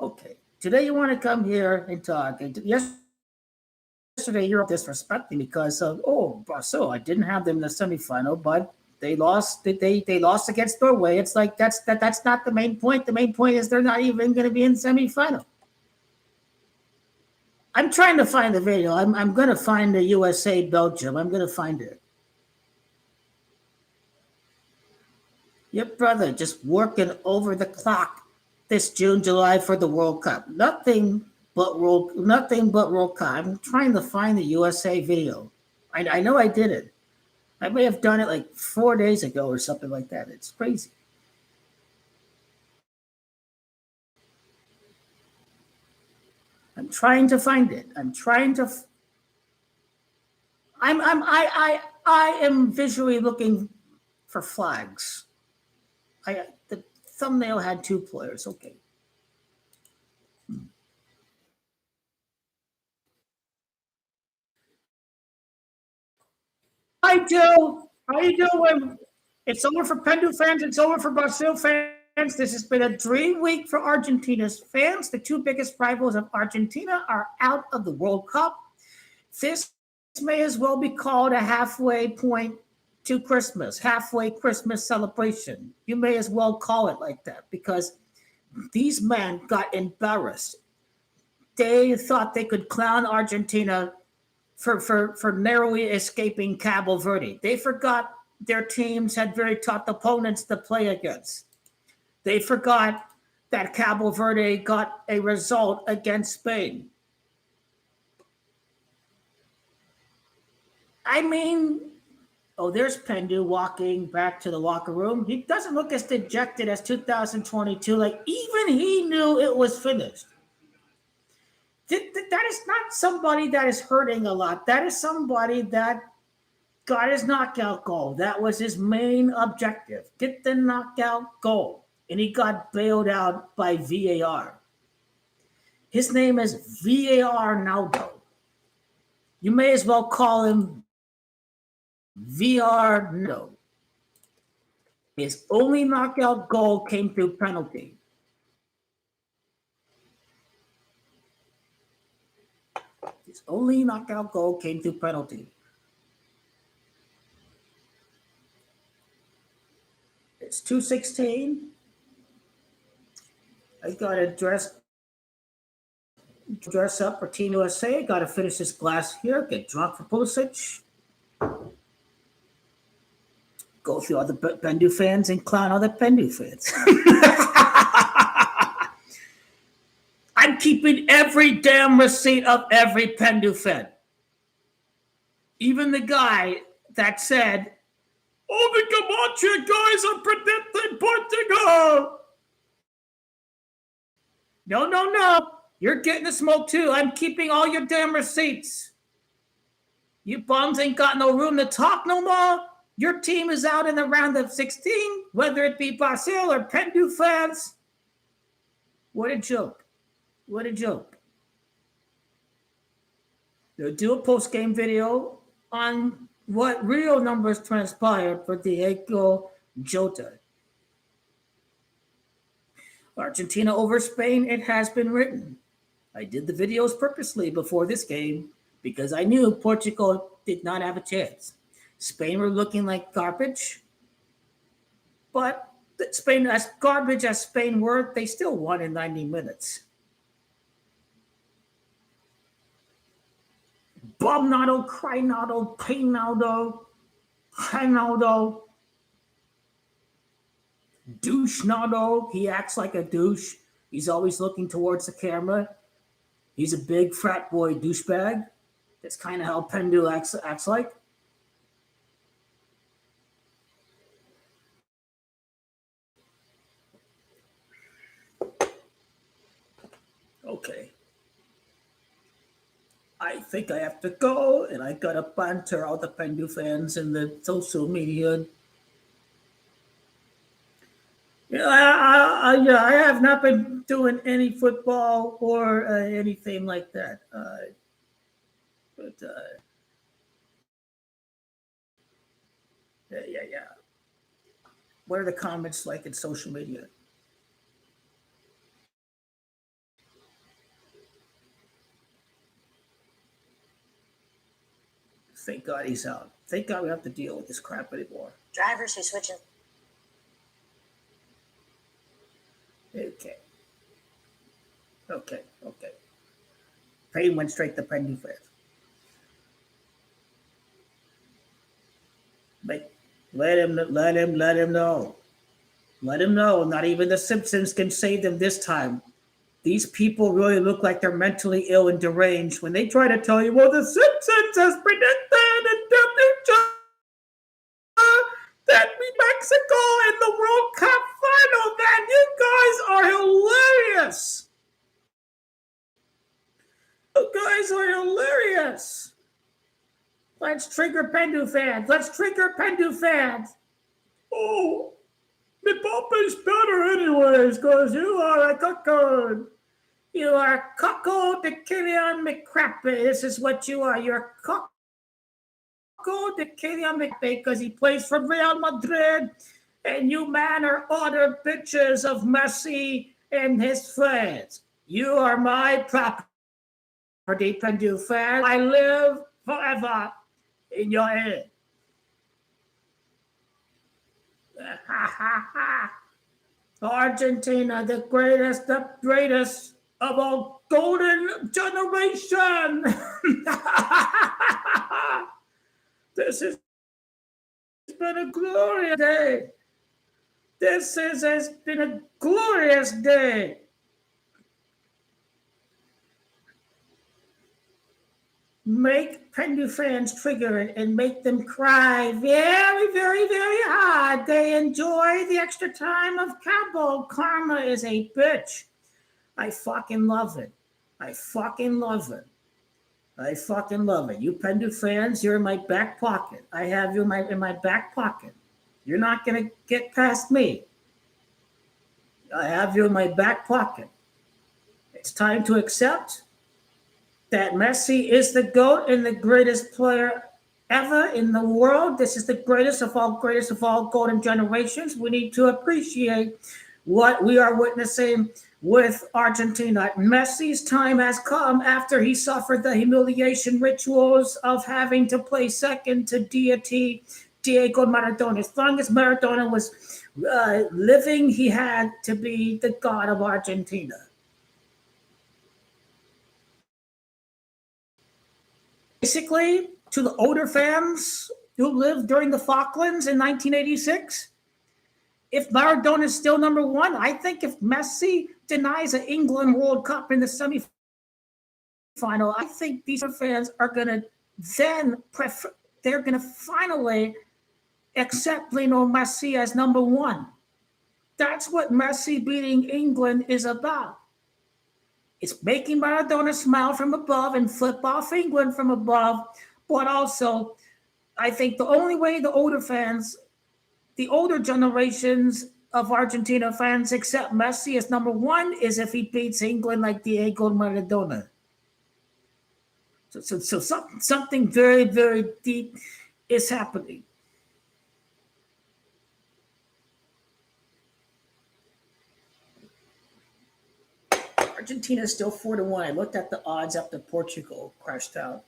Okay, today you want to come here and talk. Yesterday you're disrespecting because of Brazil. I didn't have them in the semifinal, but they lost. They lost against Norway. It's like that's not the main point. The main point is they're not even going to be in semifinal. I'm trying to find the video. I'm going to find the USA Belgium. I'm going to find it. Your brother just working over the clock this June, July for the World Cup. Nothing but World Cup. I'm trying to find the USA video. I know I did it. I may have done it like 4 days ago or something like that. It's crazy. I'm trying to find it. I am visually looking for flags. The thumbnail had 2 players. Okay. I do. How you doing? It's over for PENDU fans. It's over for Brazil fans. This has been a dream week for Argentina's fans. The two biggest rivals of Argentina are out of the World Cup. This may as well be called a halfway point to Christmas, halfway Christmas celebration. You may as well call it like that because these men got embarrassed. They thought they could clown Argentina for narrowly escaping Cabo Verde. They forgot their teams had very tough opponents to play against. They forgot that Cabo Verde got a result against Spain. I mean, oh, there's PENDU walking back to the locker room. He doesn't look as dejected as 2022. Like, even he knew it was finished. That is not somebody that is hurting a lot. That is somebody that got his knockout goal. That was his main objective. Get the knockout goal. And he got bailed out by VAR. His name is VAR Naldo. You may as well call him VR Naldo. His only knockout goal came through penalty. His only knockout goal came through penalty. It's 2:16. I gotta dress up for Team USA. Gotta finish this glass here. Get drunk for Pulisic. Go through all the PENDU fans and clown all the PENDU fans. I'm keeping every damn receipt of every PENDU fan. Even the guy that said, "Oh, the Camacho guys are predicting Portugal." No. You're getting the smoke too. I'm keeping all your damn receipts. You bums ain't got no room to talk no more. Your team is out in the round of 16, whether it be Brazil or PENDU fans. What a joke. What a joke. They'll do a post-game video on what real numbers transpired for Diego Jota. Argentina over Spain, it has been written. I did the videos purposely before this game because I knew Portugal did not have a chance. Spain were looking like garbage, but Spain, as garbage as Spain were, they still won in 90 minutes. Bobnado, CRYNALDO, PENDU, Douchenado. He acts like a douche. He's always looking towards the camera. He's a big frat boy douchebag. That's kind of how PENDU acts like. Okay. I think I have to go, and I gotta banter all the PENDU fans in the social media. I have not been doing any football or anything like that. Yeah. What are the comments like in social media? Thank God he's out. Thank God we don't have to deal with this crap anymore. Drivers who switch in. Okay. Pain went straight to PENDU fans. Let him know. Let him know. Not even the Simpsons can save them this time. These people really look like they're mentally ill and deranged when they try to tell you, well, the Simpsons has predicted in the future that Mexico in the World Cup final. Man, you guys are hilarious. You guys are hilarious. Let's trigger PENDU fans. Oh, Mbappé's better anyways, because you are a cuckold. You are a cuckold to Kylian McCrappy. This is what you are. You're a cuckold to Kylian McCrappy because he plays for Real Madrid and you man are utter bitches of Messi and his friends. You are my property, PENDU fan. I live forever in your head. Argentina, the greatest of all golden generation. This has been a glorious day. Has been a glorious day. Make PENDU fans trigger it and make them cry very, very, very hard. They enjoy the extra time of Cabo. Karma is a bitch. I fucking love it. I fucking love it. I fucking love it. You PENDU fans, you're in my back pocket. I have you in my back pocket. You're not going to get past me. I have you in my back pocket. It's time to accept that Messi is the GOAT and the greatest player ever in the world. This is the greatest of all golden generations. We need to appreciate what we are witnessing with Argentina. Messi's time has come after he suffered the humiliation rituals of having to play second to deity Diego Maradona. As long as Maradona was living, he had to be the god of Argentina. Basically, to the older fans who lived during the Falklands in 1986, if Maradona is still number one, I think if Messi denies an England World Cup in the semifinal, I think these fans are going to then they're going to finally accept Lionel Messi as number one. That's what Messi beating England is about. It's making Maradona smile from above and flip off England from above. But also, I think the only way the older generations of Argentina fans accept Messi as number one is if he beats England like Diego Maradona. So something very, very deep is happening. Argentina is still 4-1. I looked at the odds after Portugal crashed out.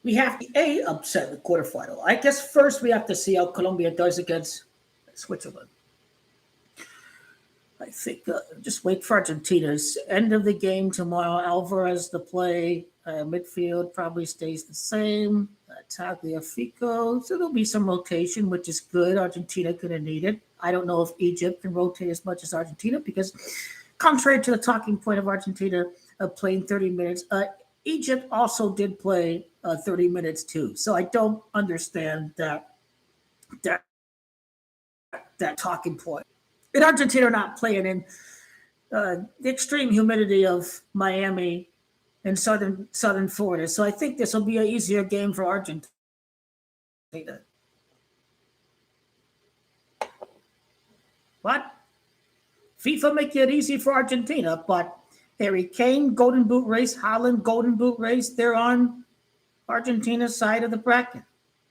We have the upset in the quarterfinal. I guess first we have to see how Colombia does against Switzerland. I think just wait for Argentina's end of the game tomorrow. Alvarez the play. Midfield probably stays the same. Tagliafico. So there'll be some rotation, which is good. Argentina could have needed. I don't know if Egypt can rotate as much as Argentina because, contrary to the talking point of Argentina playing 30 minutes, Egypt also did play 30 minutes too. So I don't understand that talking point. And Argentina are not playing in the extreme humidity of Miami and southern Florida. So I think this will be an easier game for Argentina. What? FIFA make it easy for Argentina, but Harry Kane, Golden Boot race, Haaland, Golden Boot race, they're on Argentina's side of the bracket.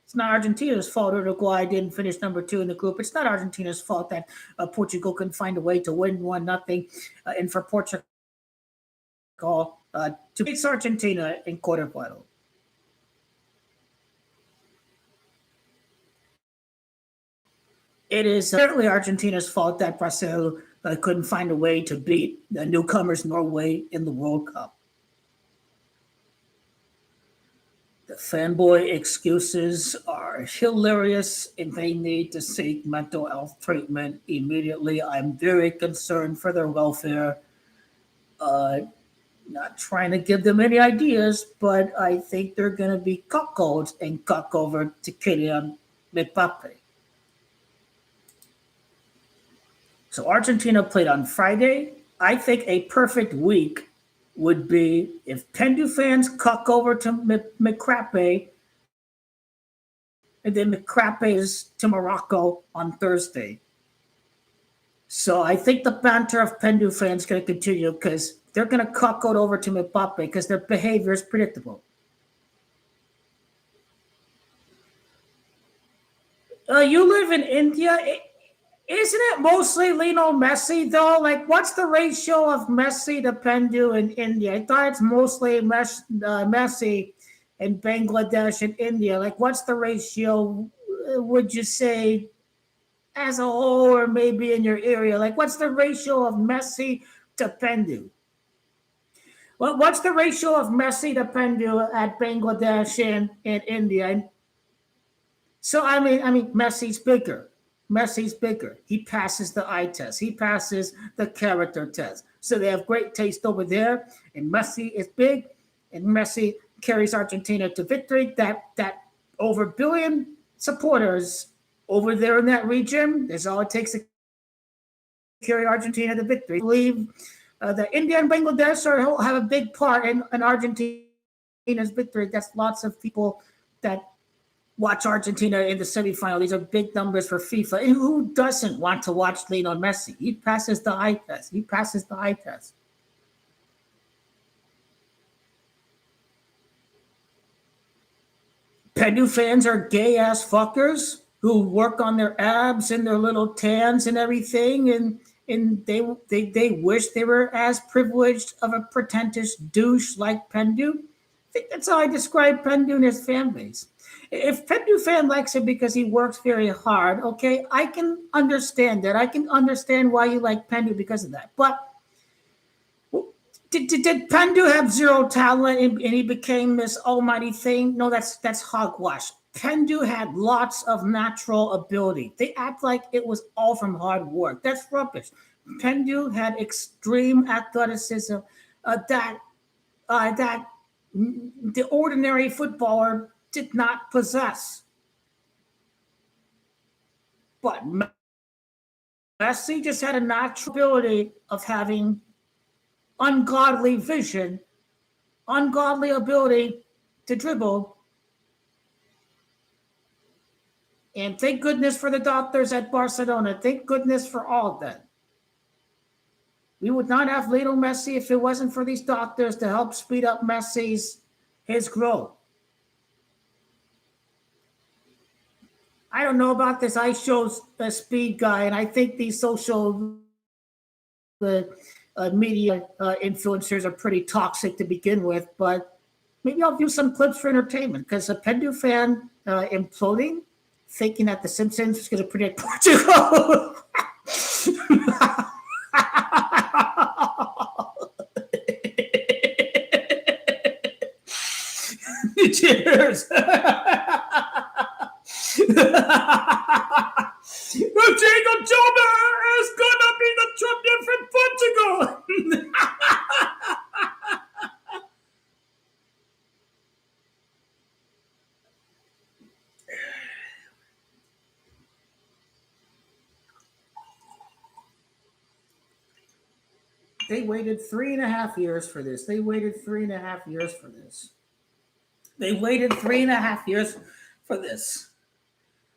It's not Argentina's fault Uruguay didn't finish number 2 in the group. It's not Argentina's fault that Portugal couldn't find a way to win 1-0. And for Portugal to beat Argentina in quarterfinal. It is certainly Argentina's fault that Brazil couldn't find a way to beat the newcomers Norway in the World Cup. The fanboy excuses are hilarious and they need to seek mental health treatment immediately. I'm very concerned for their welfare. Not trying to give them any ideas, but I think they're going to be cuckolds and cuck over to Kylian Mbappe. So Argentina played on Friday. I think a perfect week would be if PENDU fans cuck over to McCrappe, and then McCrappe is to Morocco on Thursday. So I think the banter of PENDU fans is going to continue because they're going to cuckold over to Mbappe because their behavior is predictable. You live in India. Isn't it mostly Lionel Messi though? Like, what's the ratio of Messi to PENDU in India? I thought it's mostly Messi in Bangladesh and India. Like, what's the ratio? Would you say as a whole, or maybe in your area? Like, what's the ratio of Messi to PENDU? What's the ratio of Messi to PENDU at Bangladesh and India? So I mean, Messi's bigger. Messi's bigger. He passes the eye test. He passes the character test. So they have great taste over there. And Messi is big, and Messi carries Argentina to victory. That over a billion supporters over there in that region. That's all it takes to carry Argentina to victory. I believe that India and Bangladesh have a big part in Argentina's victory. That's lots of people that watch Argentina in the semifinal. These are big numbers for FIFA. And who doesn't want to watch Lionel Messi? He passes the eye test. He passes the eye test. PENDU fans are gay ass fuckers who work on their abs and their little tans and everything, and they wish they were as privileged of a pretentious douche like PENDU. I think that's how I describe PENDU and his fan base. If PENDU fan likes him because he works very hard, okay, I can understand that. I can understand why you like PENDU because of that. But did PENDU have zero talent and he became this almighty thing? No, that's hogwash. PENDU had lots of natural ability. They act like it was all from hard work. That's rubbish. PENDU had extreme athleticism that the ordinary footballer did not possess. But Messi just had a natural ability of having ungodly vision, ungodly ability to dribble. And thank goodness for the doctors at Barcelona. Thank goodness for all of that. We would not have Lionel Messi if it wasn't for these doctors to help speed up his growth. I don't know about this ice show speed guy, and I think these social media influencers are pretty toxic to begin with, but maybe I'll view some clips for entertainment because a PENDU fan imploding, thinking that The Simpsons is going to predict Portugal. Cheers. Jacob Jober is gonna be the champion from Portugal. They waited 3.5 years for this. They waited 3.5 years for this. They waited 3.5 years for this.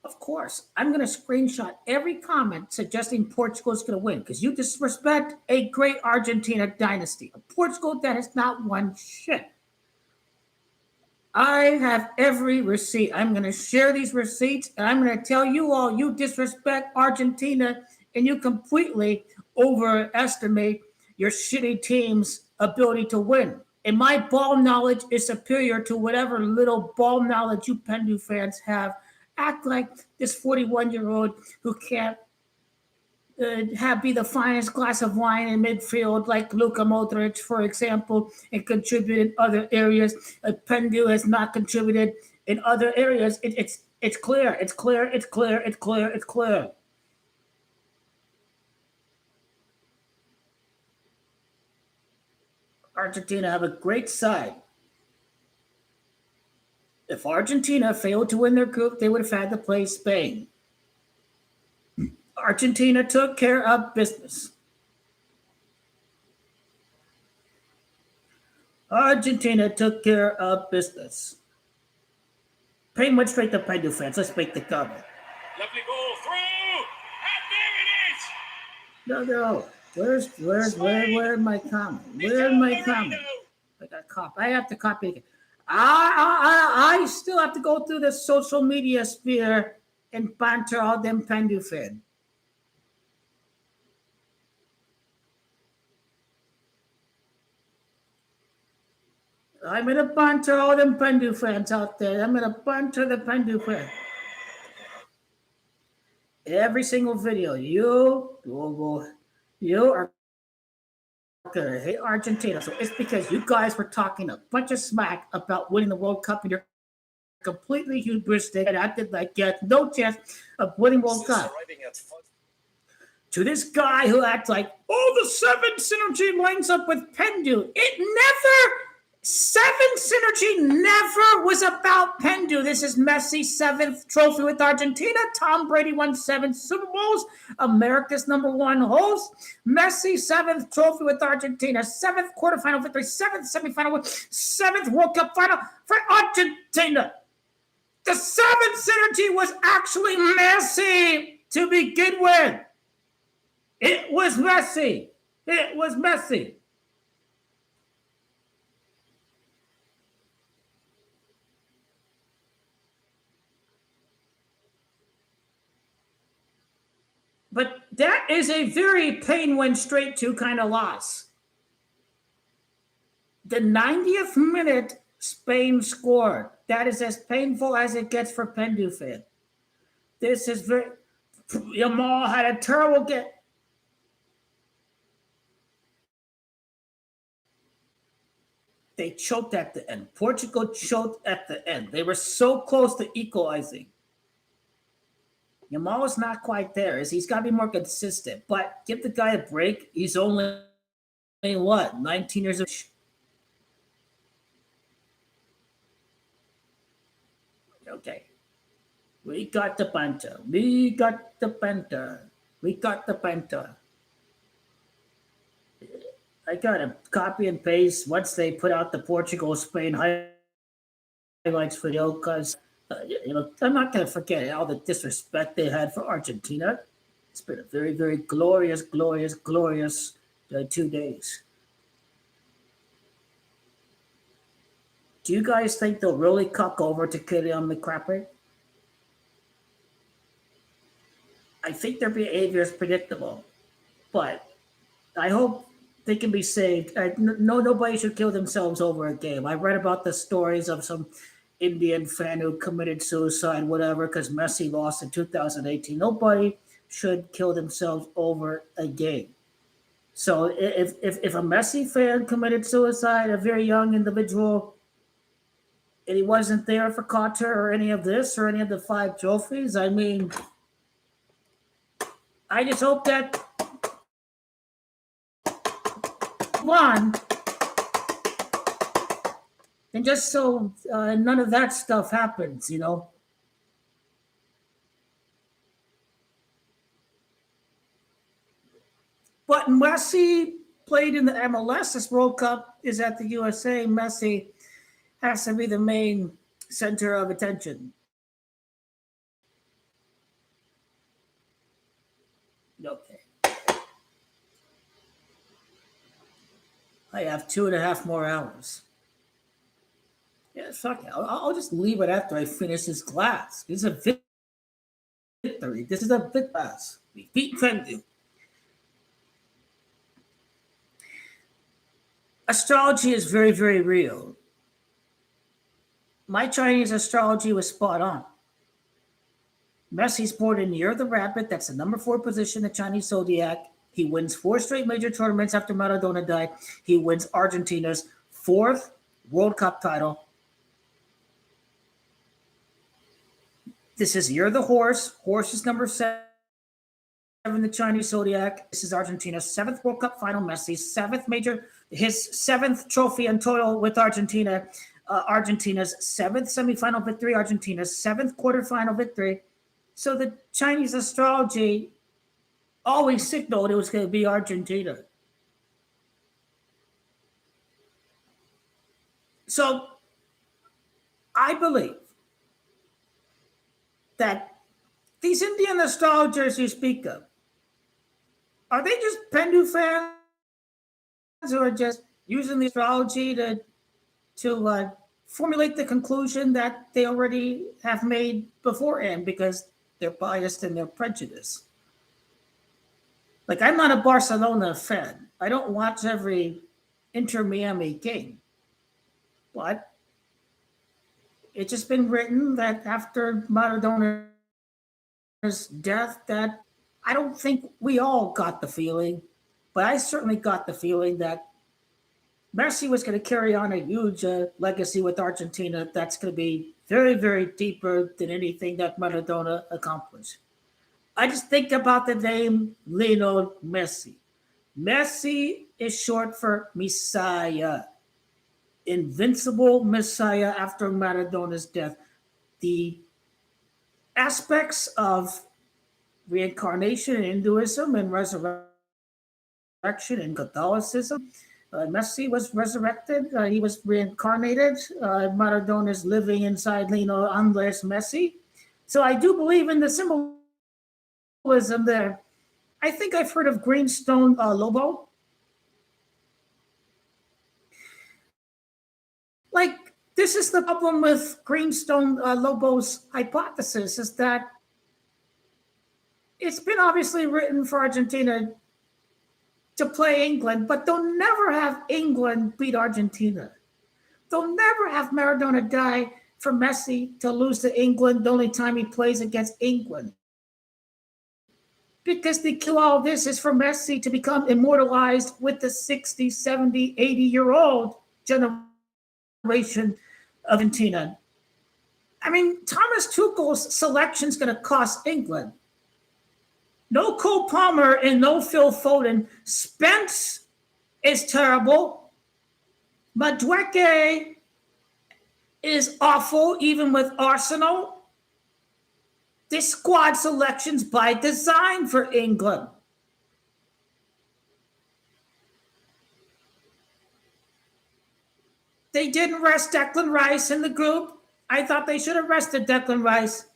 Of course, I'm going to screenshot every comment suggesting Portugal is going to win because you disrespect a great Argentina dynasty, a Portugal that has not won shit. I have every receipt. I'm going to share these receipts and I'm going to tell you all you disrespect Argentina and you completely overestimate your shitty team's ability to win. And my ball knowledge is superior to whatever little ball knowledge you PENDU fans have. Act like this 41-year-old who can't be the finest glass of wine in midfield, like Luka Modric, for example, and contribute in other areas. PENDU has not contributed in other areas. It's clear. It's clear. It's clear. It's clear. It's clear. Argentina have a great side. If Argentina failed to win their group, they would have had to play Spain. Argentina took care of business. Argentina took care of business. Pretty much straight to PENDU fans. Let's make the comment. Lovely ball through, and there it is. No. Where's my comment? Where's my comment? I got copy. I have to copy it. I still have to go through the social media sphere and banter all them PENDU fans. I'm gonna banter all them PENDU fans out there. I'm gonna banter the PENDU fans. Every single video, you are gonna hate Argentina. So it's because you guys were talking a bunch of smack about winning the World Cup and you're completely hubristic and acted like you had no chance of winning World Cup. To this guy who acts like, oh, the 7 synergy lines up with PENDU. It never, 7 synergy never was about PENDU. This is Messi's 7th trophy with Argentina. Tom Brady won 7 Super Bowls. America's #1 host. Messi's 7th trophy with Argentina. 7th quarterfinal victory. 7th semifinal win. 7th World Cup final for Argentina. The 7th synergy was actually Messi to begin with. It was Messi. It was Messi. But that is a very pain went straight to kind of loss. The 90th minute, Spain scored. That is as painful as it gets for PENDU fan. This is very. Yamal had a terrible get. They choked at the end. Portugal choked at the end. They were so close to equalizing. Yamal is not quite there. He's got to be more consistent. But give the guy a break. He's only, what, 19 years of age? Okay. We got the banter. We got the banter. We got the banter. I got to copy and paste once they put out the Portugal-Spain highlights video because, I'm not going to forget all the disrespect they had for Argentina. It's been a very, very glorious 2 days. Do you guys think they'll really cuck over to Kylian Mbappe? I think their behavior is predictable, but I hope they can be saved. Nobody should kill themselves over a game. I read about the stories of some Indian fan who committed suicide, whatever, because Messi lost in 2018. Nobody should kill themselves over a game. So if a Messi fan committed suicide, a very young individual, and he wasn't there for Qatar or any of this or any of the 5 trophies, I mean, I just hope that one, and just so none of that stuff happens, But Messi played in the MLS. This World Cup is at the USA. Messi has to be the main center of attention. Okay. I have 2.5 more hours. Yeah, fuck it. I'll just leave it after I finish this class. This is a victory. This is a big class. We beat PENDU. Astrology is very, very real. My Chinese astrology was spot on. Messi's born in the year of the rabbit. That's the number 4 position in the Chinese zodiac. He wins 4 straight major tournaments after Maradona died. He wins Argentina's 4th World Cup title. This is year of the horse. Horse is number 7 in the Chinese zodiac. This is Argentina's 7th World Cup final. Messi's 7th major, his 7th trophy in total with Argentina. Argentina's 7th semifinal victory. Argentina's 7th quarterfinal victory. So the Chinese astrology always signaled it was going to be Argentina. So I believe that these Indian astrologers you speak of, are they just PENDU fans who are just using the astrology to formulate the conclusion that they already have made beforehand because They're biased and they're prejudiced. Like, I'm not a Barcelona fan. I don't watch every Inter Miami game. But it's just been written that after Maradona's death, that I don't think we all got the feeling, but I certainly got the feeling that Messi was going to carry on a huge legacy with Argentina that's going to be very, very deeper than anything that Maradona accomplished. I just think about the name Lionel Messi. Messi is short for Messiah, invincible Messiah after Maradona's death. The aspects of reincarnation in Hinduism and resurrection in Catholicism. Messi was resurrected. He was reincarnated. Maradona is living inside Lionel Andres Messi. So I do believe in the symbolism there. I think I've heard of Greenstone Lobo. Like, this is the problem with Greenstone Lobo's hypothesis, is that it's been obviously written for Argentina to play England, but they'll never have England beat Argentina. They'll never have Maradona die for Messi to lose to England the only time he plays against England. Because the key all this is for Messi to become immortalized with the 60, 70, 80-year-old generation of Argentina. I mean, Thomas Tuchel's selection is going to cost England. No Cole Palmer and no Phil Foden. Spence is terrible. Madueke is awful, even with Arsenal. This squad selection's by design for England. They didn't rest Declan Rice in the group. I thought they should have rested Declan Rice.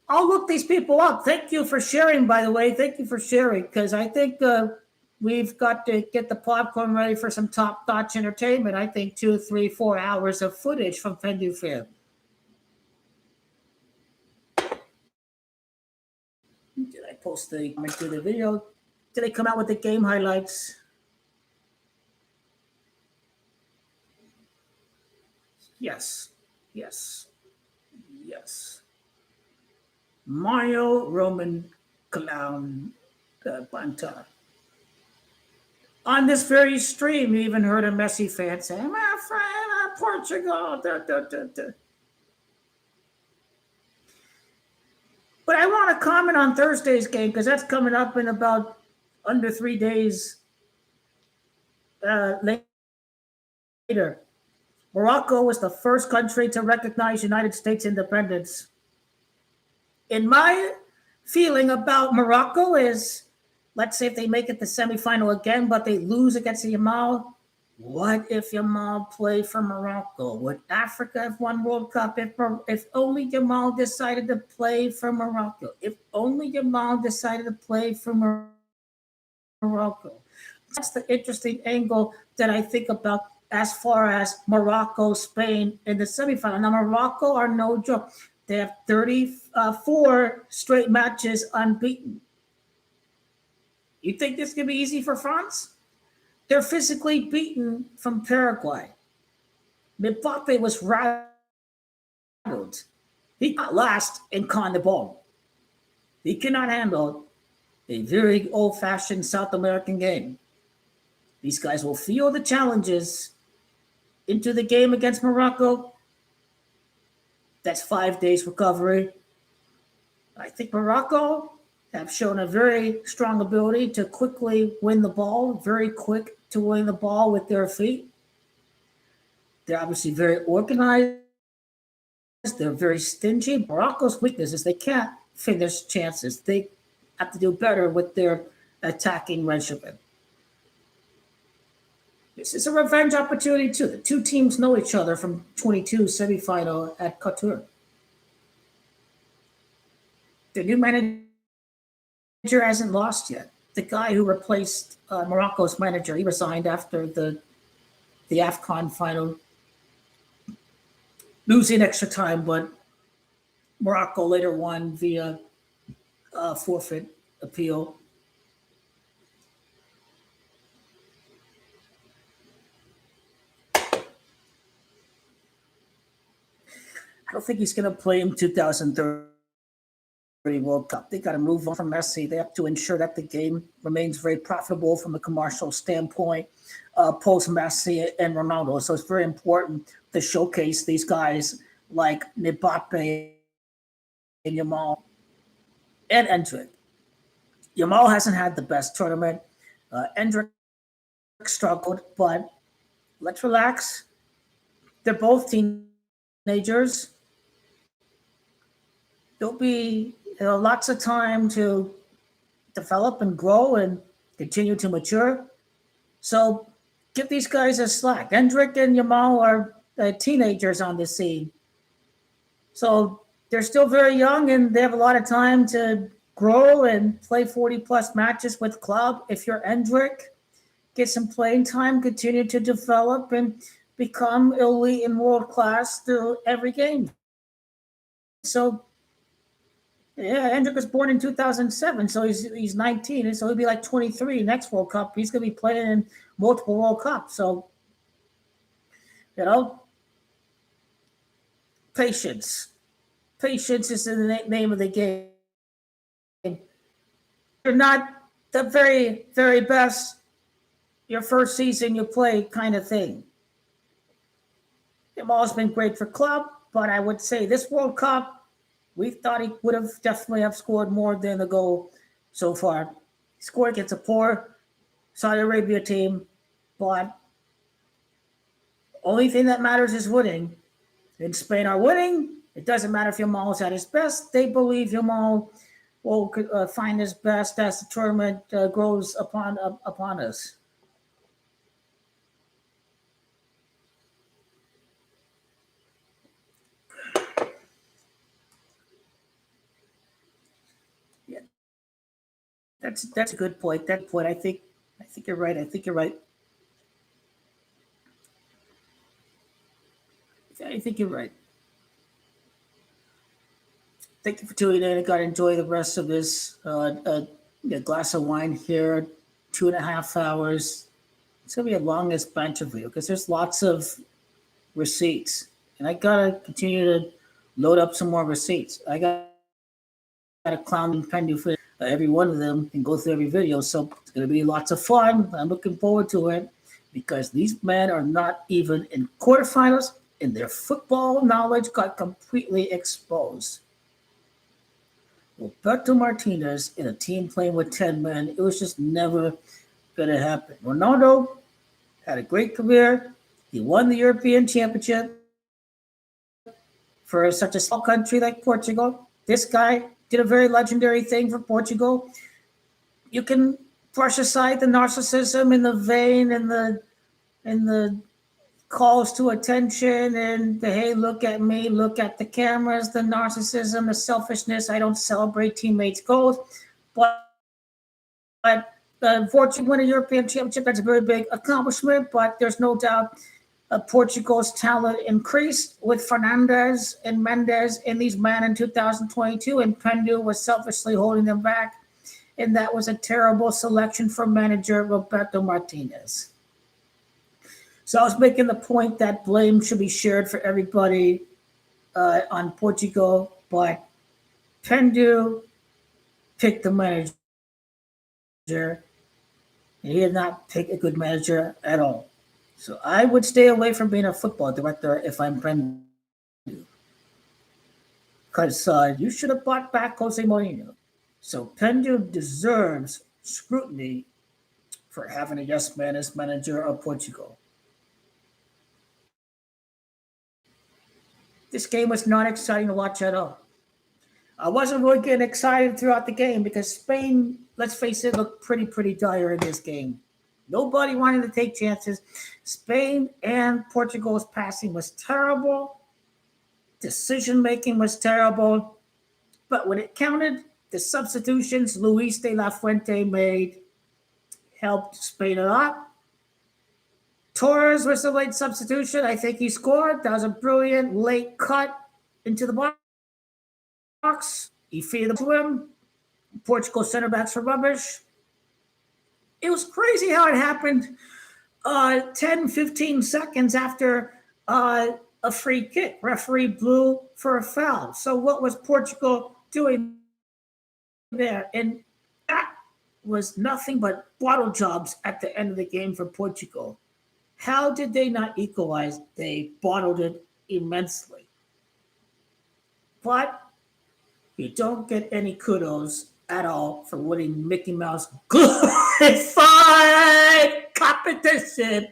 I'll look these people up. Thank you for sharing, by the way. Thank you for sharing, because I think we've got to get the popcorn ready for some top-notch entertainment. I think 2, 3, 4 hours of footage from PENDU Fan. Did I post the comment to the video? Did they come out with the game highlights? Yes. Mario Roman Clown Banta. On this very stream, you even heard a Messi fan say, my friend, Portugal. But I want to comment on Thursday's game because that's coming up in about under 3 days later. Morocco was the first country to recognize United States independence. In my feeling about Morocco is, let's say if they make it the semifinal again, but they lose against Yamal, what if Yamal played for Morocco? Would Africa have won World Cup if only Yamal decided to play for Morocco? If only Yamal decided to play for Morocco. That's the interesting angle that I think about as far as Morocco, Spain in the semifinal. Now, Morocco are no joke. They have 34 straight matches unbeaten. You think this could be easy for France? They're physically beaten from Paraguay. Mbappe was rattled. He got last and conned the ball. He cannot handle a very old-fashioned South American game. These guys will feel the challenges into the game against Morocco. That's 5 days recovery. I think Morocco have shown a very strong ability to quickly win the ball, very quick to win the ball with their feet. They're obviously very organized. They're very stingy. Morocco's weakness is they can't finish chances. They have to do better with their attacking regimen. This is a revenge opportunity too. The two teams know each other from 22 semifinal at Qatar. The new manager hasn't lost yet. The guy who replaced Morocco's manager, he resigned after the AFCON final. losing extra time, but Morocco later won via forfeit appeal. I don't think he's going to play in 2030 World Cup. They got to move on from Messi. They have to ensure that the game remains very profitable from a commercial standpoint, post Messi and Ronaldo. So it's very important to showcase these guys like Mbappe and Yamal and Endrick. Yamal hasn't had the best tournament. Endrick struggled, but let's relax. They're both teenagers. There'll be lots of time to develop and grow and continue to mature. So give these guys a slack. Endrick and Yamal are teenagers on the scene. So they're still very young and they have a lot of time to grow and play 40 plus matches with club. If you're Endrick, get some playing time, continue to develop and become elite and world class through every game. So yeah, Endrick was born in 2007, so he's 19, and so he'll be like 23 next World Cup. He's going to be playing in multiple World Cups. So, patience. Patience is the name of the game. You're not the very, very best your first season you play kind of thing. Jamal's been great for club, but I would say this World Cup, we thought he would have definitely have scored more than the goal so far. He scored against a poor Saudi Arabia team, but only thing that matters is winning. And Spain are winning. It doesn't matter if Yamal's at his best. They believe Yamal will find his best as the tournament grows upon us. That's a good point. That point, I think you're right. I think you're right. Thank you for tuning in. I got to enjoy the rest of this glass of wine here. 2.5 hours. It's gonna be a longest bunch of video because there's lots of receipts, and I gotta continue to load up some more receipts. I got a clown PENDU for every one of them and go through every video. So it's going to be lots of fun. I'm looking forward to it because these men are not even in quarterfinals and their football knowledge got completely exposed. Roberto Martinez in a team playing with 10 men, it was just never going to happen. Ronaldo had a great career. He won the European Championship for such a small country like Portugal. This guy did a very legendary thing for Portugal. You can brush aside the narcissism and the vain and the calls to attention and the hey, look at me, look at the cameras, the narcissism, the selfishness. I don't celebrate teammates' goals, but unfortunately, win a European Championship, that's a very big accomplishment. But there's no doubt Portugal's talent increased with Fernandes and Mendes and these men in 2022, and PENDU was selfishly holding them back. And that was a terrible selection for manager Roberto Martinez. So I was making the point that blame should be shared for everybody on Portugal, but PENDU picked the manager, and he did not pick a good manager at all. So I would stay away from being a football director if I'm PENDU. Because you should have bought back Jose Mourinho. So PENDU deserves scrutiny for having a yes man as manager of Portugal. This game was not exciting to watch at all. I wasn't really getting excited throughout the game because Spain, let's face it, looked pretty dire in this game. Nobody wanted to take chances. Spain and Portugal's passing was terrible. Decision-making was terrible. But when it counted, the substitutions Luis de la Fuente made helped Spain a lot. Torres was the late substitution. I think he scored. That was a brilliant late cut into the box. He feeded to him. Portugal center backs were rubbish. It was crazy how it happened 10, 15 seconds after a free kick. Referee blew for a foul. So what was Portugal doing there? And that was nothing but bottle jobs at the end of the game for Portugal. How did they not equalize? They bottled it immensely. But you don't get any kudos at all for winning Mickey Mouse glorified competition.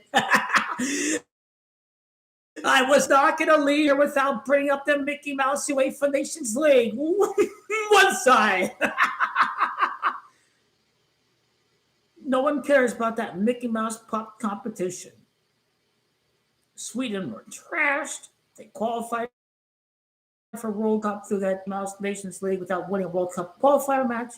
I was not going to leave here without bringing up the Mickey Mouse UEFA Nations League. One side. No one cares about that Mickey Mouse pup competition. Sweden were trashed. They qualified for World Cup through that Mouse Nations League without winning a World Cup qualifier match.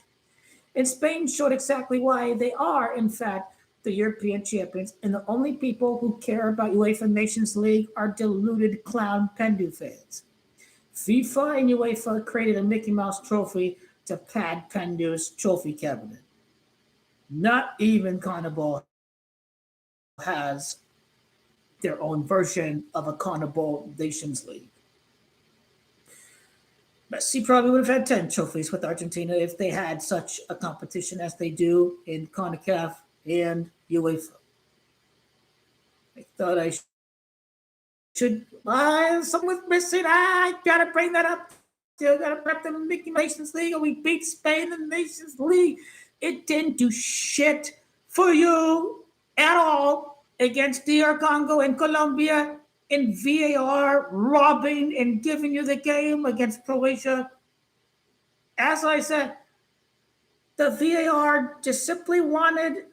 And Spain showed exactly why they are, in fact, the European champions. And the only people who care about UEFA Nations League are deluded clown PENDU fans. FIFA and UEFA created a Mickey Mouse trophy to pad PENDU's trophy cabinet. Not even CONMEBOL has their own version of a CONMEBOL Nations League. Messi probably would have had 10 trophies with Argentina if they had such a competition as they do in CONCACAF and UEFA. I thought I should something with missing. I gotta bring that up. Still gotta prep the Mickey Nations League, and we beat Spain in the Nations League. It didn't do shit for you at all against DR Congo and Colombia in VAR, robbing and giving you the game against Croatia. As I said, the VAR just simply wanted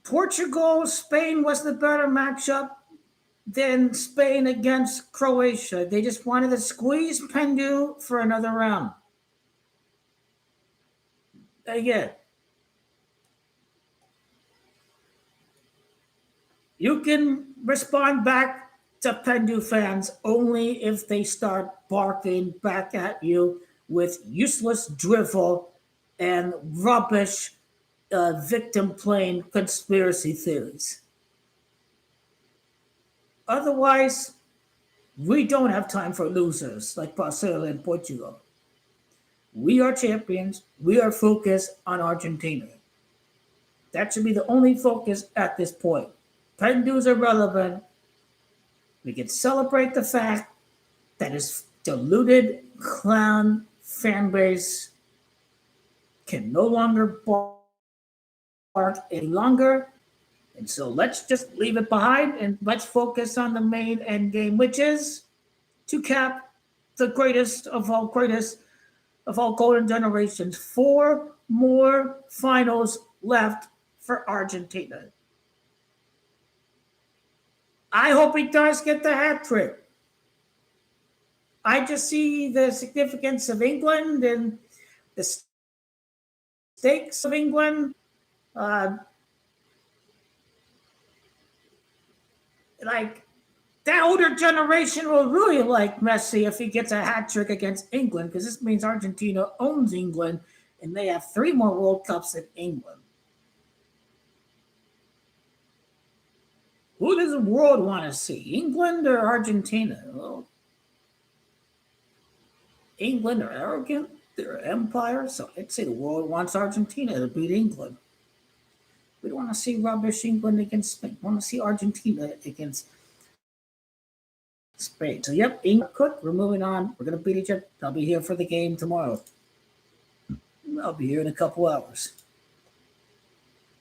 Portugal. Spain was the better matchup than Spain against Croatia. They just wanted to squeeze PENDU for another round. Again, you can respond back to PENDU fans only if they start barking back at you with useless drivel and rubbish victim-playing conspiracy theories. Otherwise, we don't have time for losers like Brazil and Portugal. We are champions. We are focused on Argentina. That should be the only focus at this point. PENDU's irrelevant. We can celebrate the fact that his deluded clown fan base can no longer bark any longer. And so let's just leave it behind and let's focus on the main end game, which is to cap the greatest of all golden generations. 4 more finals left for Argentina. I hope he does get the hat trick. I just see the significance of England and the stakes of England. Like, that older generation will really like Messi if he gets a hat trick against England, because this means Argentina owns England and they have 3 more World Cups than England. Who does the world want to see, England or Argentina? Well, England are arrogant, they're an empire, so I'd say the world wants Argentina to beat England. We don't want to see rubbish England against Spain. We want to see Argentina against Spain. So, yep, England cooked. We're moving on. We're going to beat each other. I'll be here for the game tomorrow. I'll be here in a couple hours.